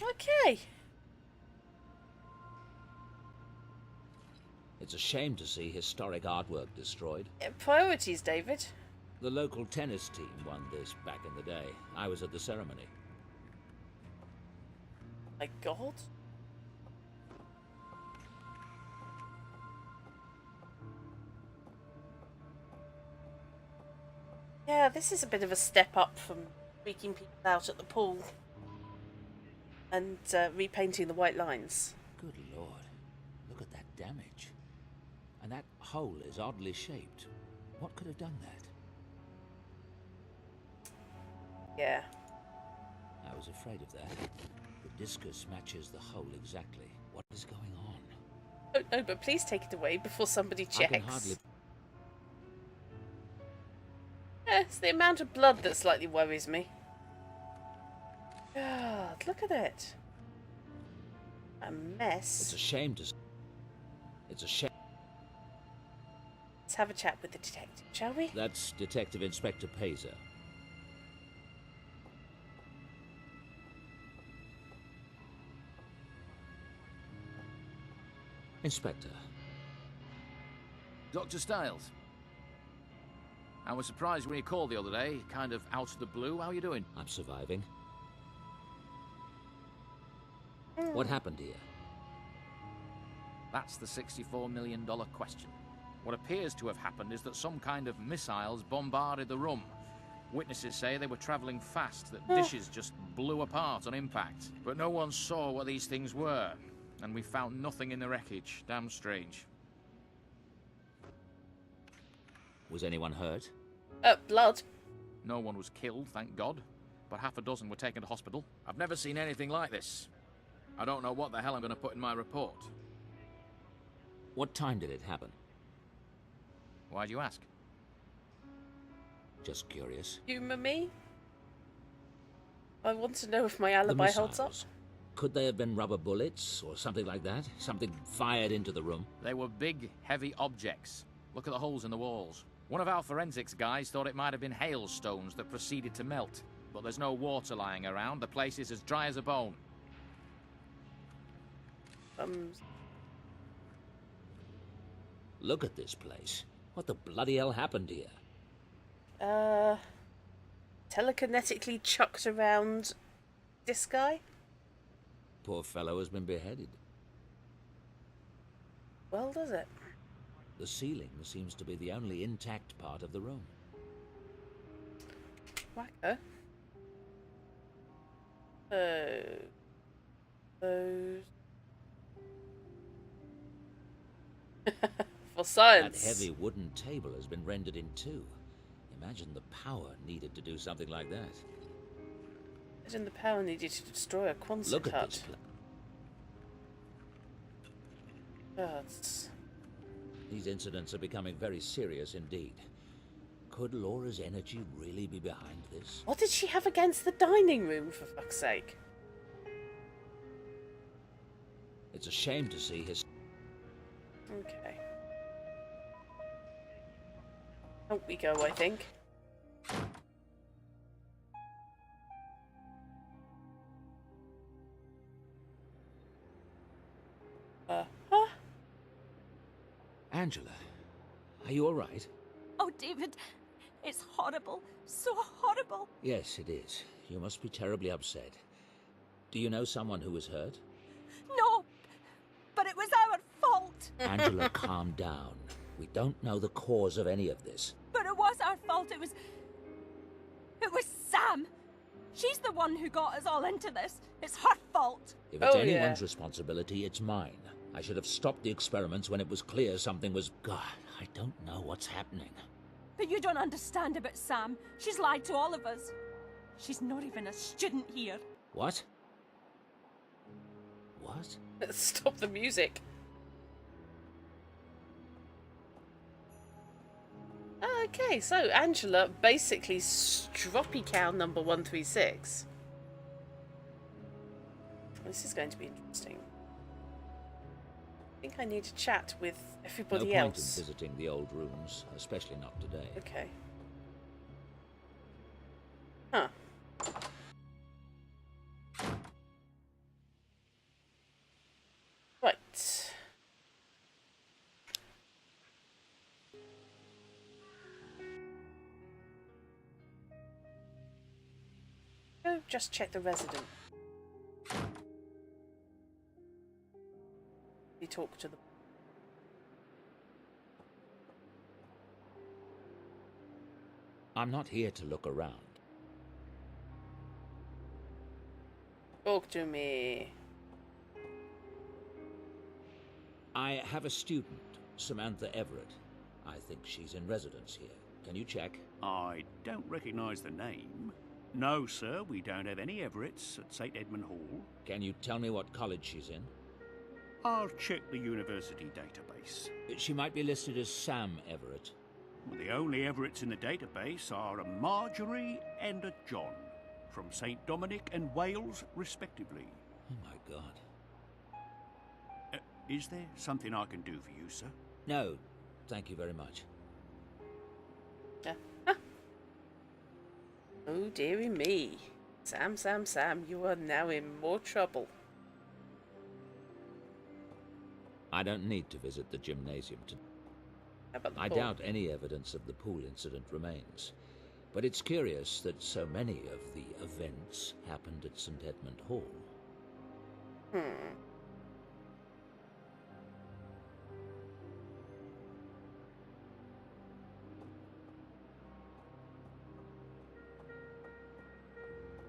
A: Okay.
I: It's a shame to see historic artwork destroyed.
A: Priorities, David.
I: The local tennis team won this back in the day. I was at the ceremony.
A: My God. Yeah, this is a bit of a step up from freaking people out at the pool and repainting the white lines.
I: Good Lord. Look at that damage. And that hole is oddly shaped. What could have done that?
A: Yeah.
I: I was afraid of that. The discus matches the hole exactly. What is going on?
A: Oh, no, but please take it away before somebody
I: I
A: checks.
I: can hardly...
A: It's the amount of blood that slightly worries me. God, look at it. A mess.
I: It's a shame to... It's a shame...
A: Let's have a chat with the detective, shall we?
I: That's Detective Inspector Pazer. Inspector.
E: Dr. Styles. I was surprised when you called the other day, kind of out of the blue. How are you doing?
I: I'm surviving. What happened here?
E: That's the $64 million question. What appears to have happened is that some kind of missiles bombarded the room. Witnesses say they were travelling fast, that dishes just blew apart on impact. But no one saw what these things were, and we found nothing in the wreckage. Damn strange.
I: Was anyone hurt?
A: Blood.
E: No one was killed, thank God, but half a dozen were taken to hospital. I've never seen anything like this. I don't know what the hell I'm going to put in my report.
I: What time did it happen?
E: Why'd you ask?
I: Just curious.
A: Humour me? I want to know if my alibi holds up.
I: Could they have been rubber bullets or something like that? Something fired into the room?
E: They were big, heavy objects. Look at the holes in the walls. One of our forensics guys thought it might have been hailstones that proceeded to melt. But there's no water lying around. The place is as dry as a bone.
I: Look at this place. What the bloody hell happened here?
A: Telekinetically chucked around this guy?
I: Poor fellow has been beheaded.
A: Well, does it?
I: The ceiling seems to be the only intact part of the room.
A: Wacko. Those. For science.
I: That heavy wooden table has been rendered in two. Imagine the power needed to do something like that.
A: Imagine the power needed to destroy a Quonset
I: Look at
A: hut.
I: this place.
A: Gods.
I: These incidents are becoming very serious indeed. Could Laura's energy really be behind this?
A: What did she have against the dining room, for fuck's sake?
I: It's a shame to see his...
A: Okay. Out we go, I think. Huh?
I: Angela, are you all right?
N: Oh, David, it's horrible. So horrible.
I: Yes, it is. You must be terribly upset. Do you know someone who was hurt?
N: No, but it was our fault.
I: Angela, calm down. We don't know the cause of any of this.
N: But it was our fault. It was Sam. She's the one who got us all into this. It's her fault.
I: If it's anyone's responsibility, it's mine. I should have stopped the experiments when it was clear something was... God, I don't know what's happening.
N: But you don't understand about Sam. She's lied to all of us. She's not even a student here.
I: What? What?
A: Stop the music. Okay, so Angela basically stroppy cow number 136. This is going to be interesting. I think I need to chat with everybody
I: No point
A: else.
I: in visiting the old rooms, especially not today.
A: Okay. Huh. Right. Go just check the resident. We talk to the...
I: I'm not here to look around.
A: Talk to me.
I: I have a student, Samantha Everett. I think she's in residence here. Can you check?
F: I don't recognise the name. No, sir, we don't have any Everetts at St. Edmund Hall.
I: Can you tell me what college she's in?
F: I'll check the university database.
I: She might be listed as Sam Everett.
F: Well, the only Everetts in the database are a Marjorie and a John, from St. Dominic and Wales, respectively.
I: Oh, my God.
F: Is there something I can do for you, sir?
I: No, thank you very much.
A: Oh, dearie me. Sam, you are now in more trouble.
I: I don't need to visit the gymnasium today.
A: How about the
I: I
A: pool?
I: doubt any evidence of the pool incident remains. But it's curious that so many of the events happened at St. Edmund Hall.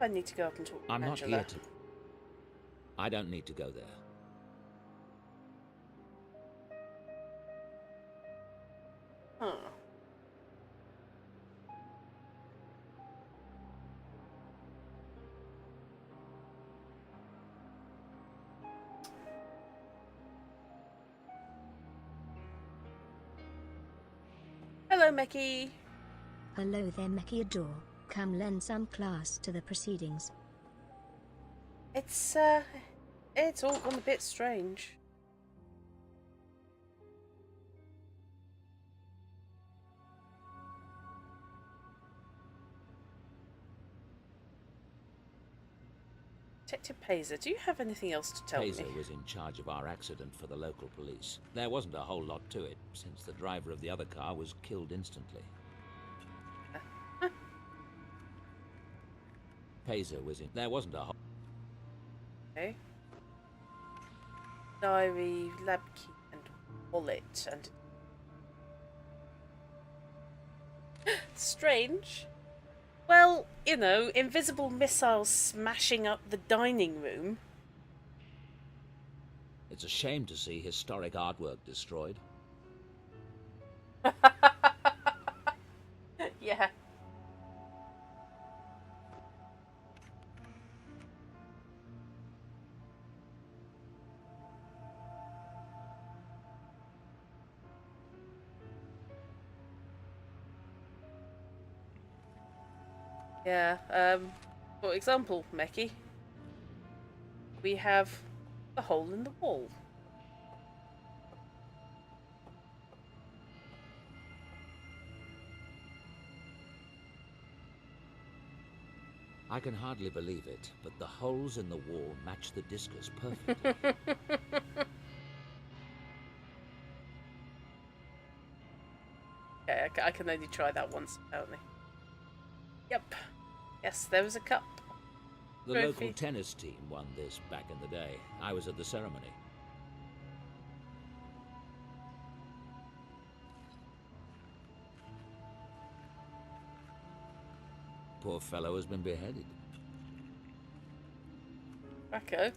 A: I need to go up and talk to
I: I'm not
A: Angela.
I: here to... I don't need to go there.
A: Huh. Hello, Mecky.
B: Hello there, Mechiador. Come lend some class to the proceedings.
A: It's It's all gone a bit strange. Detective Pazer, do you have anything else to tell me?
I: Pazer was in charge of our accident for the local police. There wasn't a whole lot to it, since the driver of the other car was killed instantly. Pazer was in... There wasn't a whole...
A: Okay. Diary, lab key, and wallet, and... Strange. Well, you know, invisible missiles smashing up the dining room.
I: It's a shame to see historic artwork destroyed.
A: Yeah. Yeah, for example, Meki, we have a hole in the wall.
I: I can hardly believe it, but the holes in the wall match the discus perfectly.
A: Okay, I can only try that once, apparently. Yep. Yes, there was a cup.
I: The
A: Trophy.
I: local tennis team won this back in the day. I was at the ceremony. Poor fellow has been beheaded.
A: Racco.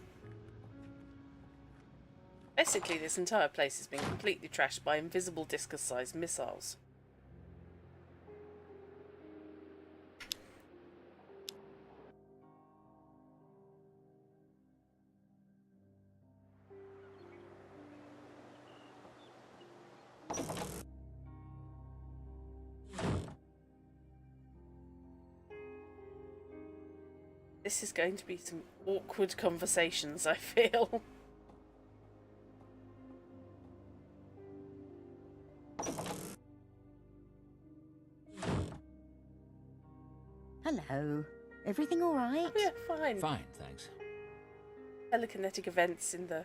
A: Basically, this entire place has been completely trashed by invisible discus-sized missiles. This is going to be some awkward conversations, I feel.
D: Hello. Everything all right?
A: Yeah, fine.
I: Fine, thanks.
A: Telekinetic events in the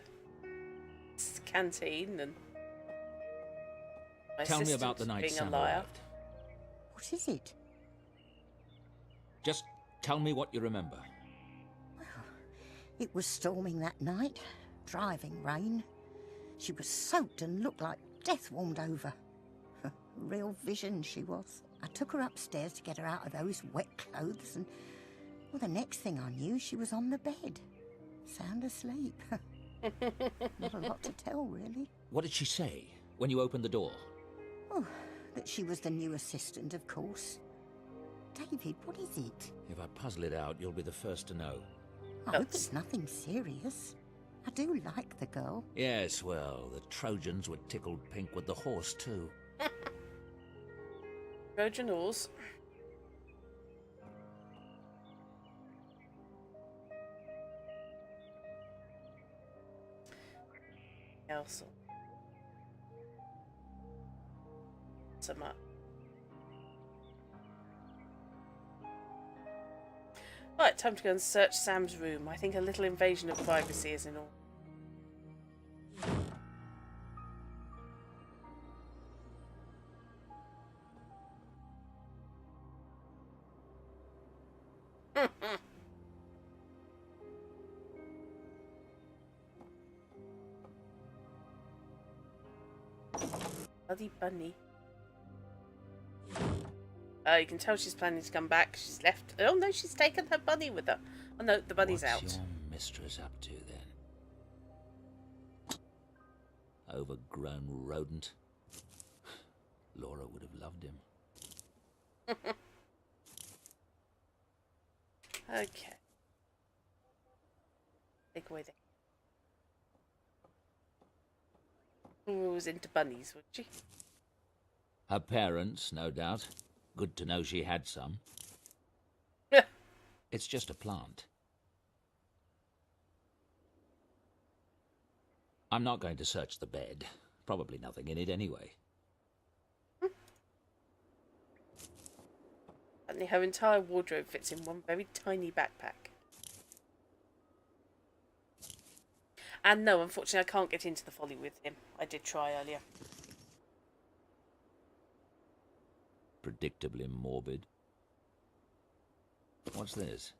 A: canteen and my
I: Tell me about the
A: assistant
I: night
A: being a
I: Sam
A: liar.
I: arrived.
D: What is it?
I: Just tell me what you remember.
D: It was storming that night. Driving rain. She was soaked and looked like death warmed over. Real vision she was. I took her upstairs to get her out of those wet clothes and... well, the next thing I knew, she was on the bed. Sound asleep. Not a lot to tell, really.
I: What did she say when you opened the door?
D: Oh, that she was the new assistant, of course. David, what is it?
I: If I puzzle it out, you'll be the first to know.
D: I hope it's nothing serious. I do like the girl.
I: Yes, well, the Trojans were tickled pink with the horse, too.
A: Trojan horse. Else. So much. Right, time to go and search Sam's room. I think a little invasion of privacy is in order. Bloody bunny. You can tell she's planning to come back. She's left. Oh no, she's taken her bunny with her. Oh no, the bunny's out.
I: What's your mistress up to, then? Overgrown rodent. Laura would have loved him.
A: Okay. Take away the... Who was into bunnies, would she?
I: Her parents, no doubt. Good to know she had some. It's just a plant. I'm not going to search the bed. Probably nothing in it anyway.
A: Apparently her entire wardrobe fits in one very tiny backpack. And no, unfortunately I can't get into the folly with him. I did try earlier.
I: Predictably morbid. What's this?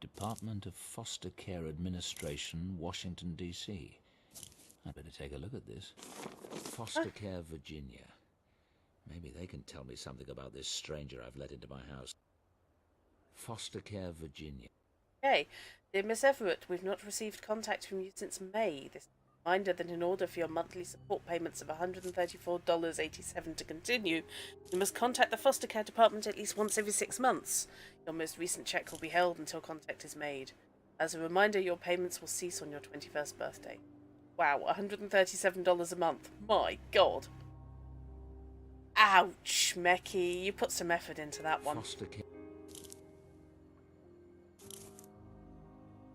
I: Department of Foster Care Administration, Washington, D.C. I'd better take a look at this. Foster Care, Virginia. Maybe they can tell me something about this stranger I've let into my house. Foster Care, Virginia.
A: Okay. Dear Miss Everett, we've not received contact from you since May. This is a reminder that in order for your monthly support payments of $134.87 to continue, you must contact the foster care department at least once every 6 months. Your most recent check will be held until contact is made. As a reminder, your payments will cease on your 21st birthday. Wow, $137 a month. My God. Ouch, Mecky. You put some effort into that one.
I: Foster care.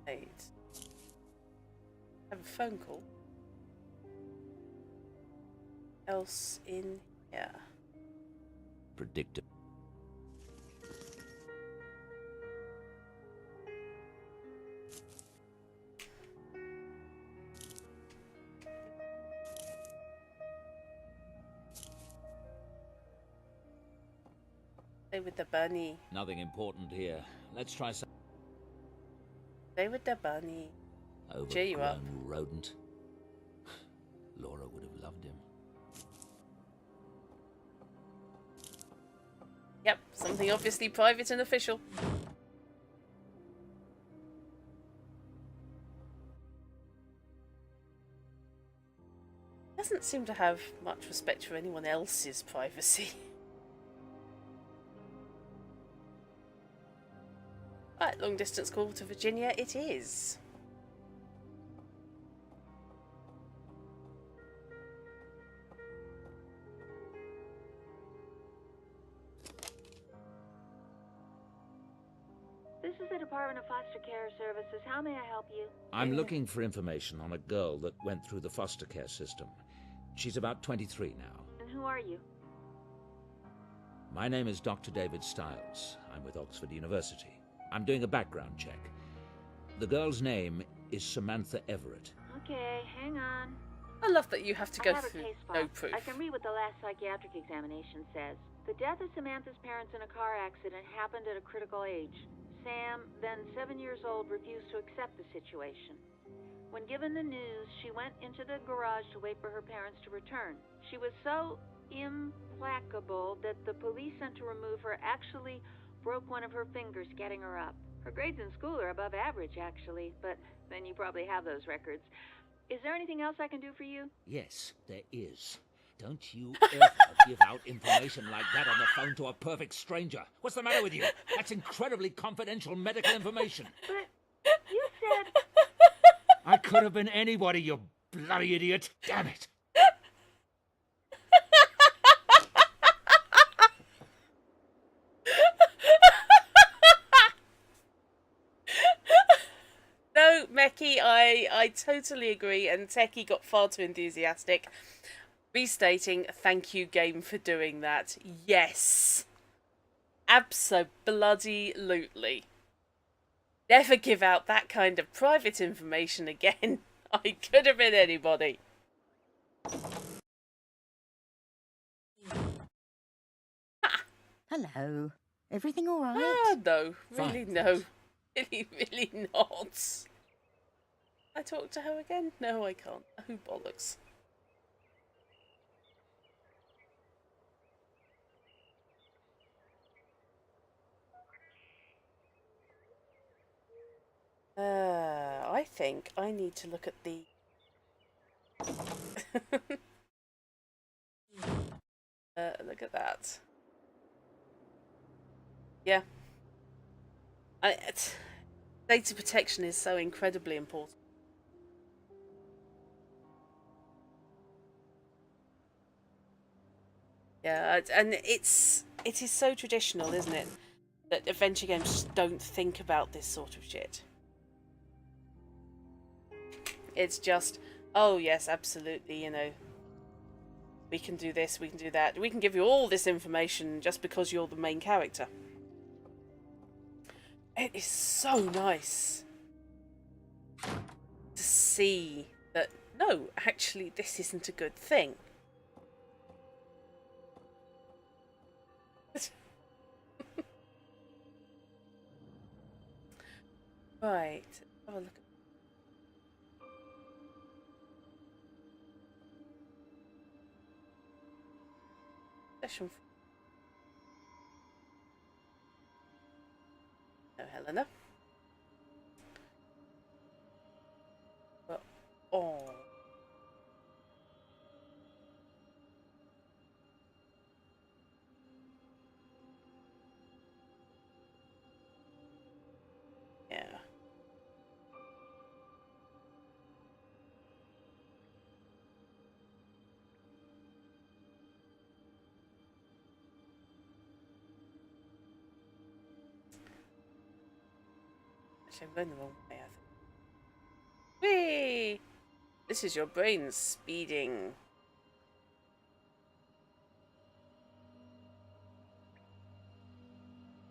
A: Right. Have a phone call. Else in here.
I: Predictable.
A: Stay with the bunny.
I: Nothing important here. Let's try some.
A: Stay with the bunny. Cheer you up.
I: Overgrown rodent. Laura would have loved him.
A: Yep, something obviously private and official. Doesn't seem to have much respect for anyone else's privacy. Right, long distance call to Virginia it is.
G: This is the Department of Foster Care Services. How may I help you?
I: I'm looking for information on a girl that went through the foster care system. She's about 23 now.
G: And who are you?
I: My name is Dr. David Stiles. I'm with Oxford University. I'm doing a background check. The girl's name is Samantha Everett.
G: Okay, hang on.
A: I love that you have to go
G: I have a
A: through
G: case
A: no
G: file.
A: proof.
G: I can read what the last psychiatric examination says. The death of Samantha's parents in a car accident happened at a critical age. Sam, then 7 years old, refused to accept the situation. When given the news, she went into the garage to wait for her parents to return. She was so implacable that the police sent to remove her actually broke one of her fingers getting her up. Her grades in school are above average, actually, but then you probably have those records. Is there anything else I can do for you?
I: Yes, there is. Don't you ever give out information like that on the phone to a perfect stranger. What's the matter with you? That's incredibly confidential medical information.
G: But you said...
I: I could have been anybody, you bloody idiot. Damn it.
A: No, Mecky, I totally agree, and Techie got far too enthusiastic. Restating, thank you, game, for doing that. Yes. Abso-bloody-lutely. Never give out that kind of private information again. I could have been anybody.
D: Hello. Everything all right?
A: Ah, no. Really,
I: Fine,
A: no. Really, really not. I talk to her again? No, I can't. Who bollocks? I think I need to look at the... look at that. Yeah. Data protection is so incredibly important. Yeah, and it is so traditional, isn't it? That adventure games just don't think about this sort of shit. It's just, oh yes, absolutely, you know, we can do this, we can do that. We can give you all this information just because you're the main character. It is so nice to see that, no, actually, this isn't a good thing. Right, have a look at session. No, Helena. But, oh. Yeah. Actually, I'm going the wrong way, I think. Whee! This is your brain speeding.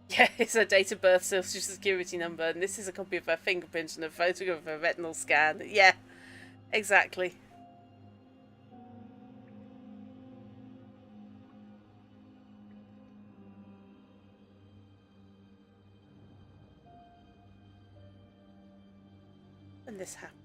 A: Yeah, it's her date of birth, social security number, and this is a copy of her fingerprint and a photo of her retinal scan. Yeah, exactly. When this happened.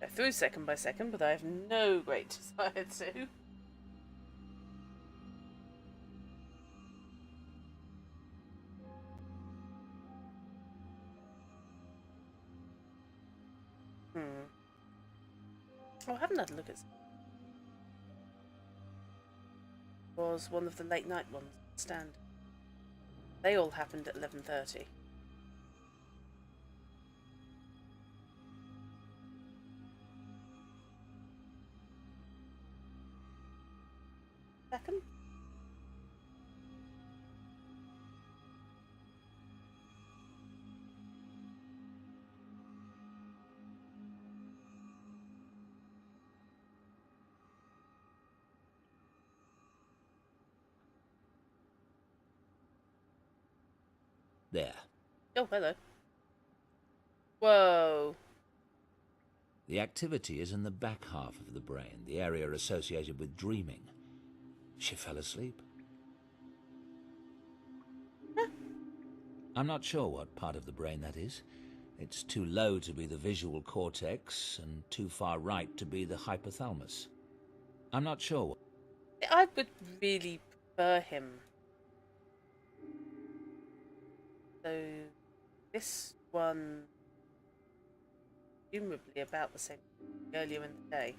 A: Go through second by second, but I have no great desire to. Oh, I haven't had a look at. Was one of the late night ones. Stand. They all happened at 11:30. Second.
I: There.
A: Oh, hello. Whoa.
I: The activity is in the back half of the brain, the area associated with dreaming. She fell asleep. I'm not sure what part of the brain that is. It's too low to be the visual cortex and too far right to be the hypothalamus. I'm not sure.
A: I would really prefer him. So, this one, presumably about the same earlier in the day.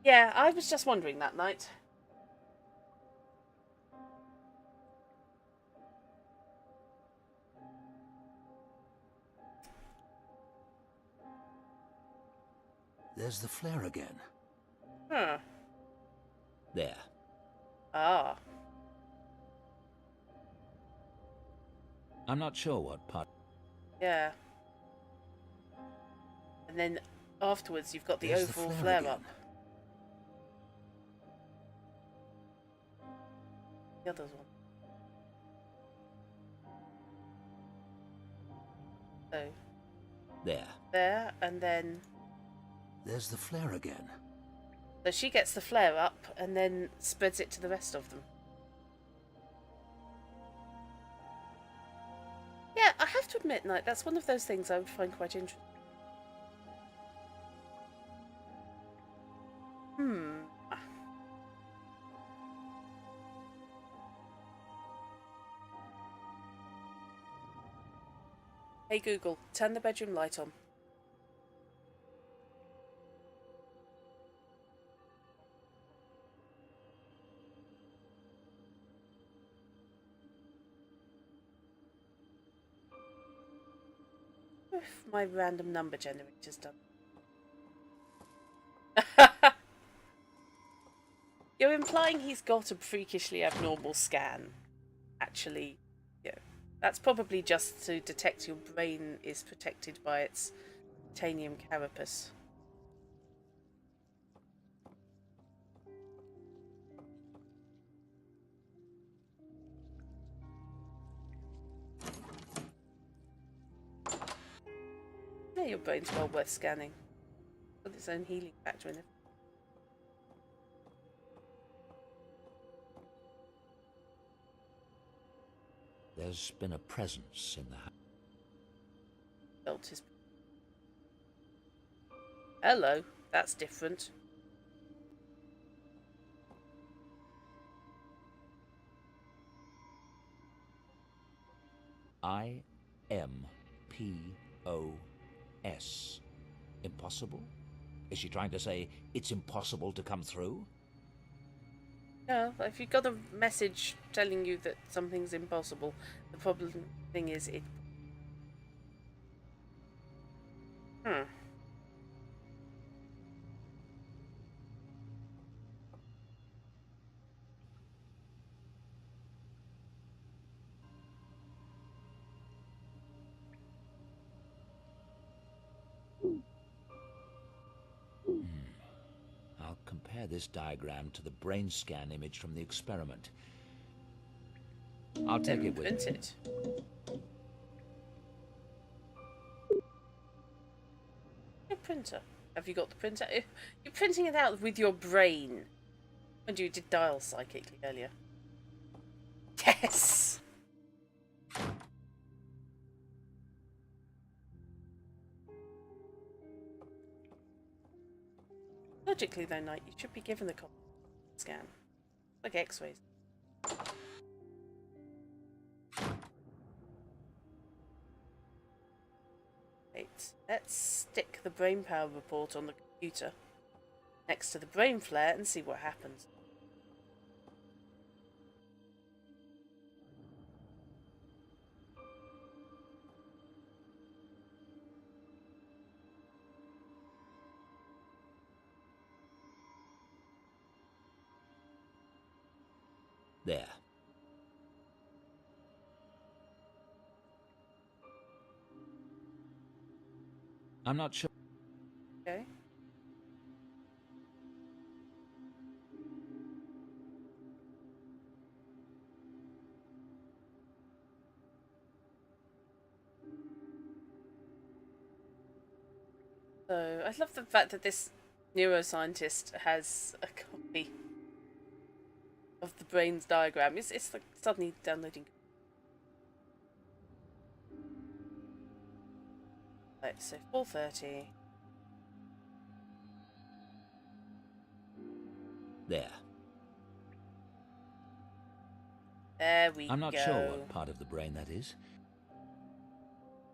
A: Yeah, I was just wondering that night.
I: There's the flare again.
A: Huh.
I: There.
A: Ah.
I: I'm not sure what part.
A: Yeah. And then afterwards you've got the
I: There's
A: overall
I: the
A: flare
I: again.
A: up. The other one. So.
I: There.
A: There, and then.
I: There's the flare again.
A: So she gets the flare up and then spreads it to the rest of them. Yeah, I have to admit, like, that's one of those things I would find quite interesting. Hey Google, turn the bedroom light on. if my random number generator's done. You're implying he's got a freakishly abnormal scan. Actually, yeah. That's probably just to detect your brain is protected by its titanium carapace. Yeah, your brain's well worth scanning. Got its own healing factor in it.
I: There's been a presence in the house.
A: Felt his... Hello, that's different.
I: IMPOS. Impossible? Is she trying to say it's impossible to come through?
A: No, if you've got a message telling you that something's impossible, the problem thing is it...
I: I'll compare this diagram to the brain scan image from the experiment. I'll take it with me.
A: Print it. Your printer. Have you got the printer? You're printing it out with your brain. And you did dial psychically earlier. Yes! Logically though, Knight, you should be given the copy scan. Like X-rays. Right, let's stick the brain power report on the computer next to the brain flare and see what happens.
I: There. I'm not sure.
A: Okay. So, I love the fact that this neuroscientist has a copy of the brain's diagram. It's like suddenly downloading. Right, so 4:30.
I: There.
A: There we go.
I: I'm not sure what part of the brain that is.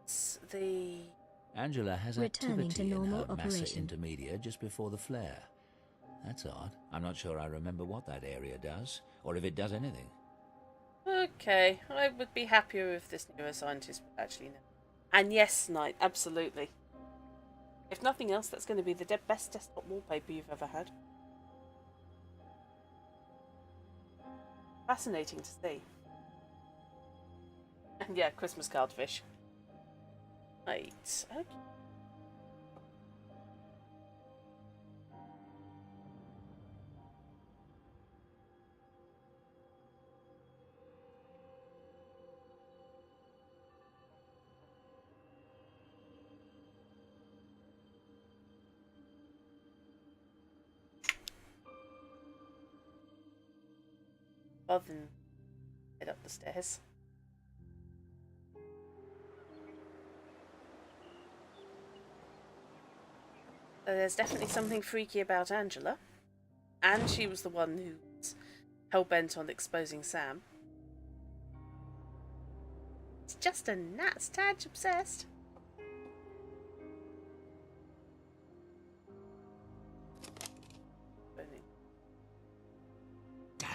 A: It's the...
I: Angela has
B: Returning
I: activity
B: to normal
I: in her massa
B: operation.
I: intermedia just before the flare. That's odd. I'm not sure I remember what that area does, or if it does anything.
A: Okay, I would be happier if this neuroscientist would actually know. And yes, Knight, absolutely. If nothing else, that's going to be the best desktop wallpaper you've ever had. Fascinating to see. And yeah, Christmas card fish. Right, okay. Rather than head up the stairs. So there's definitely something freaky about Angela. And she was the one who was hell-bent on exposing Sam. It's just a gnat's tad obsessed.
F: Damn.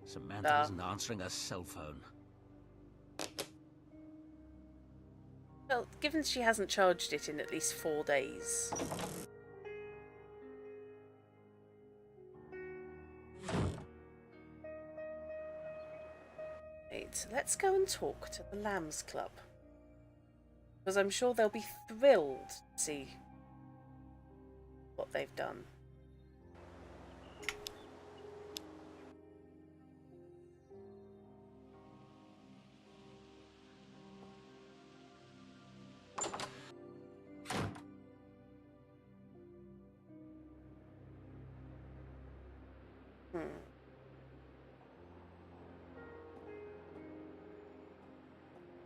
F: Samantha isn't answering her cell phone.
A: Well, given she hasn't charged it in at least 4 days. Right, let's go and talk to the Lambs Club. Because I'm sure they'll be thrilled to see what they've done.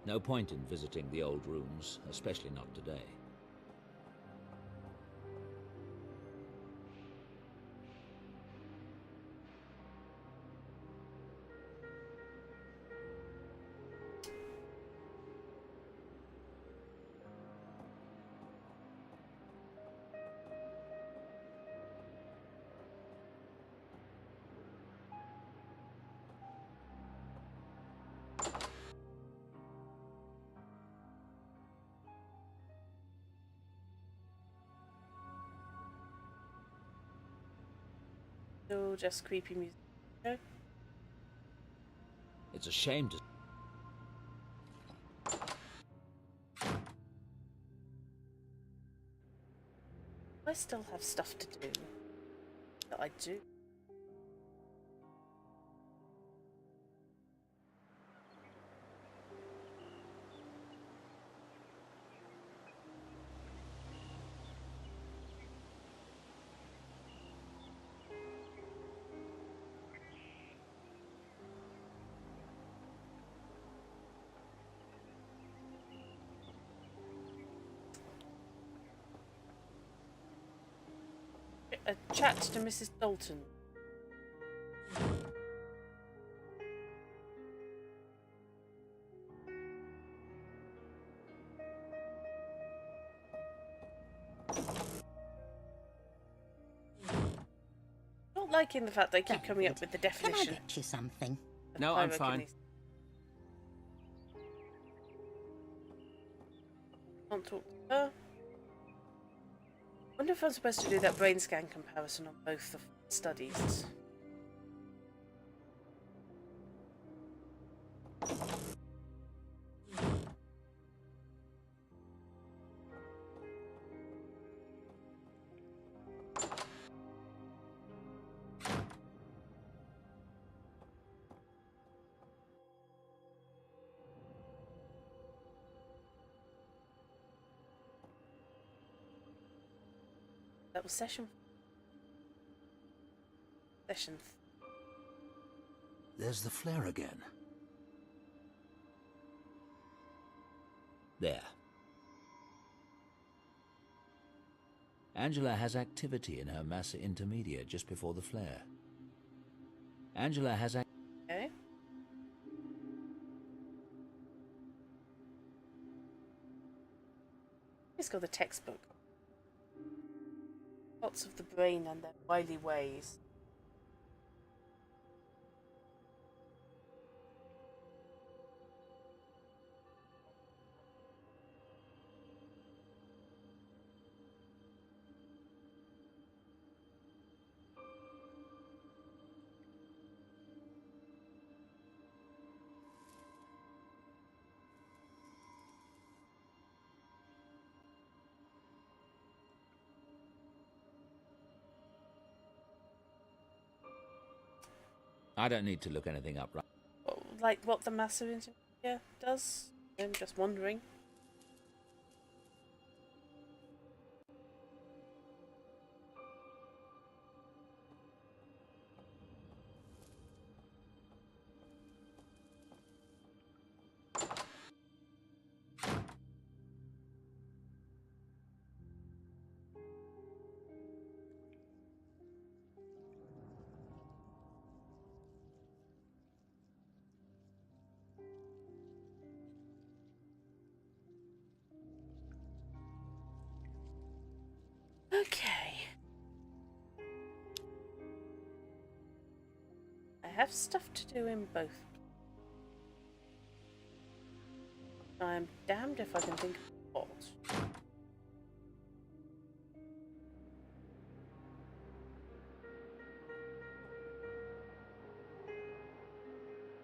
I: No point in visiting the old rooms, especially not today.
A: Still just creepy music. Okay.
I: It's a shame to...
A: I still have stuff to do. That I do. A chat to Mrs. Dalton. Not liking the fact they keep coming up with the definition.
D: Can I get you something?
K: No, I'm fine.
A: Can't talk to her. Wonder if I'm supposed to do that brain scan comparison on both the studies. That was session.
I: There's the flare again. There. Angela has activity in her massa intermedia just before the flare. Angela has
A: Okay. Let's go the textbook. Lots of the brain and their wily ways.
I: I don't need to look anything up, right?
A: Like what the massive intermedia does? I'm just wondering. Okay. I have stuff to do in both. I'm damned if I can think of What?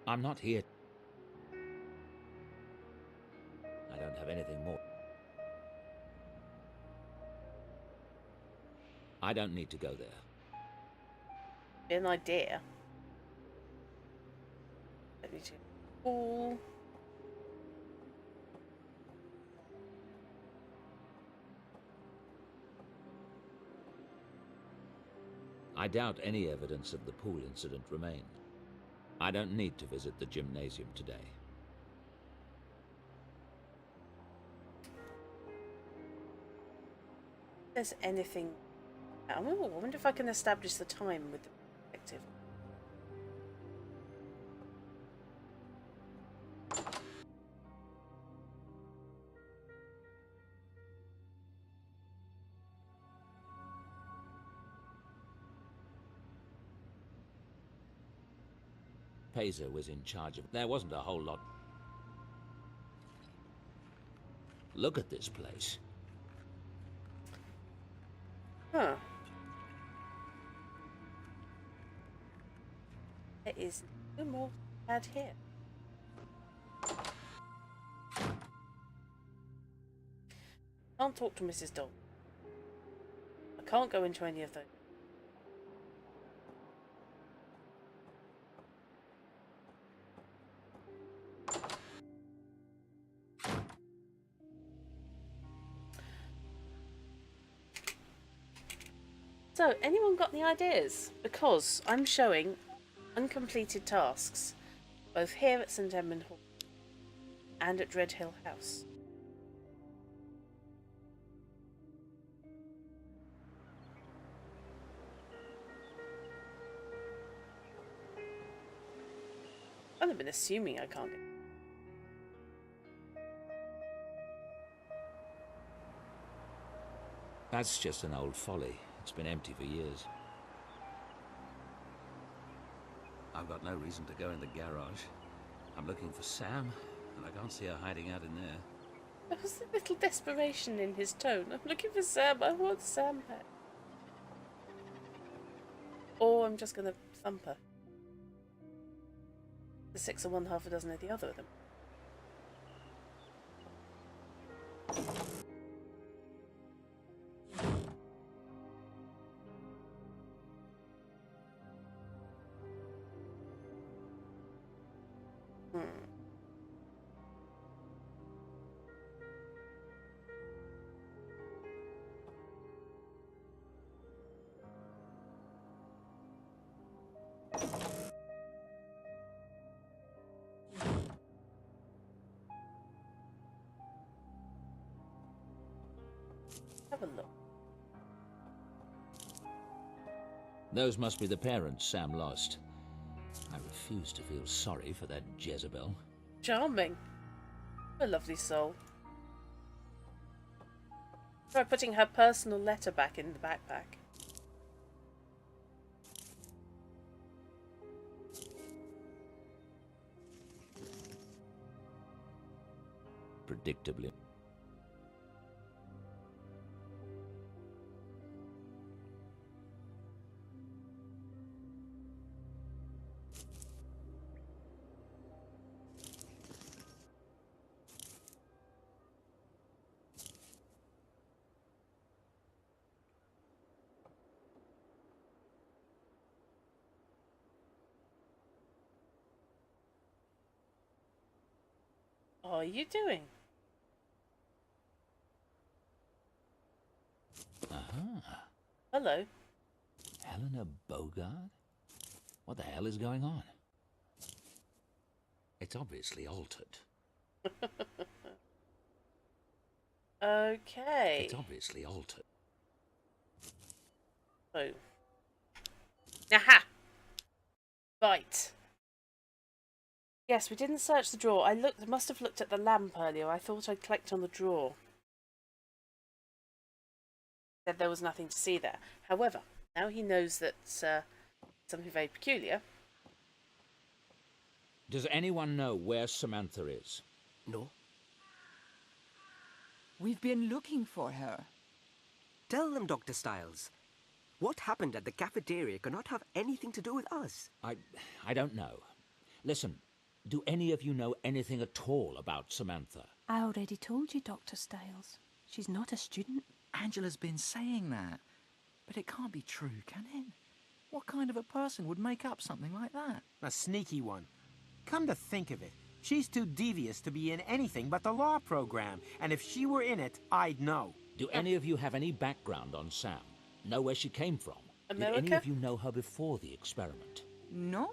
I: I'm not here. I don't have anything more. I don't need to go there.
A: An idea. Let me do pool.
I: I doubt any evidence of the pool incident remains. I don't need to visit the gymnasium today.
A: If there's anything... I wonder if I can establish the time with the detective.
I: Pazer was in charge of... There wasn't a whole lot. Look at this place.
A: Huh. There is no more bad here. Can't talk to Mrs. Dalton. I can't go into any of those. So, anyone got any ideas? Because I'm showing uncompleted tasks, both here at St. Edmund Hall and at Dread Hill House. I've been assuming I can't get...
I: That's just an old folly. It's been empty for years. I've got no reason to go in the garage. I'm looking for Sam, and I can't see her hiding out in there.
A: There was a little desperation in his tone. I'm looking for Sam. I want Sam back. Or I'm just going to thump her. The 6 of one, half a dozen of the other of them. Have a look.
I: Those must be the parents Sam lost. I refuse to feel sorry for that Jezebel.
A: Charming. A lovely soul. Try putting her personal letter back in the backpack.
I: Predictably.
A: What are you doing?
I: Aha.
A: Hello.
I: Helena Bogart? What the hell is going on? It's obviously altered.
A: Okay.
I: It's obviously altered.
A: Oh. Aha! Right. Yes, we didn't search the drawer. I must have looked at the lamp earlier. I thought I'd clicked on the drawer. Said there was nothing to see there. However, now he knows that something very peculiar.
I: Does anyone know where Samantha is?
J: No.
L: We've been looking for her.
J: Tell them, Dr. Styles. What happened at the cafeteria cannot have anything to do with us.
I: I don't know. Listen, do any of you know anything at all about Samantha?
M: I already told you, Dr. Styles. She's not a student.
E: Angela's been saying that. But it can't be true, can it? What kind of a person would make up something like that?
K: A sneaky one. Come to think of it, she's too devious to be in anything but the law program, and if she were in it, I'd know.
I: Do any of you have any background on Sam? Know where she came from?
A: America?
I: Did any of you know her before the experiment?
L: No,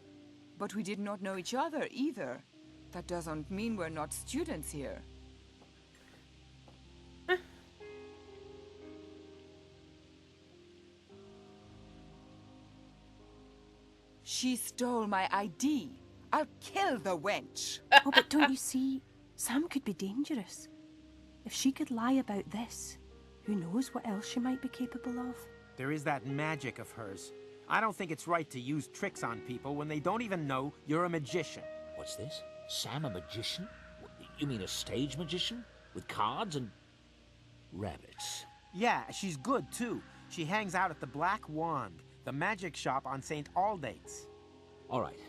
L: but we did not know each other either. That doesn't mean we're not students here. She stole my ID. I'll kill the wench.
M: Oh, but don't you see? Sam could be dangerous. If she could lie about this, who knows what else she might be capable of?
K: There is that magic of hers. I don't think it's right to use tricks on people when they don't even know you're a magician.
I: What's this? Sam a magician? You mean a stage magician? With cards and rabbits?
K: Yeah, she's good too. She hangs out at the Black Wand, the magic shop on St. Aldate's.
I: All right.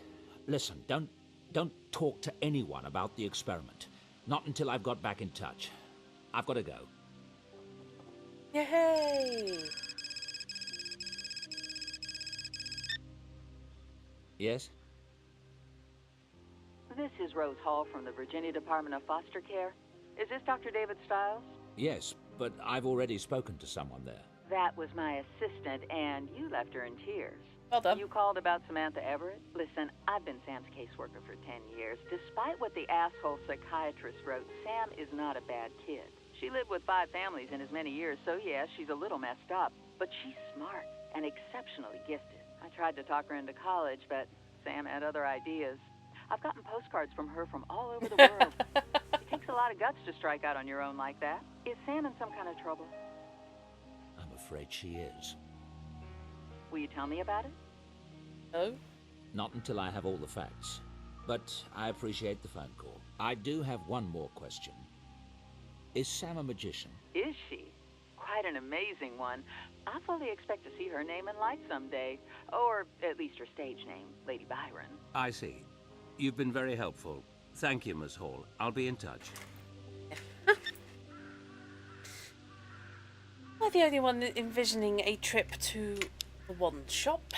I: Listen, don't talk to anyone about the experiment. Not until I've got back in touch. I've got to go.
A: Yay!
I: Yes?
O: This is Rose Hall from the Virginia Department of Foster Care. Is this Dr. David Stiles?
I: Yes, but I've already spoken to someone there.
O: That was my assistant, and you left her in tears.
A: Well done.
O: You called about Samantha Everett? Listen, I've been Sam's caseworker for 10 years. Despite what the asshole psychiatrist wrote, Sam is not a bad kid. She lived with 5 families in as many years, so yeah, she's a little messed up. But she's smart and exceptionally gifted. I tried to talk her into college, but Sam had other ideas. I've gotten postcards from her from all over the world. It takes a lot of guts to strike out on your own like that. Is Sam in some kind of trouble?
I: I'm afraid she is.
O: Will you tell me about it?
A: No.
I: Not until I have all the facts. But I appreciate the phone call. I do have one more question. Is Sam a magician?
O: Is she? Quite an amazing one. I fully expect to see her name in lights someday. Or at least her stage name, Lady Byron.
F: I see. You've been very helpful. Thank you, Miss Hall. I'll be in touch.
A: Am I the only one envisioning a trip to the wand shop?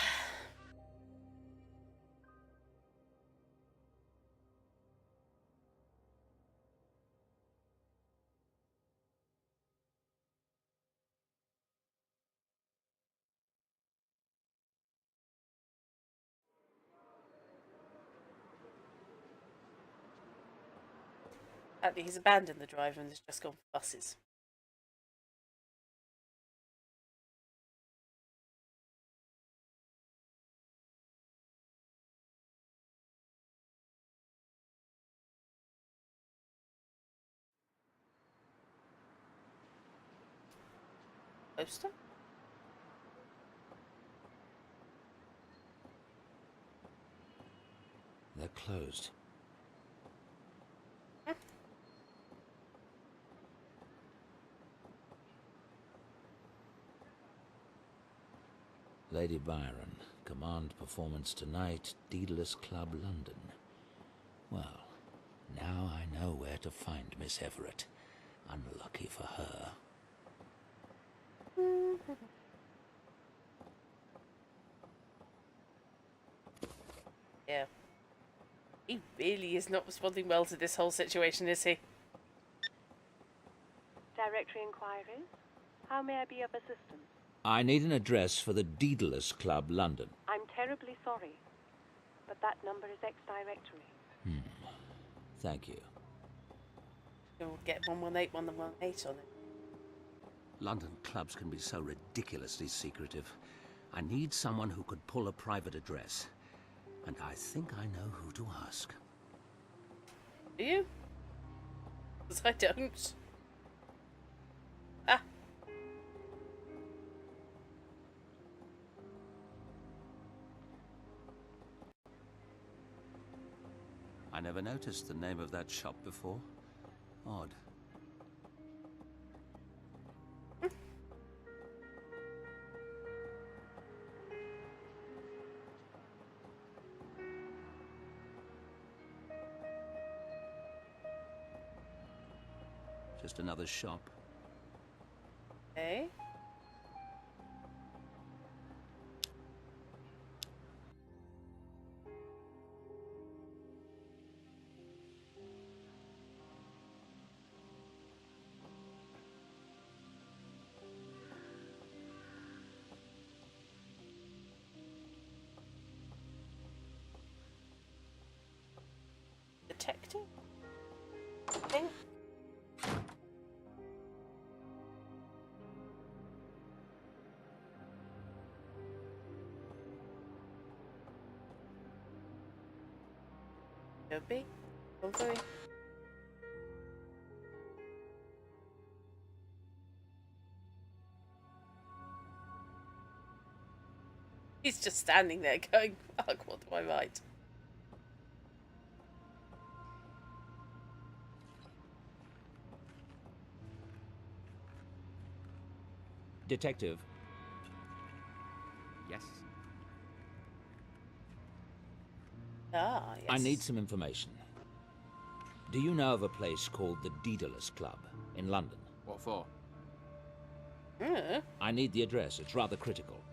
A: Apparently he's abandoned the drive and has just gone for buses. Poster?
I: They're closed. Lady Byron, command performance tonight, Daedalus Club, London. Well, now I know where to find Miss Everett. Unlucky for her.
A: Yeah. He really is not responding well to this whole situation, is he?
G: Directory inquiries? How may I be of assistance?
I: I need an address for the Daedalus Club, London.
G: I'm terribly sorry, but that number is ex-directory.
I: Thank you.
A: You'll get 118 118 on it.
F: London clubs can be so ridiculously secretive. I need someone who could pull a private address. And I think I know who to ask.
A: Do you? Because I don't. Ah.
F: I never noticed the name of that shop before. Odd.
I: Just another shop.
A: Okay. Detective? I think. Could be. Hopefully. He's just standing there going, fuck, what do I write?
I: Detective.
E: Yes?
A: Ah, yes.
I: I need some information. Do you know of a place called the Daedalus Club in London?
E: What for?
I: I need the address. It's rather critical.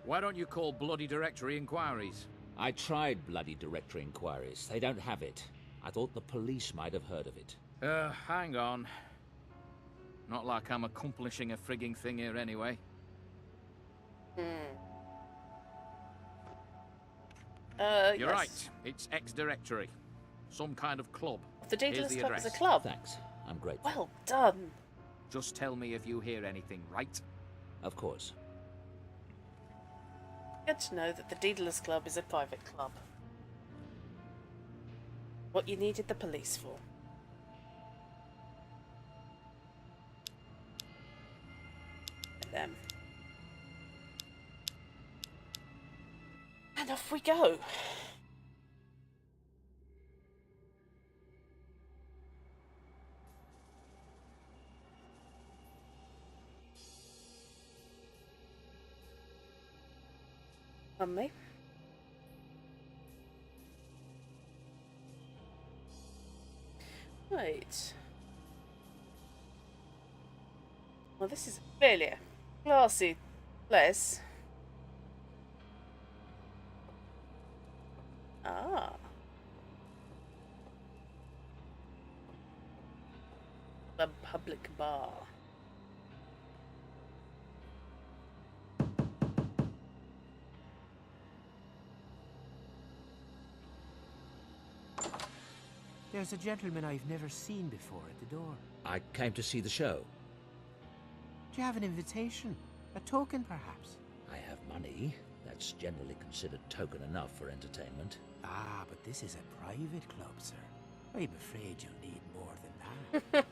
E: Why don't you call Bloody Directory Inquiries?
I: I tried Bloody Directory Inquiries. They don't have it. I thought the police might have heard of it.
E: Hang on. Not like I'm accomplishing a frigging thing here anyway. You're
A: yes.
E: right. It's ex-directory. Some kind of club.
A: The Daedalus
E: Here's the
A: Club
E: address.
A: is a club.
I: Thanks. I'm grateful.
A: Well done.
E: Just tell me if you hear anything, right?
I: Of course.
A: Good to know that the Daedalus Club is a private club. What you needed the police for. Them. And off we go. Mummy. Right. Well, this is a failure. Classy place. Ah. The public bar.
K: There's a gentleman I've never seen before at the door.
I: I came to see the show.
K: Do you have an invitation? A token, perhaps?
I: I have money. That's generally considered token enough for entertainment.
K: Ah, but this is a private club, sir. I'm afraid you'll need more than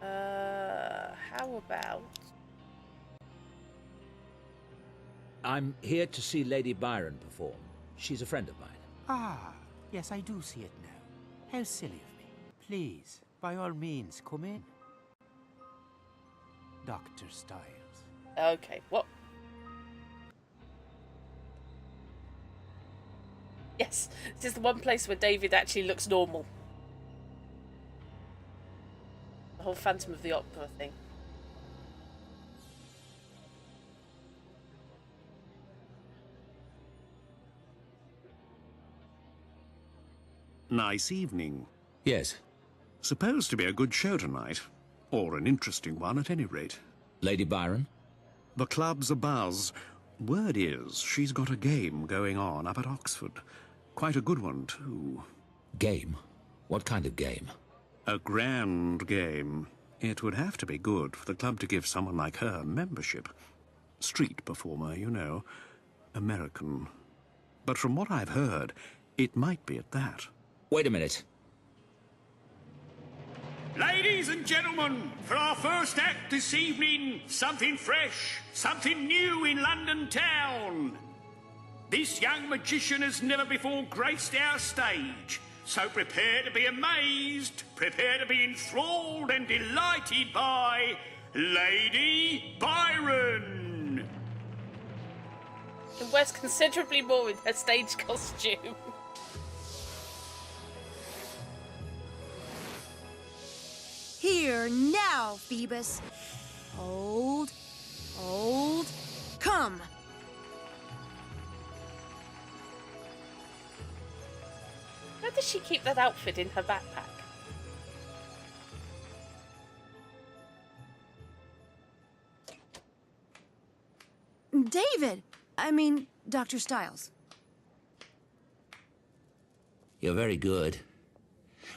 K: that.
A: How about...
I: I'm here to see Lady Byron perform. She's a friend of mine.
K: Ah, yes, I do see it now. How silly of me. Please, by all means, come in. Dr. Styles.
A: Okay, what? Yes, this is the one place where David actually looks normal. The whole Phantom of the Opera thing.
F: Nice evening.
I: Yes.
F: Supposed to be a good show tonight. Or an interesting one, at any rate.
I: Lady Byron?
F: The club's abuzz. Word is, she's got a game going on up at Oxford. Quite a good one, too.
I: Game? What kind of game?
F: A grand game. It would have to be good for the club to give someone like her membership. Street performer, you know. American. But from what I've heard, it might be at that.
I: Wait a minute.
P: Ladies and gentlemen, for our first act this evening, something fresh, something new in London town. This young magician has never before graced our stage, so prepare to be amazed, prepare to be enthralled and delighted by Lady Byron.
A: It wears considerably more in her stage costume.
C: Here, now, Phoebus. Hold. Hold. Come.
A: How does she keep that outfit in her backpack?
C: David! I mean, Dr. Stiles.
I: You're very good.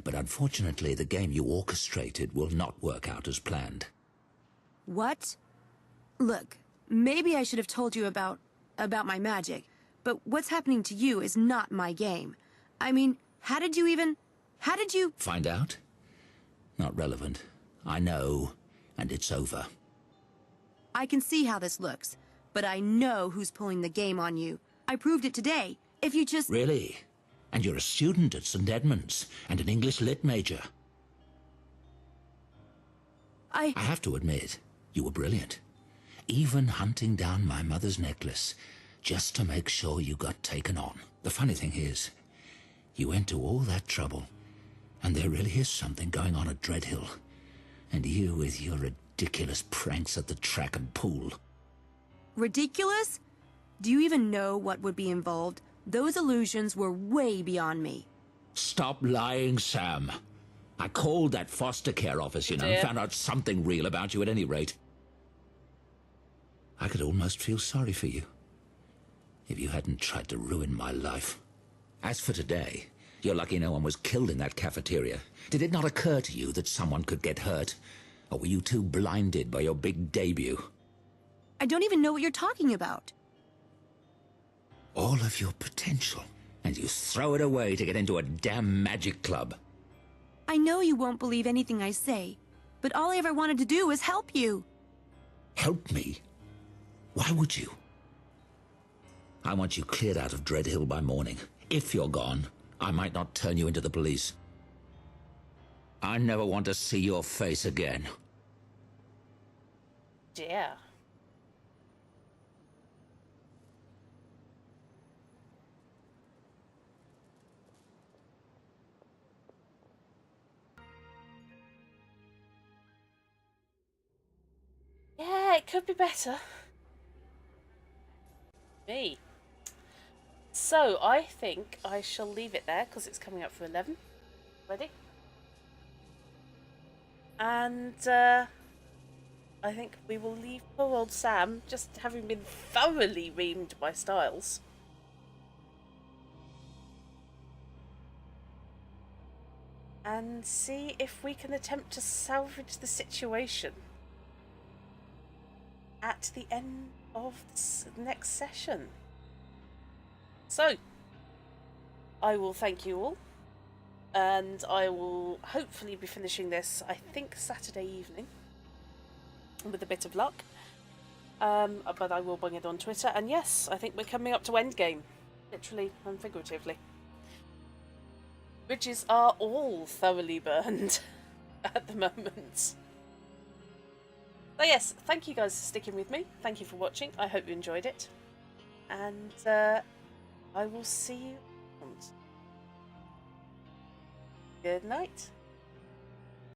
I: But unfortunately, the game you orchestrated will not work out as planned.
C: What? Look, maybe I should have told you about my magic, but what's happening to you is not my game. I mean, how did you...
I: Find out? Not relevant. I know, and it's over.
C: I can see how this looks, but I know who's pulling the game on you. I proved it today. If you just...
I: Really? And you're a student at St. Edmund's, and an English Lit major. I have to admit, you were brilliant. Even hunting down my mother's necklace, just to make sure you got taken on. The funny thing is, you went to all that trouble, and there really is something going on at Dreadhill. And you with your ridiculous pranks at the track and pool.
C: Ridiculous? Do you even know what would be involved? Those illusions were way beyond me.
I: Stop lying, Sam. I called that foster care office, you know, and found out something real about you at any rate. I could almost feel sorry for you, if you hadn't tried to ruin my life. As for today, you're lucky no one was killed in that cafeteria. Did it not occur to you that someone could get hurt? Or were you too blinded by your big debut?
C: I don't even know what you're talking about.
I: All of your potential, and you throw it away to get into a damn magic club.
C: I know you won't believe anything I say, but all I ever wanted to do was help you.
I: Help me? Why would you? I want you cleared out of Dreadhill by morning. If you're gone, I might not turn you into the police. I never want to see your face again.
A: Yeah. Yeah, it could be better. Me. So, I think I shall leave it there, because it's coming up for 11. Ready? And, I think we will leave poor old Sam, just having been thoroughly reamed by Styles. And see if we can attempt to salvage the situation at the end of this next session. So, I will thank you all, and I will hopefully be finishing this, I think, Saturday evening, with a bit of luck. But I will bring it on Twitter, and yes, I think we're coming up to endgame, literally and figuratively. Bridges are all thoroughly burned at the moment. So yes, thank you guys for sticking with me. Thank you for watching. I hope you enjoyed it. And I will see you. Good night.